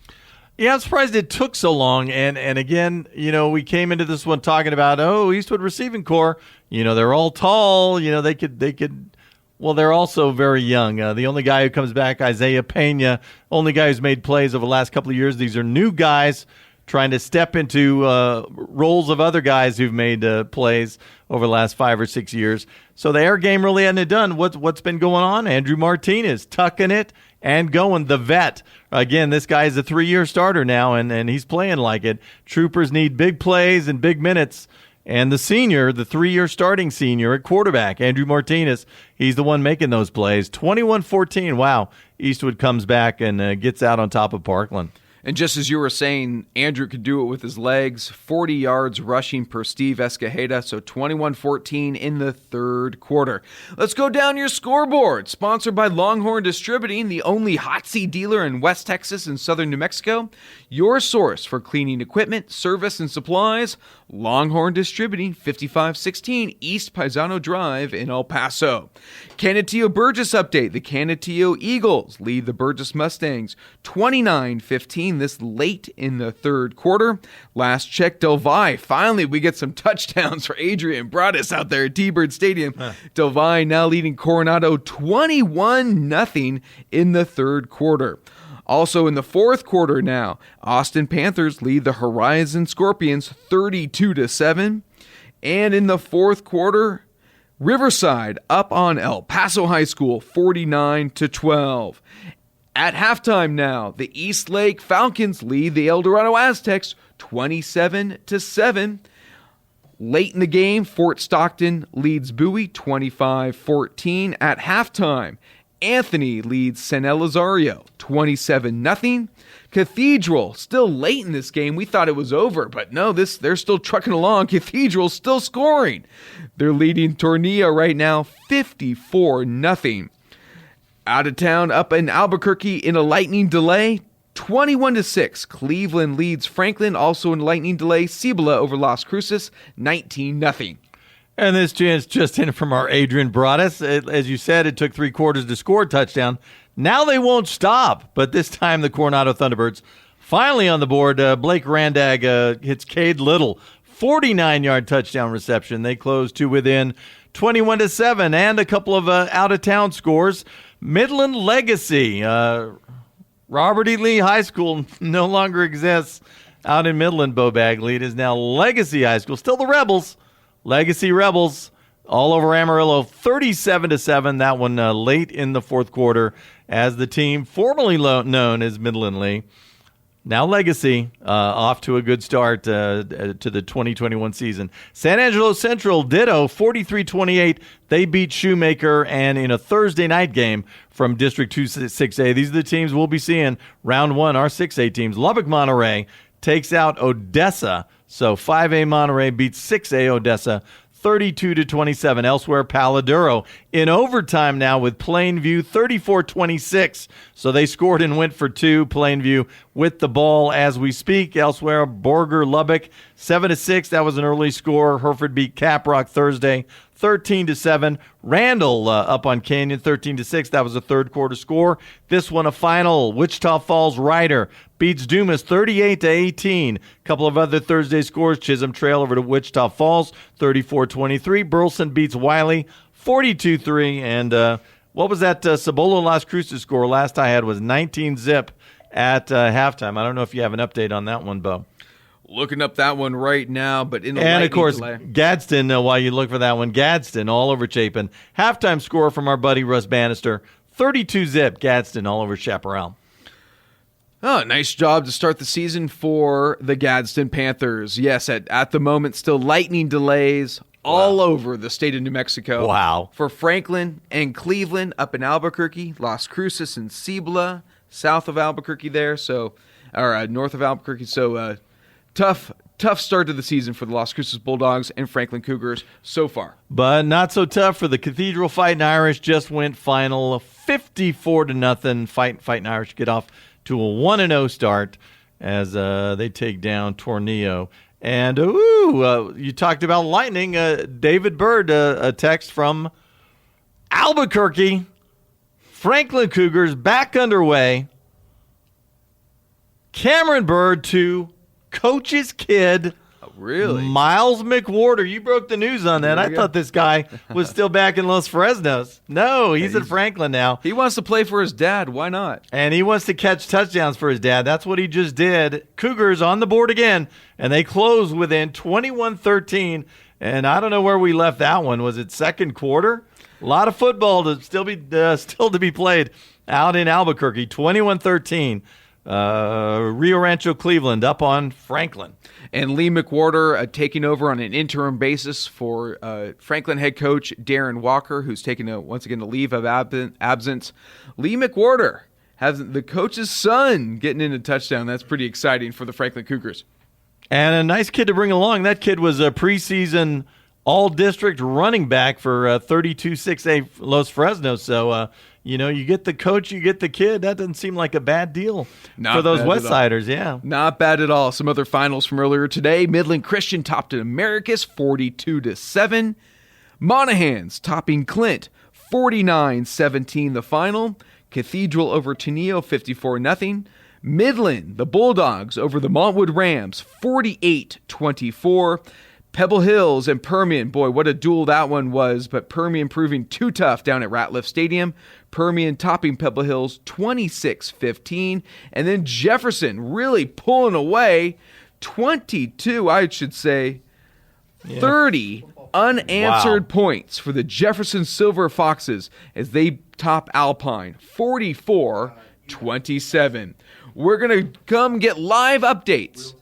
Yeah, I'm surprised it took so long. And again, we came into this one talking about, Eastwood receiving core. They're all tall. They could. Well, they're also very young. The only guy who comes back, Isaiah Pena, only guy who's made plays over the last couple of years. These are new guys trying to step into roles of other guys who've made plays over the last 5 or 6 years. So the air game really hadn't done. What's been going on? Andrew Martinez tucking it and going. The vet. Again, this guy is a 3-year starter now, and he's playing like it. Troopers need big plays and big minutes. And the senior, the 3-year starting senior at quarterback, Andrew Martinez, he's the one making those plays. 21-14. Wow. Eastwood comes back and gets out on top of Parkland. And just as you were saying, Andrew could do it with his legs. 40 yards rushing per Steve Escajeda, so 21-14 in the third quarter. Let's go down your scoreboard. Sponsored by Longhorn Distributing, the only hot seat dealer in West Texas and southern New Mexico. Your source for cleaning equipment, service, and supplies. Longhorn Distributing, 5516 East Paisano Drive in El Paso. Canutillo Burgess update. The Canutillo Eagles lead the Burgess Mustangs 29-15. nothing this late in the third quarter. Last check, Del Valle. Finally, we get some touchdowns for Adrian Broadus out there at T-Bird Stadium. Del Valle now leading Coronado 21-0 in the third quarter. Also in the fourth quarter now, Austin Panthers lead the Horizon Scorpions 32-7. And in the fourth quarter, Riverside up on El Paso High School 49-12. At halftime now, the East Lake Falcons lead the El Dorado Aztecs 27-7. Late in the game, Fort Stockton leads Bowie 25-14. At halftime, Anthony leads San Elizario 27-0. Cathedral, still late in this game. We thought it was over, but no, they're still trucking along. Cathedral still scoring. They're leading Tornillo right now 54-0. Out of town, up in Albuquerque in a lightning delay, 21-6. Cleveland leads Franklin, also in lightning delay. Cibola over Las Cruces, 19-0. And this chance just in from our Adrian Broadus. As you said, it took 3 quarters to score a touchdown. Now they won't stop, but this time the Coronado Thunderbirds finally on the board. Blake Randag hits Cade Little, 49-yard touchdown reception. They close to within 21-7, and a couple of out-of-town scores. Midland Legacy, Robert E. Lee High School no longer exists out in Midland, Beau Bagley. It is now Legacy High School, still the Rebels. Legacy Rebels all over Amarillo, 37-7. That one late in the fourth quarter as the team formerly known as Midland Lee, now Legacy, off to a good start to the 2021 season. San Angelo Central, ditto, 43-28. They beat Shoemaker, and in a Thursday night game from District 2 6A, these are the teams we'll be seeing round one, our 6A teams. Lubbock Monterey takes out Odessa. So 5A Monterey beats 6A Odessa 32-27. Elsewhere, Paladuro in overtime now with Plainview 34-26. So they scored and went for 2. Plainview with the ball as we speak. Elsewhere, Borger Lubbock 7-6. That was an early score. Hereford beat Caprock Thursday 13-7. Randall up on Canyon 13-6. That was a third quarter score. This one a final. Wichita Falls Rider beats Dumas 38-18. Couple of other Thursday scores. Chisholm Trail over to Wichita Falls 34-23. Burleson beats Wiley 42-3. And what was that Cibolo Las Cruces score? Last I had was 19-zip at halftime. I don't know if you have an update on that one, Beau. Looking up that one right now, but in the and of course, delay. Gadsden, while you look for that one, Gadsden all over Chapin. Halftime score from our buddy Russ Bannister, 32-zip, Gadsden all over Chaparral. Oh, nice job to start the season for the Gadsden Panthers. Yes, at the moment, still lightning delays all over the state of New Mexico. Wow. For Franklin and Cleveland up in Albuquerque, Las Cruces and Cibola, south of Albuquerque there, or north of Albuquerque. So, tough start to the season for the Las Cruces Bulldogs and Franklin Cougars so far. But not so tough for the Cathedral Fighting Irish. Just went final 54-0. Fighting Irish get off to a 1-0 start as they take down Tornillo. And, you talked about lightning. David Bird, a text from Albuquerque. Franklin Cougars back underway. Cameron Bird to coach's kid, really? Miles McWhorter. You broke the news on that. I thought this guy was still back in Los Fresnos. No, he's at Franklin now. He wants to play for his dad. Why not? And he wants to catch touchdowns for his dad. That's what he just did. Cougars on the board again, and they close within 21-13. And I don't know where we left that one. Was it second quarter? A lot of football to still to be played out in Albuquerque. 21-13. Rio Rancho Cleveland up on Franklin. And Lee McWhorter taking over on an interim basis for Franklin head coach Darren Walker, who's taking once again a leave of absence. Lee McWhorter has the coach's son getting in a touchdown. That's pretty exciting for the Franklin Cougars. And a nice kid to bring along. That kid was a preseason all-district running back for 32-6A Los Fresnos. So, you get the coach, you get the kid. That doesn't seem like a bad deal for those Westsiders, yeah. Not bad at all. Some other finals from earlier today. Midland Christian topped at Americus 42-7. Monahans topping Clint 49-17 the final. Cathedral over Tenillo 54-0. Midland, the Bulldogs over the Montwood Rams, 48-24. Pebble Hills and Permian, boy, what a duel that one was, but Permian proving too tough down at Ratliff Stadium. Permian topping Pebble Hills 26-15. And then Jefferson really pulling away 30 unanswered points for the Jefferson Silver Foxes as they top Alpine 44-27. We're going to come get live updates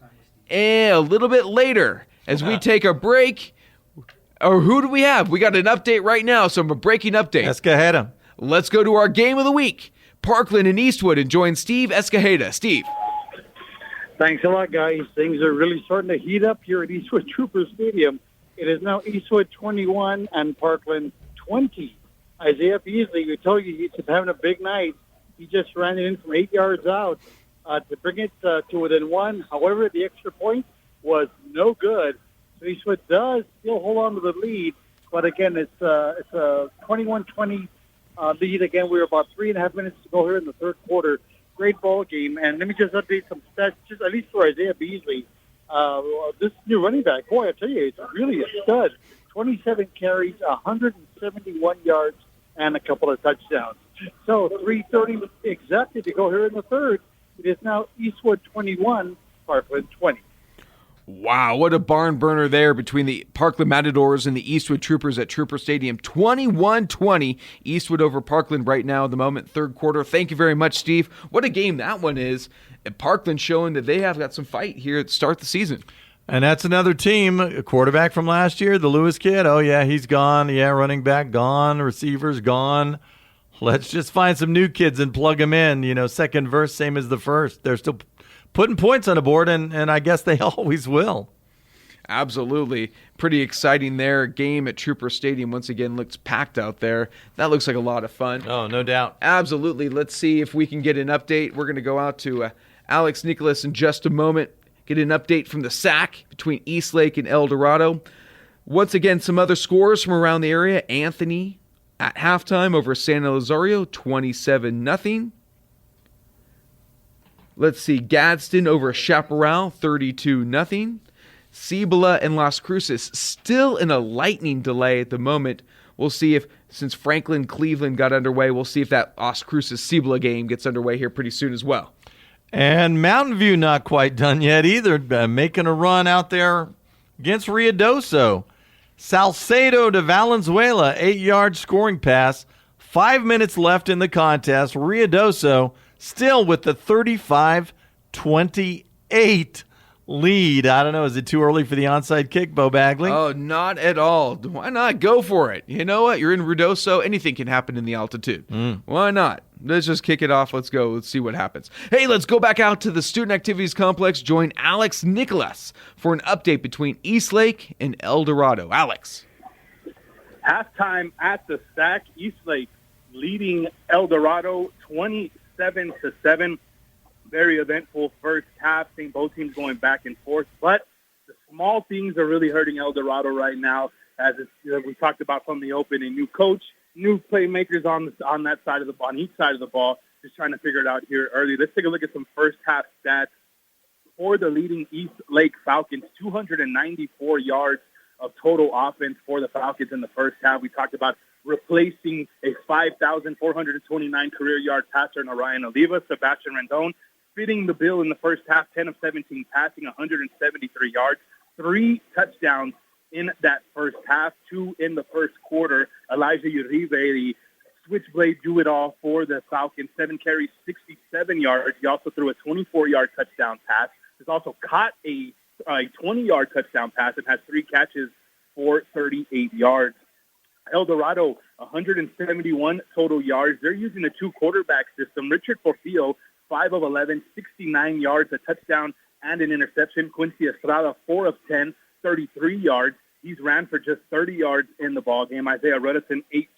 a little bit later as we take a break. Or who do we have? We got an update right now, so I'm a breaking update. Escajeda. Let's go to our game of the week. Parkland and Eastwood, and join Steve Escajeda. Steve. Thanks a lot, guys. Things are really starting to heat up here at Eastwood Trooper Stadium. It is now Eastwood 21 and Parkland 20. Isaiah Beasley, we told you he's having a big night. He just ran it in from 8 yards out to bring it to within one. However, the extra point was no good. So Eastwood does still hold on to the lead, but again, it's a 21-20 lead. Again, we're about 3.5 minutes to go here in the third quarter. Great ball game, and let me just update some stats, just at least for Isaiah Beasley. This new running back, boy, I tell you, it's really a stud. 27 carries, 171 yards, and a couple of touchdowns. So 3:30 exactly to go here in the third. It is now Eastwood 21, Parkland 20. Wow, what a barn burner there between the Parkland Matadors and the Eastwood Troopers at Trooper Stadium. 21-20, Eastwood over Parkland right now at the moment, third quarter. Thank you very much, Steve. What a game that one is. And Parkland showing that they have got some fight here at the start of the season. And that's another team, a quarterback from last year, the Lewis kid. Oh, yeah, he's gone. Yeah, running back gone. Receivers gone. Let's just find some new kids and plug them in. You know, second verse, same as the first. They're still putting points on the board, and I guess they always will. Absolutely. Pretty exciting there. Game at Trooper Stadium once again looks packed out there. That looks like a lot of fun. Oh, no doubt. Absolutely. Let's see if we can get an update. We're going to go out to Alex Nicholas in just a moment, get an update from the SAC between Eastlake and El Dorado. Once again, some other scores from around the area. Anthony at halftime over San Elizario, 27-0. Let's see, Gadsden over Chaparral, 32-0. Cibola and Las Cruces still in a lightning delay at the moment. We'll see if, since Franklin Cleveland got underway, we'll see if that Las Cruces Cibola game gets underway here pretty soon as well. And Mountain View not quite done yet either, making a run out there against Ruidoso. Salcedo to Valenzuela, 8-yard scoring pass. 5 minutes left in the contest. Ruidoso still with the 35-28 lead. I don't know. Is it too early for the onside kick, Beau Bagley? Oh, not at all. Why not? Go for it. You know what? You're in Ruidoso. Anything can happen in the altitude. Why not? Let's just kick it off. Let's go. Let's see what happens. Hey, let's go back out to the Student Activities Complex. Join Alex Nicholas for an update between Eastlake and El Dorado. Alex. Halftime at the SAC, Eastlake leading El Dorado 27-7. Very eventful first half. Seeing both teams going back and forth, but the small things are really hurting El Dorado right now. As we talked about from the opening, new coach, new playmakers on that side of the ball, on each side of the ball. Just trying to figure it out here early. Let's take a look at some first half stats for the leading East Lake Falcons. 294 yards of total offense for the Falcons in the first half. We talked about replacing a 5,429 career yard passer in Orion Oliva. Sebastian Rendon fitting the bill in the first half, 10 of 17 passing, 173 yards, 3 touchdowns in that first half, 2 in the first quarter. Elijah Uribe, the switchblade, do it all for the Falcons, 7 carries, 67 yards. He also threw a 24-yard touchdown pass. He's also caught a 20-yard touchdown pass and has 3 catches for 38 yards. El Dorado, 171 total yards. They're using a 2-quarterback system. Richard Porfillo, 5 of 11, 69 yards, a touchdown and an interception. Quincy Estrada, 4 of 10, 33 yards. He's ran for just 30 yards in the ball game. Isaiah Ruddison, 8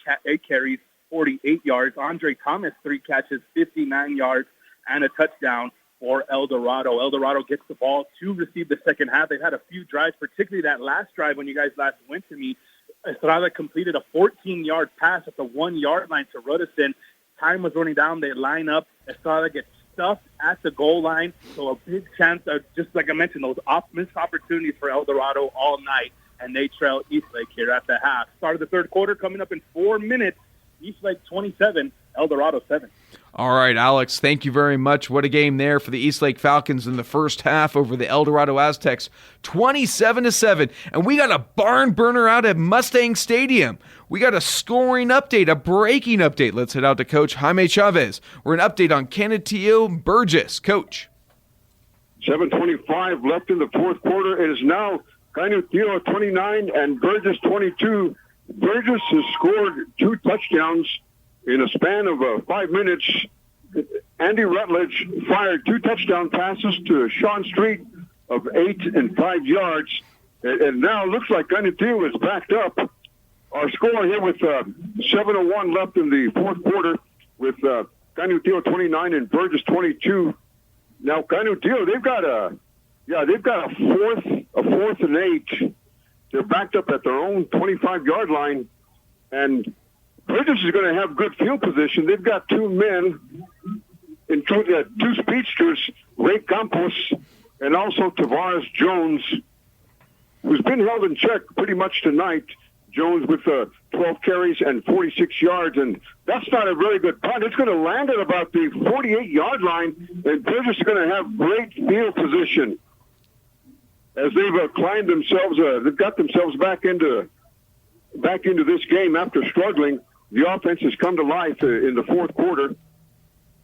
carries, 48 yards. Andre Thomas, 3 catches, 59 yards, and a touchdown for El Dorado. El Dorado gets the ball to receive the second half. They've had a few drives, particularly that last drive when you guys last went to me. Estrada completed a 14-yard pass at the 1-yard line to Ruddison. Time was running down. They line up. Estrada gets stuff at the goal line. So a big chance of, just like I mentioned, those missed opportunities for El Dorado all night, and they trail Eastlake here at the half. Start of the third quarter coming up in 4 minutes. Eastlake 27, El Dorado 7. All right, Alex, thank you very much. What a game there for the Eastlake Falcons in the first half over the El Dorado Aztecs, 27-7. And we got a barn burner out at Mustang Stadium. We got a scoring update, a breaking update. Let's head out to Coach Jaime Chavez. We're an update on Canutillo Burgess. Coach. 7:25 left in the fourth quarter. It is now Canutillo 29 and Burgess 22. Burgess has scored 2 touchdowns in a span of 5 minutes. Andy Rutledge fired 2 touchdown passes to Sean Street of 8 and 5 yards. And now it looks like Canutillo is backed up. Our score here with 7:01 left in the fourth quarter with Canutillo 29 and Burgess 22. Now Canutillo, they've got a fourth and 8. They're backed up at their own 25-yard line, and Burgess is going to have good field position. They've got 2 men, including 2 speedsters, Ray Campos and also Tavares Jones, who's been held in check pretty much tonight. Jones with 12 carries and 46 yards, and that's not a very good punt. It's going to land at about the 48-yard line, and Burgess is going to have great field position. As they've climbed themselves, they've got themselves back into this game after struggling. The offense has come to life in the fourth quarter.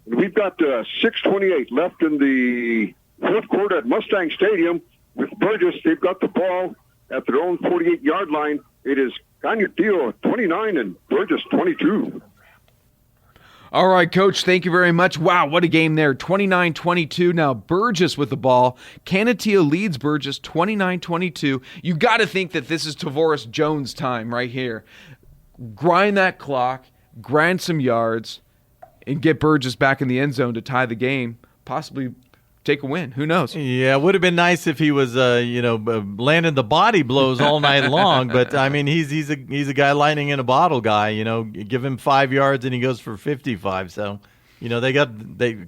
We've got 6:28 left in the fourth quarter at Mustang Stadium with Burgess. They've got the ball at their own 48-yard line. It is Canutillo 29 and Burgess 22. All right, Coach, thank you very much. Wow, what a game there. 29-22. Now Burgess with the ball. Canutillo leads Burgess 29-22. You got to think that this is Tavares Jones' time right here. Grind that clock, grind some yards, and get Burgess back in the end zone to tie the game, possibly take a win. Who knows? Yeah, it would have been nice if he was, landing the body blows all night long. But I mean, he's a guy lightning in a bottle guy. Give him 5 yards and he goes for 55. So, they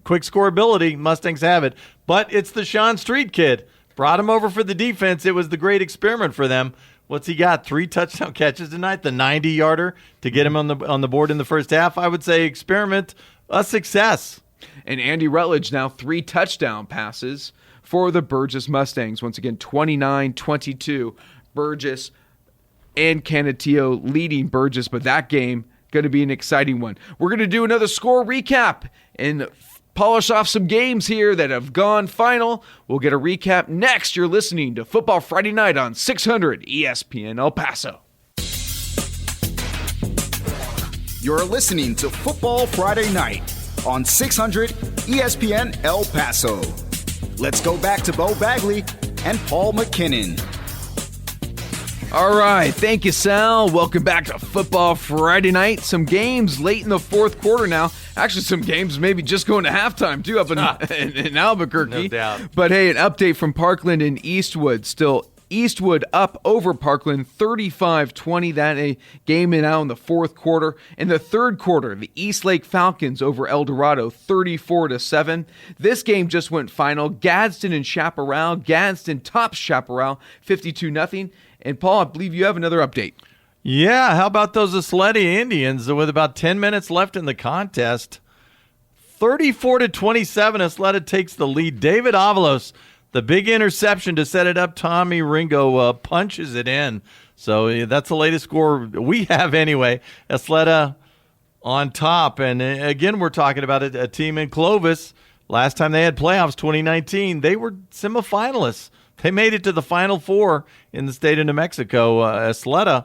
quick scoreability. Mustangs have it, but it's the Sean Street kid. Brought him over for the defense. It was the great experiment for them. What's he got? 3 touchdown catches tonight. The 90-yarder to get him on the board in the first half. I would say experiment a success. And Andy Rutledge now 3 touchdown passes for the Burgess Mustangs. Once again, 29-22. Burgess and Canutillo leading Burgess, but that game going to be an exciting one. We're going to do another score recap and polish off some games here that have gone final. We'll get a recap next. You're listening to Football Friday Night on 600 ESPN El Paso. You're listening to Football Friday Night on 600 ESPN El Paso. Let's go back to Beau Bagley and Paul McKinnon. All right, thank you, Sal. Welcome back to Football Friday Night. Some games late in the fourth quarter now. Actually, some games maybe just going to halftime, too, up in Albuquerque. No doubt. But, hey, an update from Parkland and Eastwood. Still Eastwood up over Parkland 35-20. That a game now in the fourth quarter. In the third quarter, the Eastlake Falcons over El Dorado 34-7. This game just went final. Gadsden and Chaparral. Gadsden tops Chaparral 52-0. And Paul, I believe you have another update. Yeah, how about those Isleta Indians with about 10 minutes left in the contest? 34-27, Isleta takes the lead. David Avalos, the big interception to set it up. Tommy Ringo punches it in. So that's the latest score we have anyway. Isleta on top. And again, we're talking about a team in Clovis. Last time they had playoffs, 2019, they were semifinalists. They made it to the Final Four in the state of New Mexico. Isleta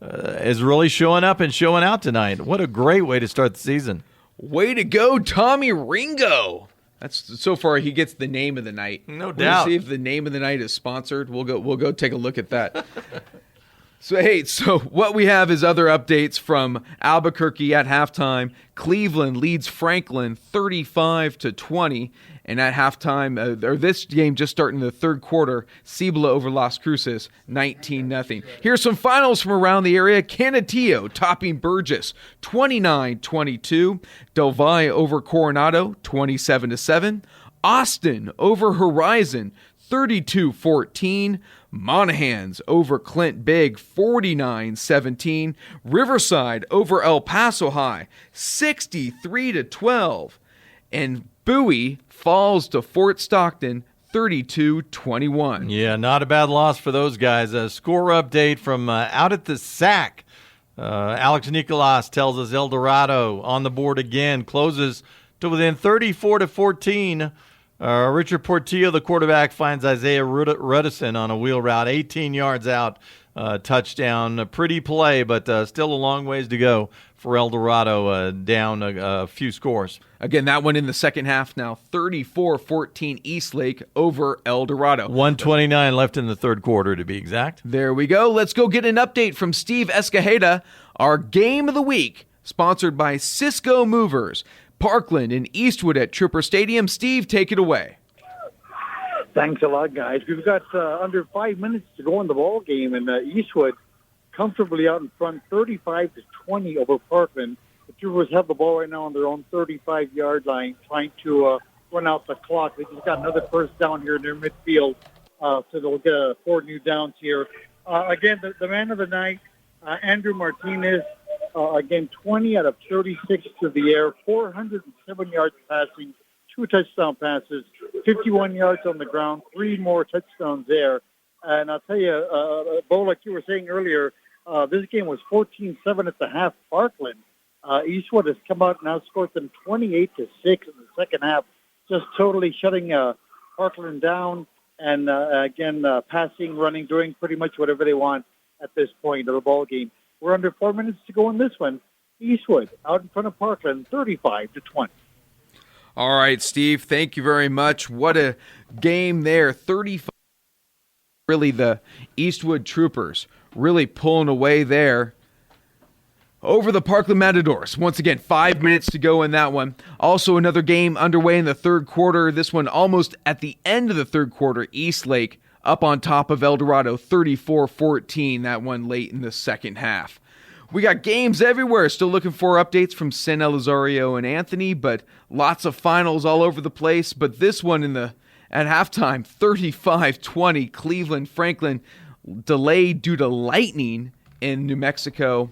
is really showing up and showing out tonight. What a great way to start the season. Way to go, Tommy Ringo. That's so far he gets the name of the night. No doubt. We'll see if the name of the night is sponsored. We'll go take a look at that. So what we have is other updates from Albuquerque at halftime. Cleveland leads Franklin 35-20. And at halftime, or this game just starting the third quarter, Cibola over Las Cruces, 19-0. Here's some finals from around the area. Canutillo topping Burgess, 29-22. Del Valle over Coronado, 27-7. Austin over Horizon, 32-14. Monahans over Clint Big, 49-17. Riverside over El Paso High, 63-12. And Bowie falls to Fort Stockton, 32-21. Yeah, not a bad loss for those guys. A score update from out at the SAC. Alex Nicolas tells us El Dorado on the board again, closes to within 34-14. Richard Portillo, the quarterback, finds Isaiah Ruddison on a wheel route, 18 yards out, touchdown. A pretty play, but still a long ways to go for El Dorado, down a few scores. Again, that one in the second half now, 34-14 Eastlake over El Dorado. 1:29 left in the third quarter, to be exact. There we go. Let's go get an update from Steve Escajeda, our Game of the Week, sponsored by Cisco Movers. Parkland and Eastwood at Trooper Stadium. Steve, take it away. Thanks a lot, guys. We've got under 5 minutes to go in the ball game, and Eastwood comfortably out in front, 35-20 over Parkland. The Troopers have the ball right now on their own 35-yard line, trying to run out the clock. They just got another first down here in their midfield, so they'll get 4 new downs here. Again, the man of the night, Andrew Martinez. Again, 20 out of 36 to the air, 407 yards passing, 2 touchdown passes, 51 yards on the ground, 3 more touchdowns there. And I'll tell you, Beau, like you were saying earlier, this game was 14-7 at the half. Parkland. Eastwood has come out and outscored them 28-6 in the second half, just totally shutting Parkland down. And again, passing, running, doing pretty much whatever they want at this point of the ball game. We're under 4 minutes to go in this one. Eastwood out in front of Parkland, 35-20. All right, Steve, thank you very much. What a game there, 35. Really, the Eastwood Troopers really pulling away there over the Parkland Matadors. Once again, 5 minutes to go in that one. Also, another game underway in the third quarter. This one almost at the end of the third quarter. Eastlake up on top of El Dorado, 34-14, that one late in the second half. We got games everywhere. Still looking for updates from San Elizario and Anthony, but lots of finals all over the place. But this one at halftime, 35-20, Cleveland Franklin delayed due to lightning in New Mexico.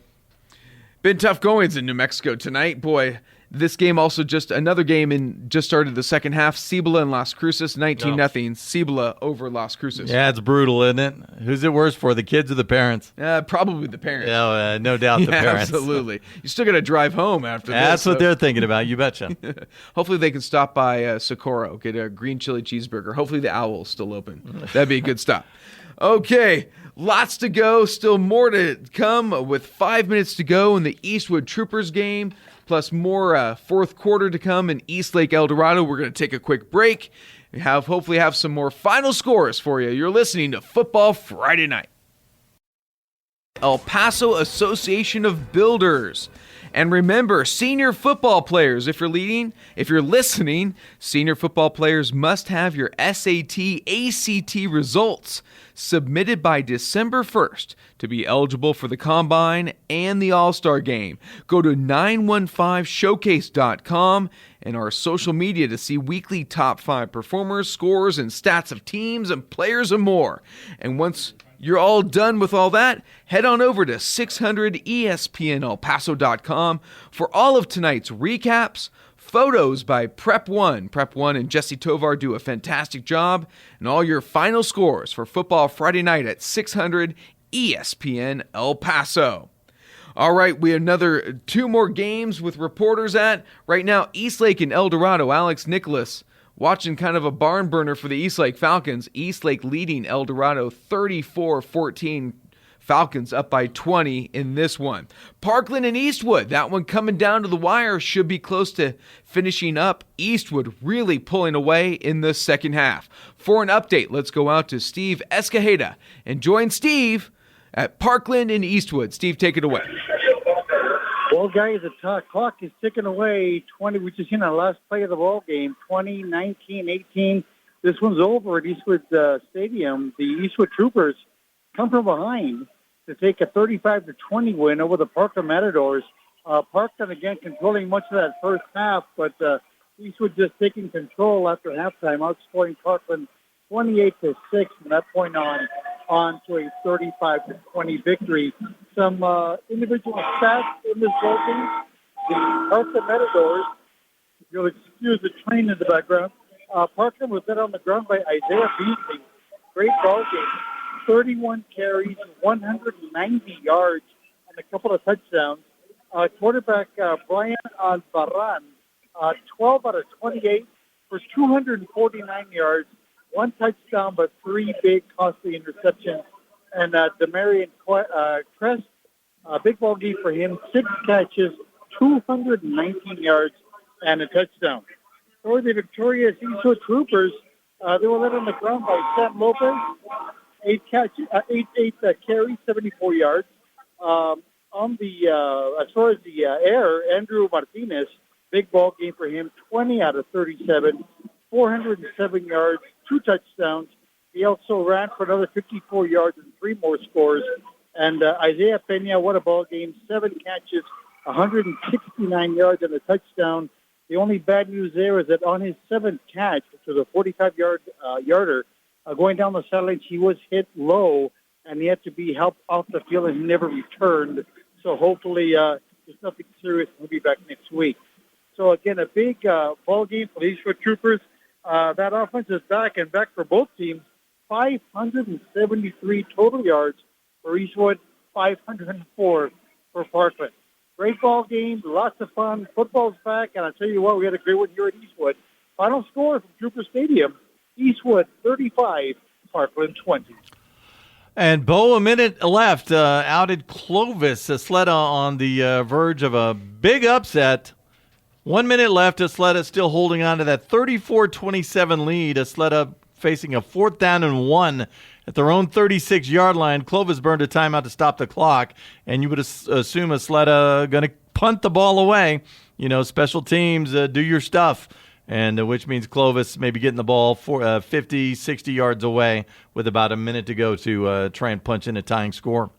Been tough goings in New Mexico tonight. Boy, this game also just another game just started the second half. Cibola and Las Cruces, 19-0. Cibola over Las Cruces. Yeah, it's brutal, isn't it? Who's it worse for, the kids or the parents? Probably the parents. Yeah, no doubt the parents. Absolutely. You still got to drive home after this. That's what they're thinking about, you betcha. Hopefully they can stop by Socorro, get a green chili cheeseburger. Hopefully the Owl's still open. That'd be a good stop. Okay, lots to go. Still more to come with 5 minutes to go in the Eastwood Troopers game. Plus more fourth quarter to come in Eastlake El Dorado. We're going to take a quick break. We hopefully have some more final scores for you. You're listening to Football Friday Night. El Paso Association of Builders. And remember, senior football players, if you're listening, senior football players must have your SAT, ACT results submitted by December 1st to be eligible for the Combine and the All-Star Game. Go to 915showcase.com and our social media to see weekly top 5 performers, scores, and stats of teams and players and more. And once you're all done with all that, head on over to 600ESPNElPaso.com for all of tonight's recaps, photos by Prep One. Prep One and Jesse Tovar do a fantastic job, and all your final scores for Football Friday Night at 600 ESPN El Paso. All right, we have another 2 more games with reporters at. Right now, Eastlake and El Dorado. Alex Nicholas watching kind of a barn burner for the Eastlake Falcons. Eastlake leading El Dorado 34-14. Falcons up by 20 in this one. Parkland and Eastwood, that one coming down to the wire, should be close to finishing up. Eastwood really pulling away in the second half. For an update, let's go out to Steve Escajeda and join Steve at Parkland and Eastwood. Steve, take it away. Well, guys, the clock is ticking away. 20. We just seen our last play of the ball game. 20, 19, 18. This one's over at Eastwood Stadium. The Eastwood Troopers come from behind to take a 35-20 win over the Parkland Matadors. Parkland again controlling much of that first half, but Eastwood just taking control after halftime, outscoring Parkland 28-6 from that point on to a 35-20 victory. Some individual stats in this ball game. The Parkland Matadors, if you'll excuse the train in the background, Parkland was led on the ground by Isaiah Beasley. Great ball game. 31 carries, 190 yards, and a couple of touchdowns. Quarterback Brian Alvaran, 12 out of 28 for 249 yards, one touchdown, but three big costly interceptions. And Demarion Crest, big ball game for him, 6 catches, 219 yards, and a touchdown. For the victorious Eastwood Troopers, they were led on the ground by Sam Lopez, 8 carries, 74 yards. On the as far as the air, Andrew Martinez, big ball game for him, 20 out of 37, 407 yards, 2 touchdowns. He also ran for another 54 yards and 3 more scores. And Isaiah Pena, what a ball game, 7 catches, 169 yards and a touchdown. The only bad news there is that on his 7th catch, which was a 45-yarder, going down the sidelines, he was hit low, and he had to be helped off the field, and he never returned. So hopefully there's nothing serious. He'll be back next week. So, again, a big ball game for the Eastwood Troopers. That offense is back and back for both teams. 573 total yards for Eastwood, 504 for Parkland. Great ball game, lots of fun. Football's back, and I'll tell you what, we had a great one here at Eastwood. Final score from Trooper Stadium, Eastwood 35, Parkland 20. And Beau, a minute left, out at Clovis. Asleta on the verge of a big upset. 1 minute left. Asleta still holding on to that 34-27 lead. Asleta facing a 4th down and 1 at their own 36-yard line. Clovis burned a timeout to stop the clock, and you would assume Asleta going to punt the ball away. You know, special teams, do your stuff. And which means Clovis maybe getting the ball 50, 60 yards away with about a minute to go to try and punch in a tying score.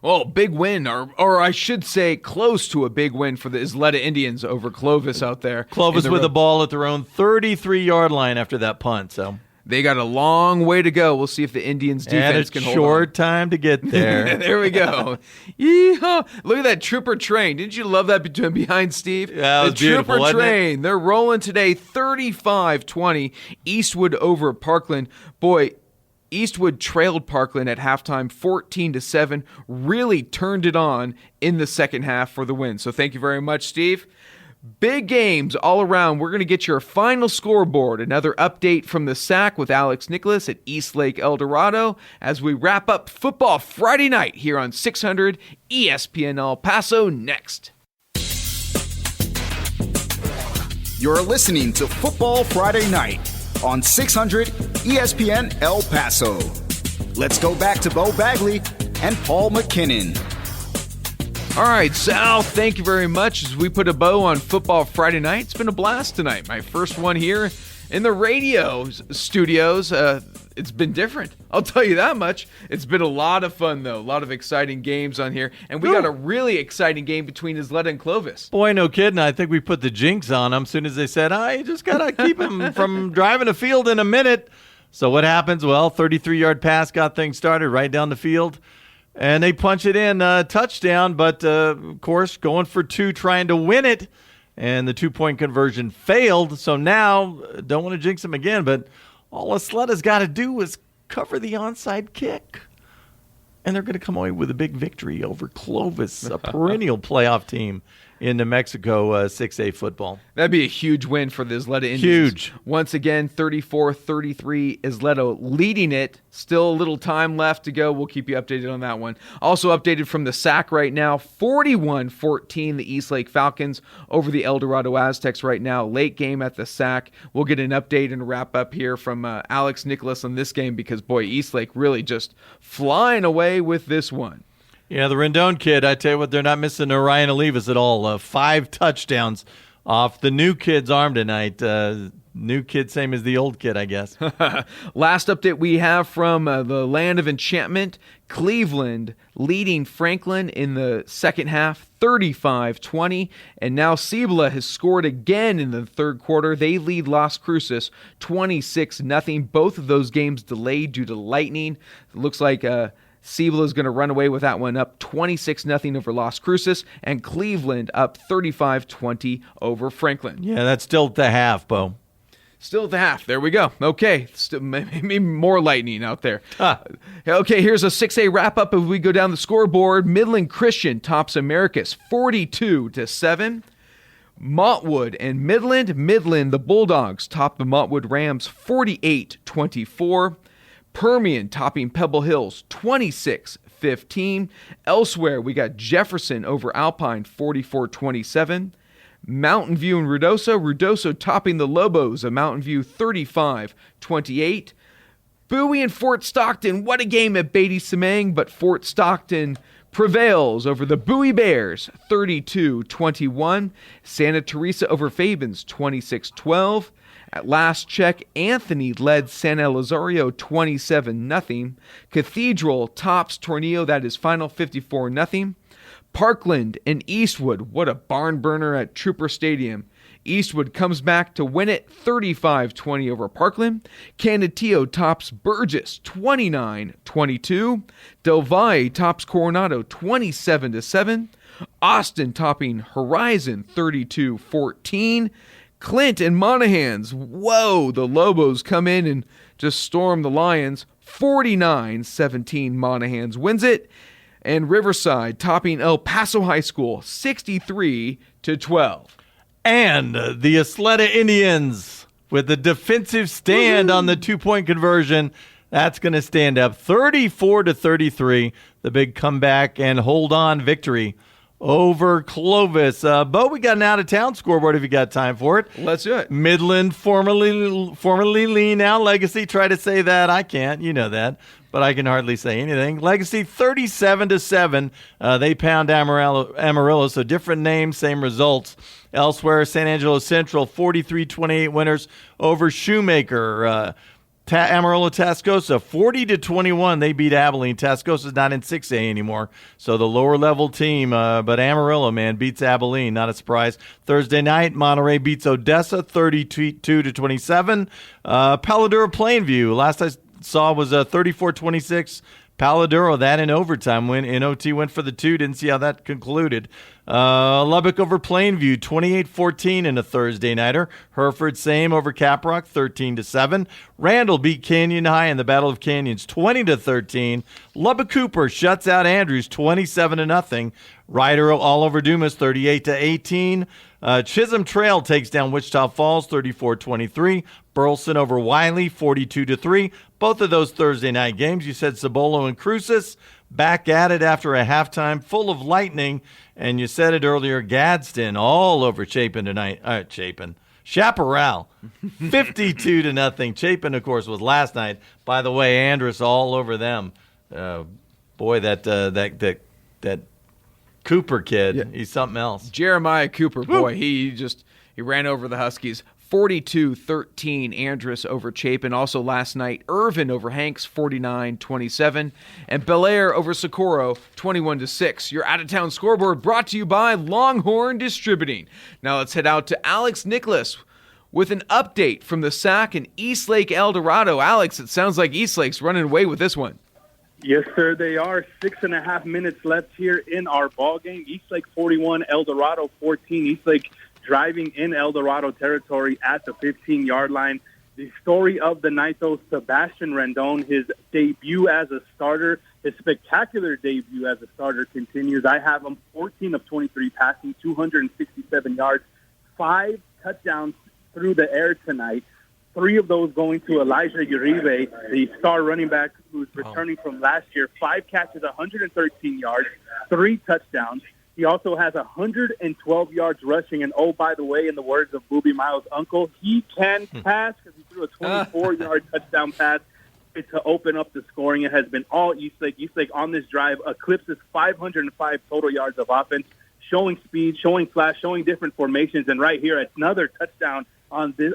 Well, big win, or I should say close to a big win for the Isleta Indians over Clovis out there. Clovis with the ball at their own 33-yard line after that punt. So they got a long way to go. We'll see if the Indians' defense can hold on. Short time to get there. There we go. Yeehaw. Look at that Trooper train. Didn't you love that behind Steve? Yeah, that was beautiful, Trooper wasn't train. They're rolling today 35-20. Eastwood over Parkland. Boy, Eastwood trailed Parkland at halftime 14-7. Really turned it on in the second half for the win. So thank you very much, Steve. Big games all around. We're going to get your final scoreboard. Another update from the SAC with Alex Nicholas at East Lake El Dorado as we wrap up Football Friday night here on 600 ESPN El Paso next. You're listening to Football Friday Night on 600 ESPN El Paso. Let's go back to Beau Bagley and Paul McKinnon. All right, Sal, thank you very much as we put a bow on Football Friday night. It's been a blast tonight. My first one here in the radio studios. It's been different. I'll tell you that much. It's been a lot of fun, though. A lot of exciting games on here. And we got a really exciting game between Isleta and Clovis. Boy, no kidding. I think we put the jinx on them as soon as they said, you just got to keep him from driving a field in a minute. So what happens? Well, 33-yard pass got things started right down the field. And they punch it in, touchdown, but, of course, going for 2, trying to win it. And the 2-point conversion failed. So now, don't want to jinx them again, but all Asleta's got to do is cover the onside kick. And they're going to come away with a big victory over Clovis, a perennial playoff team. in New Mexico 6A football. That'd be a huge win for the Isleta Indians. Huge. Once again, 34-33, Isleta leading it. Still a little time left to go. We'll keep you updated on that one. Also updated from the SAC right now, 41-14, the Eastlake Falcons over the El Dorado Aztecs right now. Late game at the SAC. We'll get an update and wrap up here from Alex Nicholas on this game because, boy, Eastlake really just flying away with this one. Yeah, the Rendon kid, I tell you what, they're not missing Ryan Olivas at all. 5 touchdowns off the new kid's arm tonight. New kid, same as the old kid, I guess. Last update we have from the Land of Enchantment, Cleveland leading Franklin in the second half, 35-20. And now Cibola has scored again in the third quarter. They lead Las Cruces 26-0. Both of those games delayed due to lightning. It looks like Cibola is going to run away with that one, up 26-0 over Las Cruces, and Cleveland up 35-20 over Franklin. Yeah, that's still at the half, Beau. Still at the half. There we go. Okay. Still, maybe more lightning out there. Okay, here's a 6A wrap-up as we go down the scoreboard. Midland Christian tops Americus 42-7. Montwood and Midland. Midland, the Bulldogs, top the Montwood Rams 48-24. Permian topping Pebble Hills 26-15. Elsewhere, we got Jefferson over Alpine 44-27. Mountain View and Ruidoso topping the Lobos of Mountain View 35-28. Bowie and Fort Stockton, what a game at Beatty-Semang, but Fort Stockton prevails over the Bowie Bears 32-21. Santa Teresa over Fabens 26-12. At last check, Anthony led San Elizario 27-0. Cathedral tops Tornillo, that is final 54-0. Parkland and Eastwood, what a barn burner at Trooper Stadium. Eastwood comes back to win it 35-20 over Parkland. Canutillo tops Burgess 29-22. Del Valle tops Coronado 27-7. Austin topping Horizon 32-14. Clint and Monahans, whoa, the Lobos come in and just storm the Lions. 49-17, Monahans wins it. And Riverside topping El Paso High School 63-12. And the Isleta Indians with the defensive stand on the 2-point conversion. That's going to stand up 34-33. The big comeback and hold on victory over Clovis. Beau, we got an out-of-town scoreboard if you got time for it. Let's do it. Midland, formerly Lee, now Legacy. Try to say that. I can't. You know that. But I can hardly say anything. Legacy 37-7. They pound Amarillo, so different names, same results. Elsewhere, San Angelo Central 43-28 winners over Shoemaker. Amarillo Tascosa 40-21. They beat Abilene. Tascosa's not in 6A anymore, so the lower level team. But Amarillo, man, beats Abilene. Not a surprise. Thursday night, Monterey beats Odessa 32-27. Paladuro Plainview. Last I saw was 34-26. Paladuro, that in overtime win. In OT went for the 2. Didn't see how that concluded. Lubbock over Plainview, 28-14 in a Thursday nighter. Hereford same over Caprock, 13-7. Randall beat Canyon High in the Battle of Canyons, 20-13. Lubbock Cooper shuts out Andrews, 27-0. Ryder all over Dumas, 38-18. Chisholm Trail takes down Wichita Falls, 34-23. Burleson over Wiley, 42-3. Both of those Thursday night games. You said Cibolo and Cruces back at it after a halftime full of lightning. And you said it earlier, Gadsden all over Chapin tonight. Chaparral, 52-0. Chapin, of course, was last night. By the way, Andrus all over them. Boy, that Cooper kid, yeah. He's something else. Jeremiah Cooper, boy, he ran over the Huskies. 42-13, Andrus over Chapin. Also last night, Irvin over Hanks, 49-27. And Bel Air over Socorro, 21-6. Your out-of-town scoreboard brought to you by Longhorn Distributing. Now let's head out to Alex Nicholas with an update from the SAC and Eastlake El Dorado. Alex, it sounds like Eastlake's running away with this one. Yes, sir, they are. 6.5 minutes left here in our ball game. Eastlake 41, El Dorado 14. Eastlake driving in El Dorado territory at the 15-yard line. The story of the night, though, Sebastian Rendon, his debut as a starter, His spectacular debut as a starter continues. I have him 14 of 23 passing, 267 yards, 5 touchdowns through the air tonight. 3 of those going to Elijah Uribe, the star running back who's returning from last year. 5 catches, 113 yards, 3 touchdowns. He also has 112 yards rushing. And, oh, by the way, in the words of Boobie Miles' uncle, he can pass because he threw a 24-yard touchdown pass to open up the scoring. It has been all Eastlake. Eastlake on this drive eclipses 505 total yards of offense, showing speed, showing flash, showing different formations. And right here, another touchdown on the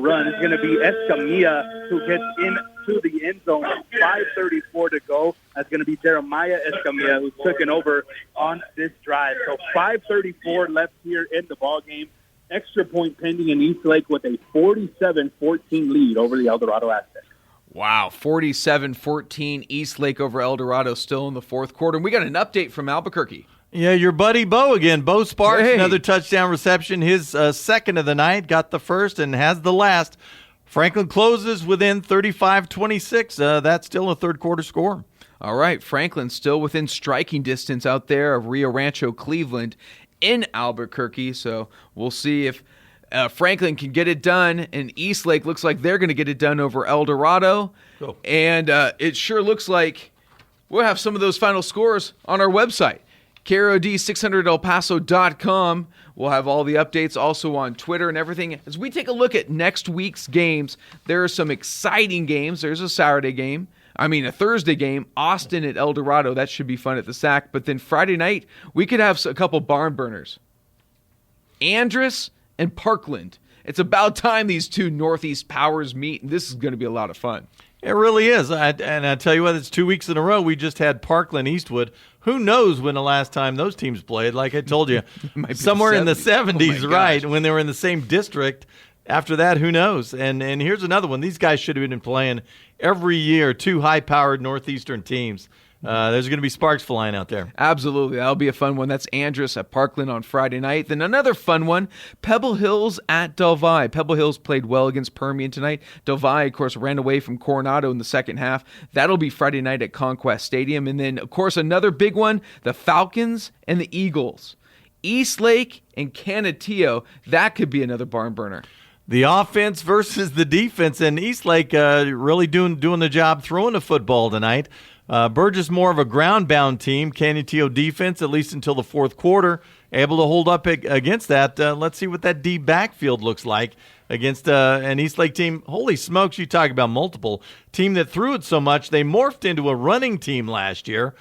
run is going to be Escamilla, who gets into the end zone. 5:34 to go. That's going to be Jeremiah Escamilla, who's taken over on this drive. So 5:34 left here in the ball game. Extra point pending in Eastlake with a 47-14 lead over the El Dorado Aztecs. Wow, 47-14 Eastlake over El Dorado still in the fourth quarter. And we got an update from Albuquerque. Yeah, your buddy Beau again. Beau Sparks, another touchdown reception. His second of the night, got the first and has the last. Franklin closes within 35-26. That's still a third quarter score. All right, Franklin still within striking distance out there of Rio Rancho, Cleveland in Albuquerque. So we'll see if Franklin can get it done, and Eastlake looks like they're going to get it done over El Dorado. Cool. And it sure looks like we'll have some of those final scores on our website. KROD600ElPaso.com. We'll have all the updates also on Twitter and everything. As we take a look at next week's games, there are some exciting games. There's a Thursday game, Austin at El Dorado. That should be fun at the SAC. But then Friday night, we could have a couple barn burners. Andress and Parkland. It's about time these two Northeast powers meet, and this is going to be a lot of fun. It really is. And I tell you what, it's 2 weeks in a row. We just had Parkland Eastwood. Who knows when the last time those teams played? Like I told you, somewhere in the 70s, right, when they were in the same district. After that, who knows? And here's another one. These guys should have been playing every year, 2 high-powered Northeastern teams. There's going to be sparks flying out there. Absolutely. That'll be a fun one. That's Andress at Parkland on Friday night. Then another fun one, Pebble Hills at Del Valle. Pebble Hills played well against Permian tonight. Del Valle, of course, ran away from Coronado in the second half. That'll be Friday night at Conquest Stadium. And then, of course, another big one, the Falcons and the Eagles. Eastlake and Canutillo. That could be another barn burner. The offense versus the defense, and Eastlake really doing the job throwing the football tonight. Burgess more of a ground-bound team. Canutillo defense, at least until the fourth quarter, able to hold up against that. Let's see what that deep backfield looks like against an Eastlake team. Holy smokes, you talk about multiple. Team that threw it so much, they morphed into a running team last year.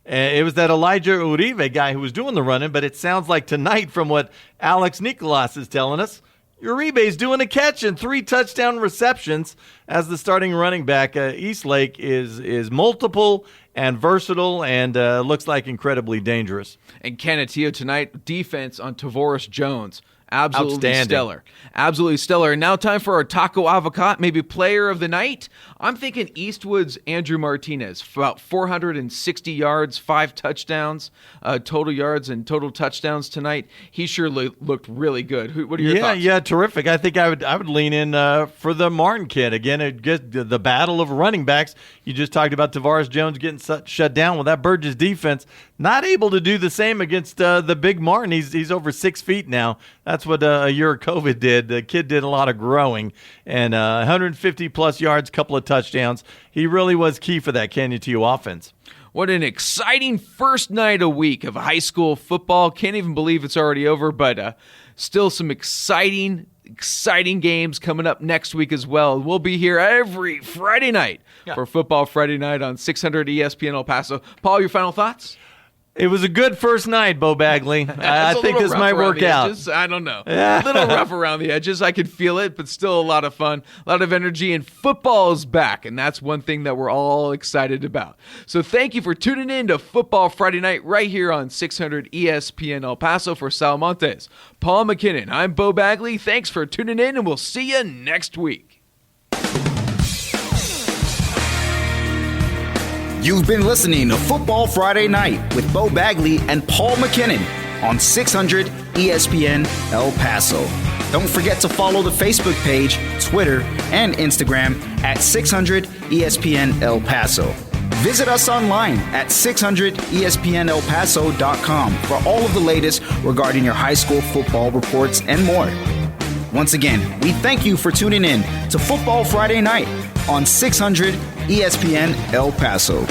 It was that Elijah Uribe guy who was doing the running, but it sounds like tonight from what Alex Nicolas is telling us, Uribe's doing a catch and 3 touchdown receptions as the starting running back. Eastlake is multiple and versatile and looks like incredibly dangerous. And Canutillo tonight, defense on Tavoris Jones. Absolutely outstanding. Absolutely stellar. And now time for our Taco Avocat, maybe player of the night. I'm thinking Eastwood's Andrew Martinez, about 460 yards, 5 touchdowns, total yards and total touchdowns tonight. He sure looked really good. What are your thoughts? Yeah, terrific. I think I would lean in for the Martin kid. Again, the battle of running backs. You just talked about Tavares Jones getting shut down. Well, that Burgess defense not able to do the same against the big Martin. He's over 6 feet now. That's what a year of COVID did. The kid did a lot of growing, and 150-plus yards, couple of touchdowns. He really was key for that Canutillo offense. What an exciting first night a week of high school football. Can't even believe it's already over, but still some exciting games coming up next week as well. We'll be here every Friday night for Football Friday Night on 600 ESPN El Paso. Paul, your final thoughts? It was a good first night, Beau Bagley. I think this might work out. Edges. I don't know. A little rough around the edges. I could feel it, but still a lot of fun, a lot of energy, and football is back, and that's one thing that we're all excited about. So thank you for tuning in to Football Friday Night right here on 600 ESPN El Paso. For Sal Montes, Paul McKinnon, I'm Beau Bagley. Thanks for tuning in, and we'll see you next week. You've been listening to Football Friday Night with Beau Bagley and Paul McKinnon on 600 ESPN El Paso. Don't forget to follow the Facebook page, Twitter, and Instagram at 600 ESPN El Paso. Visit us online at 600ESPNElPaso.com for all of the latest regarding your high school football reports and more. Once again, we thank you for tuning in to Football Friday Night on 600 ESPN El Paso.